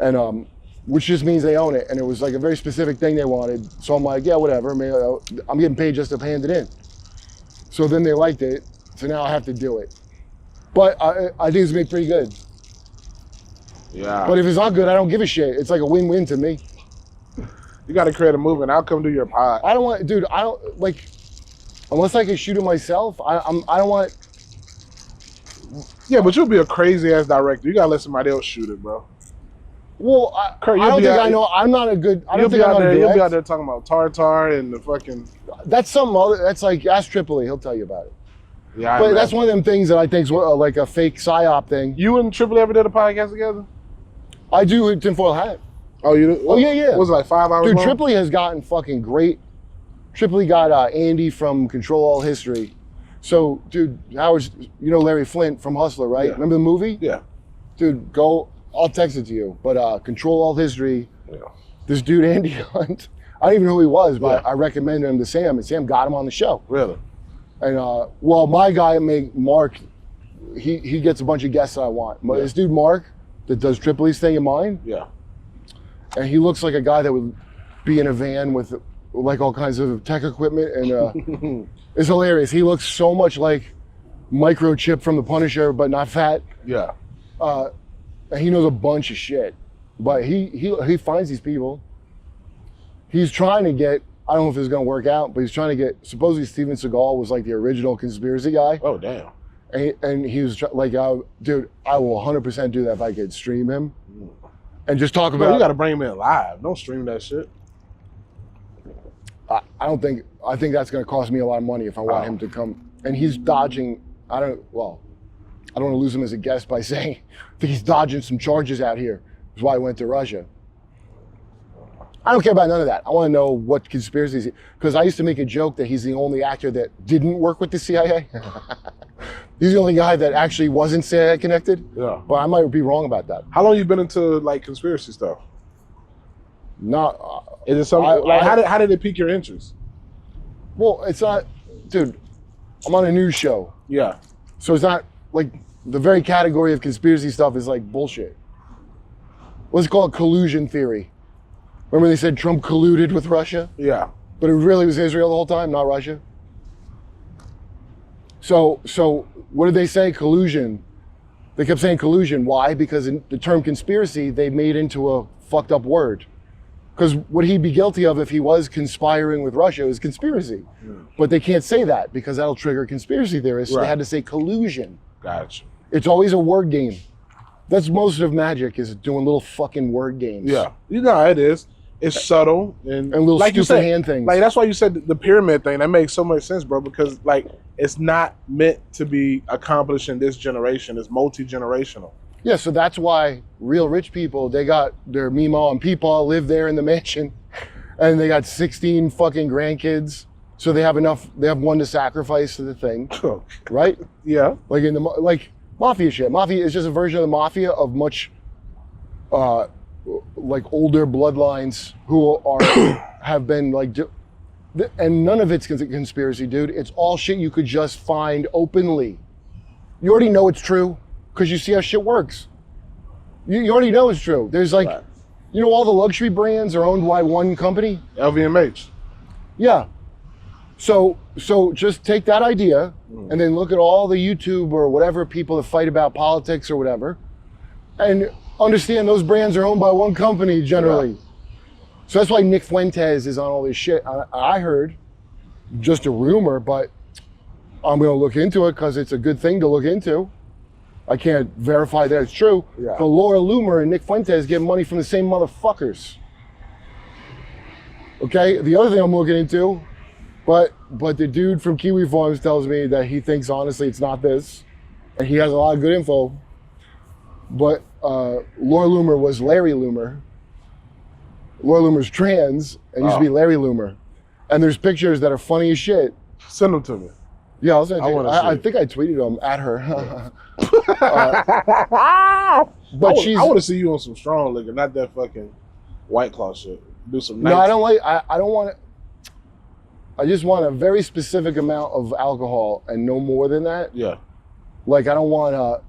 and which just means they own it, and it was like a very specific thing they wanted. So I'm like, yeah, whatever. Maybe I'm getting paid just to hand it in. So then they liked it, so now I have to do it. But I think it's gonna be pretty good. Yeah. But if it's not good, I don't give a shit. It's like a win-win to me. You got to create a movie, and I'll come do your pod. I don't want, dude. I don't like unless I can shoot it myself. I don't want. Yeah, but you'll be a crazy ass director. You gotta let somebody else shoot it, bro. Well, Kurt, I don't think I know. I'm not a good. I don't think I'm there. You'll be out there talking about tartar and the fucking. That's something other. That's like ask Tripoli. He'll tell you about it. Yeah, but that's one of them things that I think is like a fake psyop thing. You and Tripoli ever did a podcast together? I do with tinfoil hat. Oh, you do? Oh yeah. What was it, like 5 hours Dude, long? Tripoli has gotten fucking great. Tripoli got Andy from Control All History. So, dude, Howard's, you know Larry Flint from Hustler, right? Yeah. Remember the movie? Yeah. Dude, go. I'll text it to you. But Control All History. Yeah. This dude Andy Hunt. I don't even know who he was, but I recommended him to Sam, and Sam got him on the show. Really? And well, my guy, Mark, he gets a bunch of guests that I want. But this dude Mark that does Tripoli's thing in mine. Yeah. And he looks like a guy that would be in a van with like all kinds of tech equipment, and it's hilarious. He looks so much like Microchip from The Punisher, but not fat. Yeah. And he knows a bunch of shit. But he finds these people. He's trying to get, I don't know if it's gonna work out, but he's trying to get, supposedly Steven Seagal was like the original conspiracy guy. Oh, damn. And he was like, dude, I will 100% do that if I could stream him. And just talk about. You gotta bring him in live. Don't stream that shit. I think that's gonna cost me a lot of money if I want him to come. And he's dodging, I don't want to lose him as a guest by saying, I think he's dodging some charges out here. That's why I went to Russia. I don't care about none of that. I want to know what conspiracies, because I used to make a joke that he's the only actor that didn't work with the CIA. He's the only guy that actually wasn't CIA connected. Yeah. But I might be wrong about that. How long you been into like conspiracy stuff? Not. Is it something how did it pique your interest? Well, it's not, dude. I'm on a news show. Yeah. So it's not like the very category of conspiracy stuff is like bullshit. Let's call it collusion theory. Remember they said Trump colluded with Russia? Yeah. But it really was Israel the whole time, not Russia. So what did they say? Collusion. They kept saying collusion. Why? Because the term conspiracy they made into a fucked up word. Because what he'd be guilty of if he was conspiring with Russia is conspiracy. But they can't say that because that'll trigger conspiracy theorists. So they had to say collusion. Gotcha. It's always a word game. That's most of magic, is doing little fucking word games. Yeah. You know, it is. It's subtle and little like stupid hand things. Like, that's why you said the pyramid thing. That makes so much sense, bro, because like it's not meant to be accomplished in this generation. It's multi-generational. Yeah, so that's why real rich people, they got their Meemaw and Peepaw live there in the mansion, and they got 16 fucking grandkids. So they have enough, they have one to sacrifice to the thing, right? Yeah. Like in the, like mafia shit. Mafia is just a version of the mafia of much, like older bloodlines who are, have been like, and none of it's conspiracy, dude. It's all shit you could just find openly. You already know it's true. Because you see how shit works. You already know it's true. There's like, you know, all the luxury brands are owned by one company. LVMH. Yeah. So just take that idea and then look at all the YouTube or whatever people that fight about politics or whatever, and understand those brands are owned by one company generally. Yeah. So that's why Nick Fuentes is on all this shit. I heard, just a rumor, but I'm going to look into it because it's a good thing to look into. I can't verify that it's true, but Laura Loomer and Nick Fuentes get money from the same motherfuckers. Okay, the other thing I'm looking into, but the dude from Kiwi Farms tells me that he thinks honestly it's not this, and he has a lot of good info. But Laura Loomer was Larry Loomer. Laura Loomer's trans and used to be Larry Loomer, and there's pictures that are funny as shit. Send them to me. Yeah, I think I tweeted them at her. But I want to see you on some strong liquor, not that fucking White Claw shit. Do some. No, I don't like. I don't want it. I just want a very specific amount of alcohol and no more than that. Yeah. Like I don't want.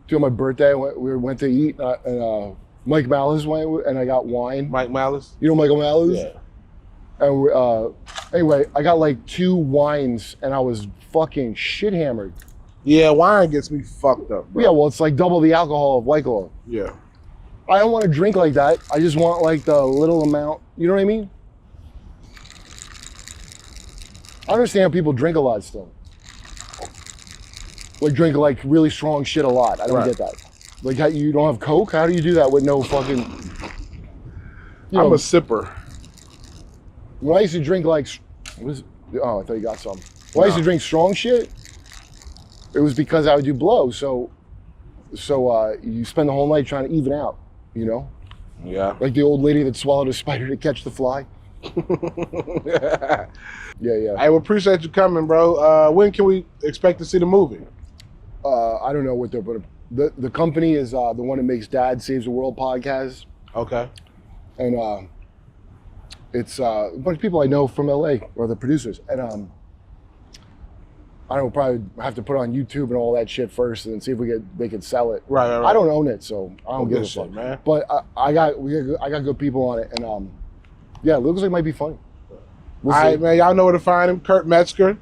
During my birthday, we went to eat, and Mike Malice went, and I got wine. Mike Malice. You know Michael Malice? Yeah. And anyway, I got like 2 wines, and I was fucking shit hammered. Yeah, wine gets me fucked up, bro. Yeah, well, it's like double the alcohol of White Claw. Yeah. I don't want to drink like that. I just want like the little amount. You know what I mean? I understand people drink a lot still. Like drink like really strong shit a lot. I don't get that. Like how you don't have Coke? How do you do that with no fucking? I'm a sipper. When I used to drink like, oh, I thought you got some. When I used to drink strong shit, it was because I would do blow. So you spend the whole night trying to even out, you know? Yeah. Like the old lady that swallowed a spider to catch the fly. Yeah. I appreciate you coming, bro. When can we expect to see the movie? I don't know what they're, but the company is the one that makes Dad Saves the World podcast. Okay. And it's a bunch of people I know from LA, or the producers. And I don't know, probably have to put it on YouTube and all that shit first, and then see if they can sell it. Right. I don't own it, so I don't give a fuck, man. But I got good people on it, and yeah, it looks like it might be funny. All right, man. Y'all know where to find him, Kurp Metzger.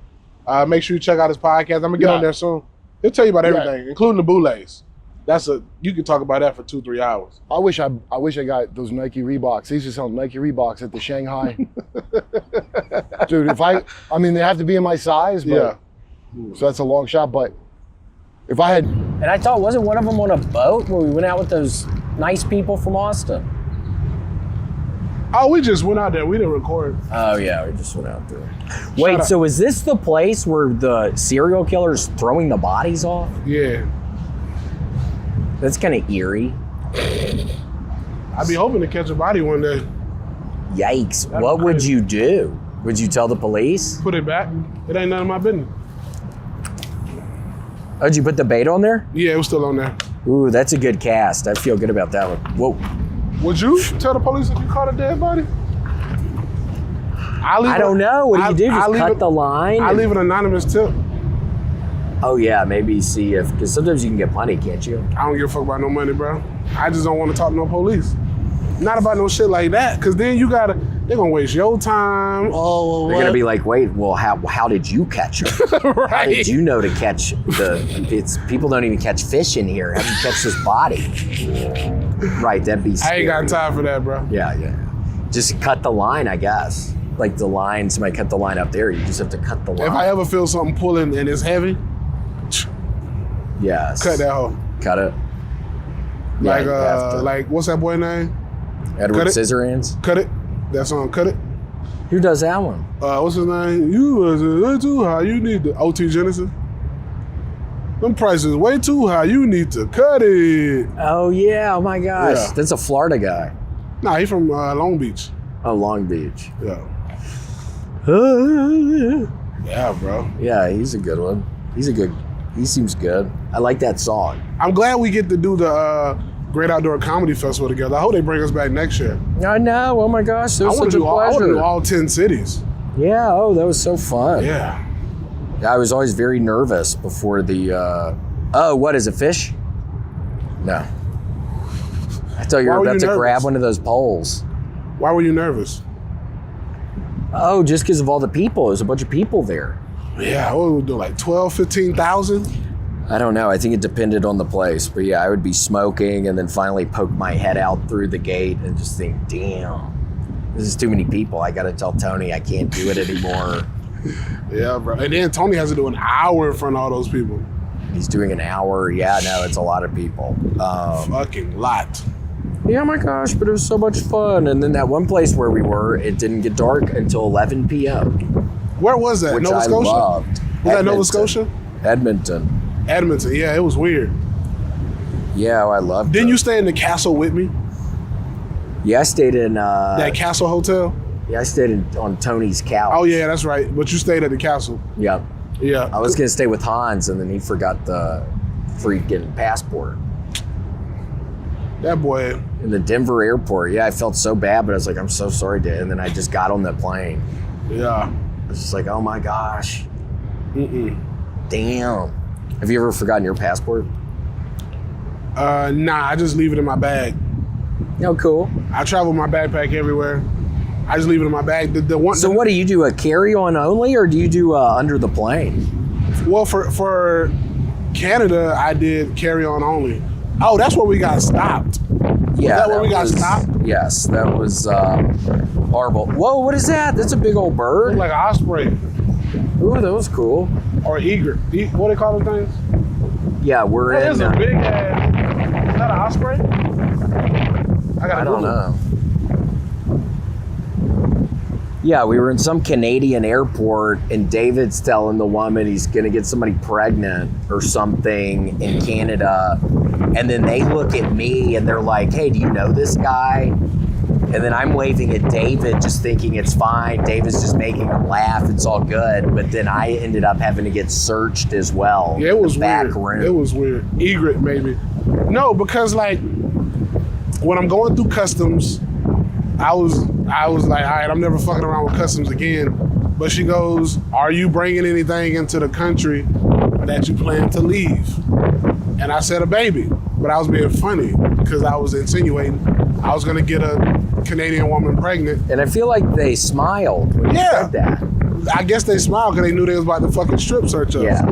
Make sure you check out his podcast. I'm gonna get on there soon. He'll tell you about everything, including the boulets. You can talk about that for 2-3 hours. I wish I got those Nike Reeboks. They used to sell Nike Reeboks at the Shanghai. Dude, I mean, they have to be in my size, but so that's a long shot. But if I had, and I thought, wasn't one of them on a boat where we went out with those nice people from Austin? Oh, we just went out there. We didn't record. Oh yeah, we just went out there. Wait, so is this the place where the serial killer's throwing the bodies off? Yeah. That's kind of eerie. I'd be hoping to catch a body one day. Yikes. What would you do? Would you tell the police? Put it back. It ain't none of my business. Oh, did you put the bait on there? Yeah, it was still on there. Ooh, that's a good cast. I feel good about that one. Whoa. Would you tell the police if you caught a dead body? I don't know. What do you do? Just cut the line? I leave an anonymous tip. Oh yeah, maybe see if, because sometimes you can get plenty, can't you? I don't give a fuck about no money, bro. I just don't want to talk to no police. Not about no shit like that, because then they're gonna waste your time. oh, They're gonna be like, wait, well, how did you catch her? Right. How did you know to catch people don't even catch fish in here. How'd you catch this body? Right, that'd be scary. I ain't got time for that, bro. Yeah. Just cut the line, I guess. Like the line, somebody cut the line up there. You just have to cut the line. If I ever feel something pulling and it's heavy, yes. cut that hoe. Cut it. Like, Yeah, you have to. like what's that boy name? Edward cut it. Scissorhands. Cut it. That song, Cut It. Who does that one? What's his name? You was way too high. You need to OT Genesis. Them prices way too high. You need to cut it. Oh yeah! Oh my gosh! Yeah. That's a Florida guy. Nah, he from Long Beach. Oh, Long Beach. Yeah. Yeah, bro. Yeah, he's a good one. He seems good. I like that song. I'm glad we get to do the Great Outdoor Comedy Festival together. I hope they bring us back next year. I know. Oh my gosh, it I was want such to a do pleasure. all 10 cities. Yeah. Oh, that was so fun. Yeah. I was always very nervous before the. Oh, what is it? Fish? No. I thought you Why were were about you to nervous? grab one of those poles. Why were you nervous? Oh, just because of all the people. There's a bunch of people there. Yeah, what would we do, like 12, 15,000? I don't know. I think it depended on the place. But yeah, I would be smoking and then finally poke my head out through the gate and just think, damn, this is too many people. I got to tell Tony I can't do it anymore. Yeah, bro. And then Tony has to do an hour in front of all those people. He's doing an hour. Yeah, no, it's a lot of people. Fucking lot. Yeah, my gosh, but it was so much fun. And then that one place where we were, it didn't get dark until 11 p.m. Where was that? Which Nova I Scotia? loved. Was that Nova Edmonton. Scotia? Edmonton. Edmonton. Yeah, it was weird. Yeah, I loved Didn't it. you stay in the castle with me? Yeah, I stayed in. That castle hotel? Yeah, I stayed on Tony's couch. Oh, yeah, that's right. But you stayed at the castle. Yep. Yeah. I was gonna stay with Hans, and then he forgot the freaking passport That boy. in the Denver airport. Yeah, I felt so bad, but I was like, I'm so sorry, Dad. And then I just got on the plane. Yeah. I was just like, oh my gosh, Mm-mm. damn. Have you ever forgotten your passport? Nah, I just leave it in my bag. No, cool. I travel with my backpack everywhere. I just leave it in my bag. The one. So what do you do? A carry-on only, or do you do under the plane? Well, for Canada, I did carry on only. Oh, that's where we got stopped. Yeah, that where we got stopped? Yes, that was horrible. Whoa, what is that? That's a big old bird. Like an osprey Ooh, that was cool. or egret. What do they call those things? Yeah, we're That in. is a big ass. Is that an osprey? I don't know. Yeah, we were in some Canadian airport, and David's telling the woman he's gonna get somebody pregnant or something in Canada, and then they look at me and they're like, "Hey, do you know this guy?" And then I'm waving at David, just thinking it's fine. David's just making him laugh. It's all good. But then I ended up having to get searched as well. Yeah, it was in the back weird. room. It was weird. Egret, maybe. No, because like when I'm going through customs, I was like, all right, I'm never fucking around with customs again. But she goes, are you bringing anything into the country that you plan to leave? And I said a baby, but I was being funny because I was insinuating I was gonna get a Canadian woman pregnant. And I feel like they smiled when you Yeah. said that. I guess they smiled because they knew they was about to fucking strip search us. Yeah.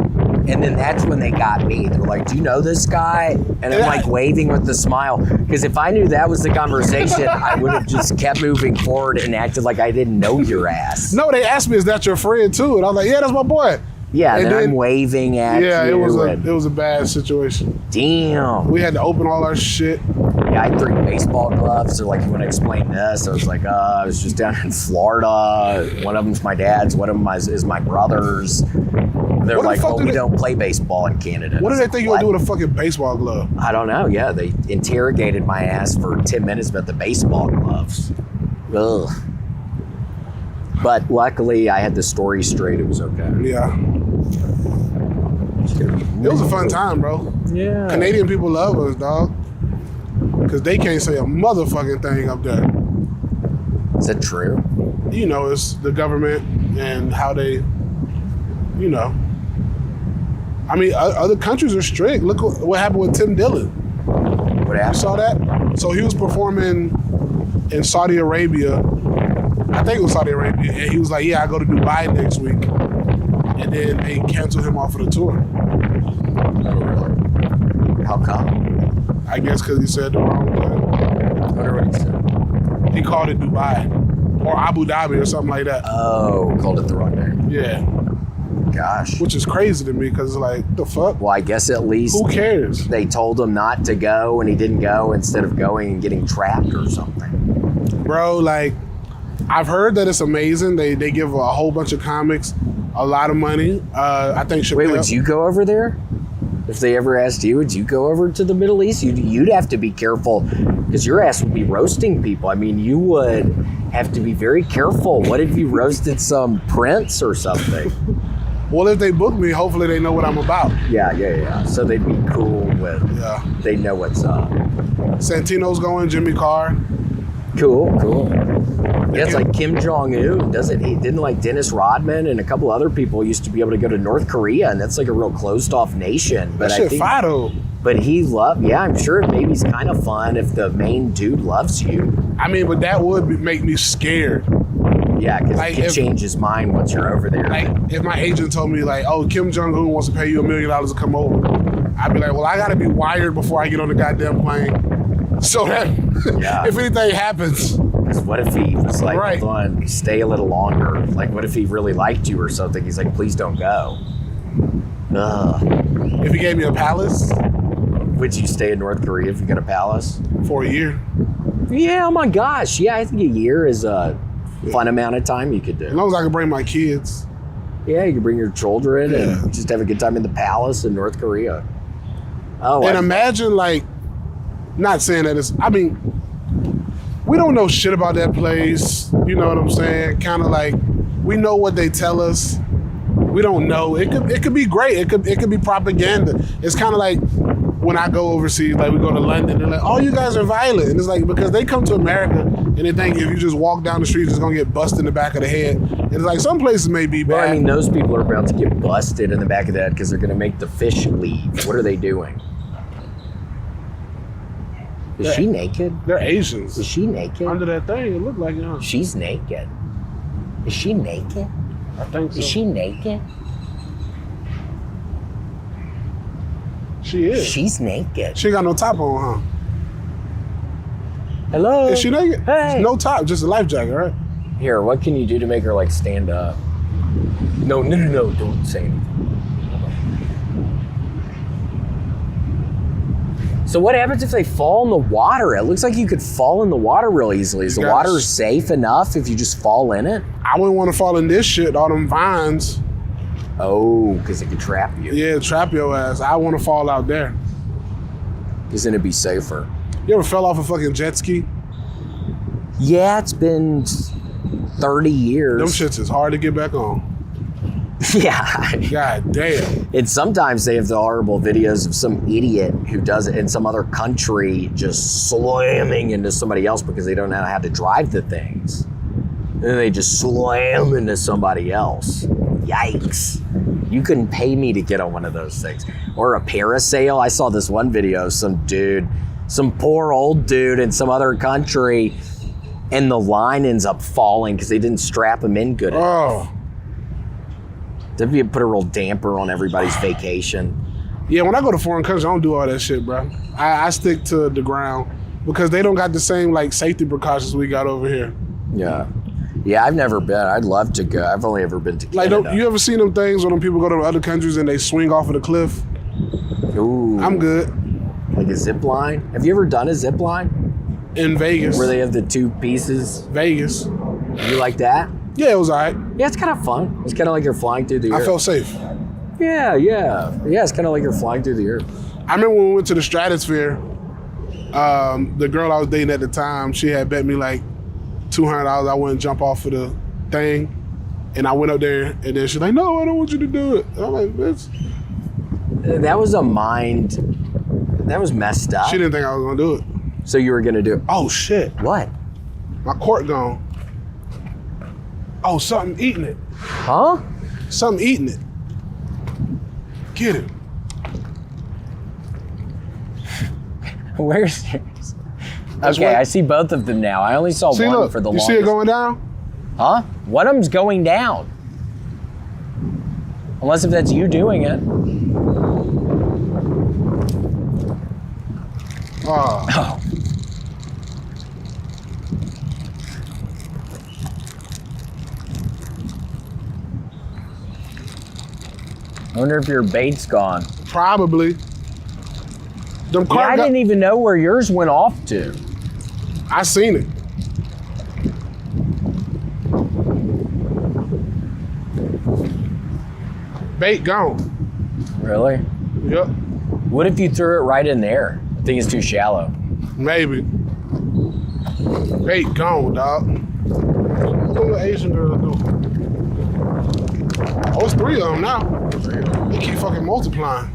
And then that's when they got me. They're like, do you know this guy? And I'm like waving with the smile. Because if I knew that was the conversation, I would have just kept moving forward and acted like I didn't know your ass. No, they asked me, is that your friend too? And I was like, yeah, that's my boy. Yeah, And then then- I'm waving at Yeah, you. it was a bad situation. Damn. We had to open all our shit. Yeah, I had 3 baseball gloves. They're like, you want to explain this? I was like, I was just down in Florida. One of them's my dad's. One of them is my brother's. They're What the like, fuck oh, do we they- don't play baseball in Canada. What I was did they like, think you would do with a fucking baseball glove? I don't know. Yeah, they interrogated my ass for 10 minutes about the baseball gloves. Ugh. But luckily, I had the story straight. It was okay. Yeah. It was a fun time, bro. Yeah. Canadian people love us, dog. Because they can't say a motherfucking thing up there. Is that true? You know, it's the government and how they, you know. I mean, other countries are strict. Look what happened with Tim Dillon. What You happened? saw that? So he was performing in Saudi Arabia. I think it was Saudi Arabia. And he was like, yeah, I go to Dubai next week. And then they canceled him off of the tour. Oh, really? How come? I guess because he said the wrong thing. I wonder what he said. he called it Dubai or Abu Dhabi or something like that. Oh, called it the wrong name. Yeah. Gosh. Which is crazy to me because it's like, the fuck? Well, I guess at least Who cares? they told him not to go and he didn't go instead of going and getting trapped or something. Bro, like, I've heard that it's amazing. They give a whole bunch of comics a lot of money. I think Chappelle... Wait, would you go over there? If they ever asked you, would you go over to the Middle East? You'd have to be careful because your ass would be roasting people. I mean, you would have to be very careful. What if you roasted some prince or something? Well, if they book me, hopefully they know what I'm about. Yeah. So they'd be cool with, they know what's up. Santino's going, Jimmy Carr. Cool. Yeah, it's like Kim Jong-un, didn't like Dennis Rodman and a couple other people used to be able to go to North Korea, and that's like a real closed off nation. But That shit fire though. But I'm sure maybe it's kind of fun if the main dude loves you. I mean, but that would make me scared. Yeah, because Like, it can change his mind once you're over there. Like, if my agent told me, like, oh, Kim Jong-un wants to pay you $1 million to come over, I'd be like, well, I gotta be wired before I get on the goddamn plane. So that if anything happens. Because what if he was like, Right. hold on, stay a little longer? Like, what if he really liked you or something? He's like, please don't go. Ugh. If he gave me a palace Would you stay in North Korea if you got a palace? for a year, Yeah, oh my gosh. Yeah, I think a year is a fun amount of time you could as do. long as I can bring my kids. Yeah, you can bring your children Yeah. and just have a good time in the palace in North Korea. Oh, And imagine, like, not saying that it's, I mean, we don't know shit about that place. You know what I'm saying? Kind of like, we know what they tell us. We don't know. It could be great. It could be propaganda. It's kind of like when I go overseas, like we go to London, they're like, oh, you guys are violent. And it's like, because they come to America and they think if you just walk down the street, you're just gonna get busted in the back of the head. And it's like, some places may be bad. well, I mean, those people are about to get busted in the back of the head because they're going to make the fish leave. What are they doing? Is she naked? They're Asians. Is she naked? Under that thing, it looked like it, huh? She's naked. Is she naked? I think so. Is she naked? She is. She's naked. She ain't got no top on, huh? Hello? Is she naked? Hey. No top, just a life jacket, right? Here, what can you do to make her like stand up? No, don't say anything. So what happens if they fall in the water? It looks like you could fall in the water real easily. Is the Yes. water safe enough if you just fall in it? I wouldn't want to fall in this shit, all them vines. Oh, because it could trap you. Yeah, trap your ass. I want to fall out there. Because then it'd be safer. You ever fell off a fucking jet ski? Yeah, it's been 30 years. Them shits is hard to get back on. Yeah. God damn. And sometimes they have the horrible videos of some idiot who does it in some other country just slamming into somebody else because they don't know how to drive the things. And then they just slam into somebody else. Yikes. You couldn't pay me to get on one of those things. Or a parasail. I saw this one video, some dude, some poor old dude in some other country, and the line ends up falling because they didn't strap him in good enough. Oh. That'd be put a real damper on everybody's vacation. Yeah, when I go to foreign countries, I don't do all that shit, bro. I stick to the ground because they don't got the same like safety precautions we got over here. Yeah. Yeah, I've never been. I'd love to go. I've only ever been to Like, Canada. you ever seen them things when people go to other countries and they swing off of the cliff? Ooh. I'm good. Like a zip line? Have you ever done a zip line? In Vegas. Where they have the two pieces? Vegas. You like that? Yeah, it was all right. Yeah, it's kind of fun. It's kind of like you're flying through the air. I felt safe. Yeah, it's kind of like you're flying through the air. I remember when we went to the Stratosphere, the girl I was dating at the time, she had bet me like $200 I wouldn't jump off of the thing. And I went up there and then she's like, no, I don't want you to do it. And I'm like, bitch. That was that was messed up. She didn't think I was gonna do it. So you were gonna do it. Oh shit, What? my cork gone. Oh, something eating it. Huh? Something eating it. Get it. Where's yours? That's Okay, what- I see both of them now. I only saw See, one look, for the you longest. see it going down? Huh? One of them's going down. Unless if that's you doing it. Oh. Oh. I wonder if your bait's gone. Probably. Them Yeah, I didn't even know where yours went off to. I seen it. Bait gone. Really? Yep. What if you threw it right in there? I think it's too shallow. Maybe. Bait gone, dog. What the Asian girl do? Oh, it's 3 of them now. They keep fucking multiplying.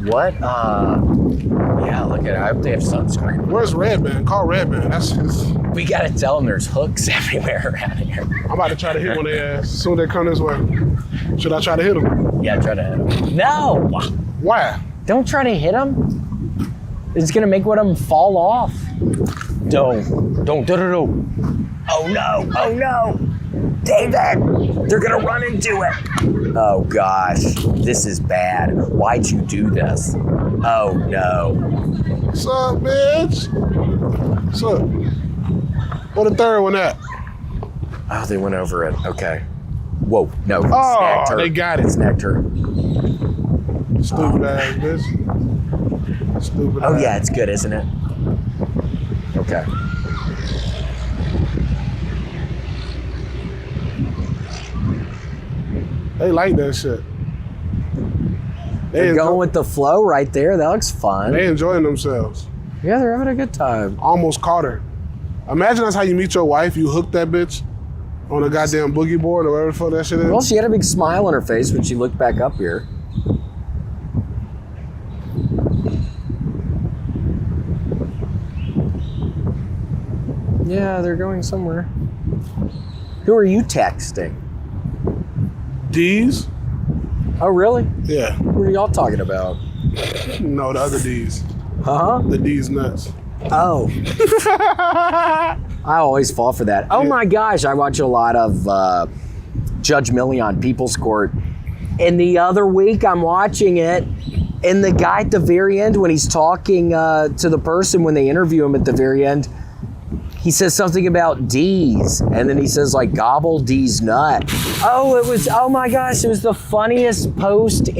What? Yeah, look at it. I hope they have sunscreen. Where's Redban? Call Redban. That's his. We gotta tell them there's hooks everywhere around here. I'm about to try to hit one of their ass as soon as they come this way. Should I try to hit them? Yeah, try to hit them. No! Why? Don't try to hit them. It's gonna make one of them fall off. Don't. Oh no, oh no. David, they're gonna run into it. Oh gosh, this is bad. Why'd you do this? Oh no. What's up, bitch? What's up? What the third one at? Oh, they went over it. Okay. Whoa, no. Oh, Snagged her. they got it. Snagged her. Stupid ass bitch. Stupid Oh ass. yeah, it's good, isn't it? Okay. They like that shit. They're going with the flow right there. That looks fun. They enjoying themselves. Yeah, they're having a good time. Almost caught her. Imagine that's how you meet your wife. You hook that bitch on a goddamn boogie board or whatever the fuck that shit is. Well, she had a big smile on her face when she looked back up here. Yeah, they're going somewhere. Who are you texting? D's? Oh, really? Yeah. What are y'all talking about? No, the other D's. Huh? The D's nuts. Oh. I always fall for that. Oh my gosh, I watch a lot of Judge Millie on People's Court. And the other week I'm watching it, and the guy at the very end, when he's talking to the person when they interview him at the very end, he says something about D's, and then he says like gobble D's nut. Oh, oh my gosh, it was the funniest post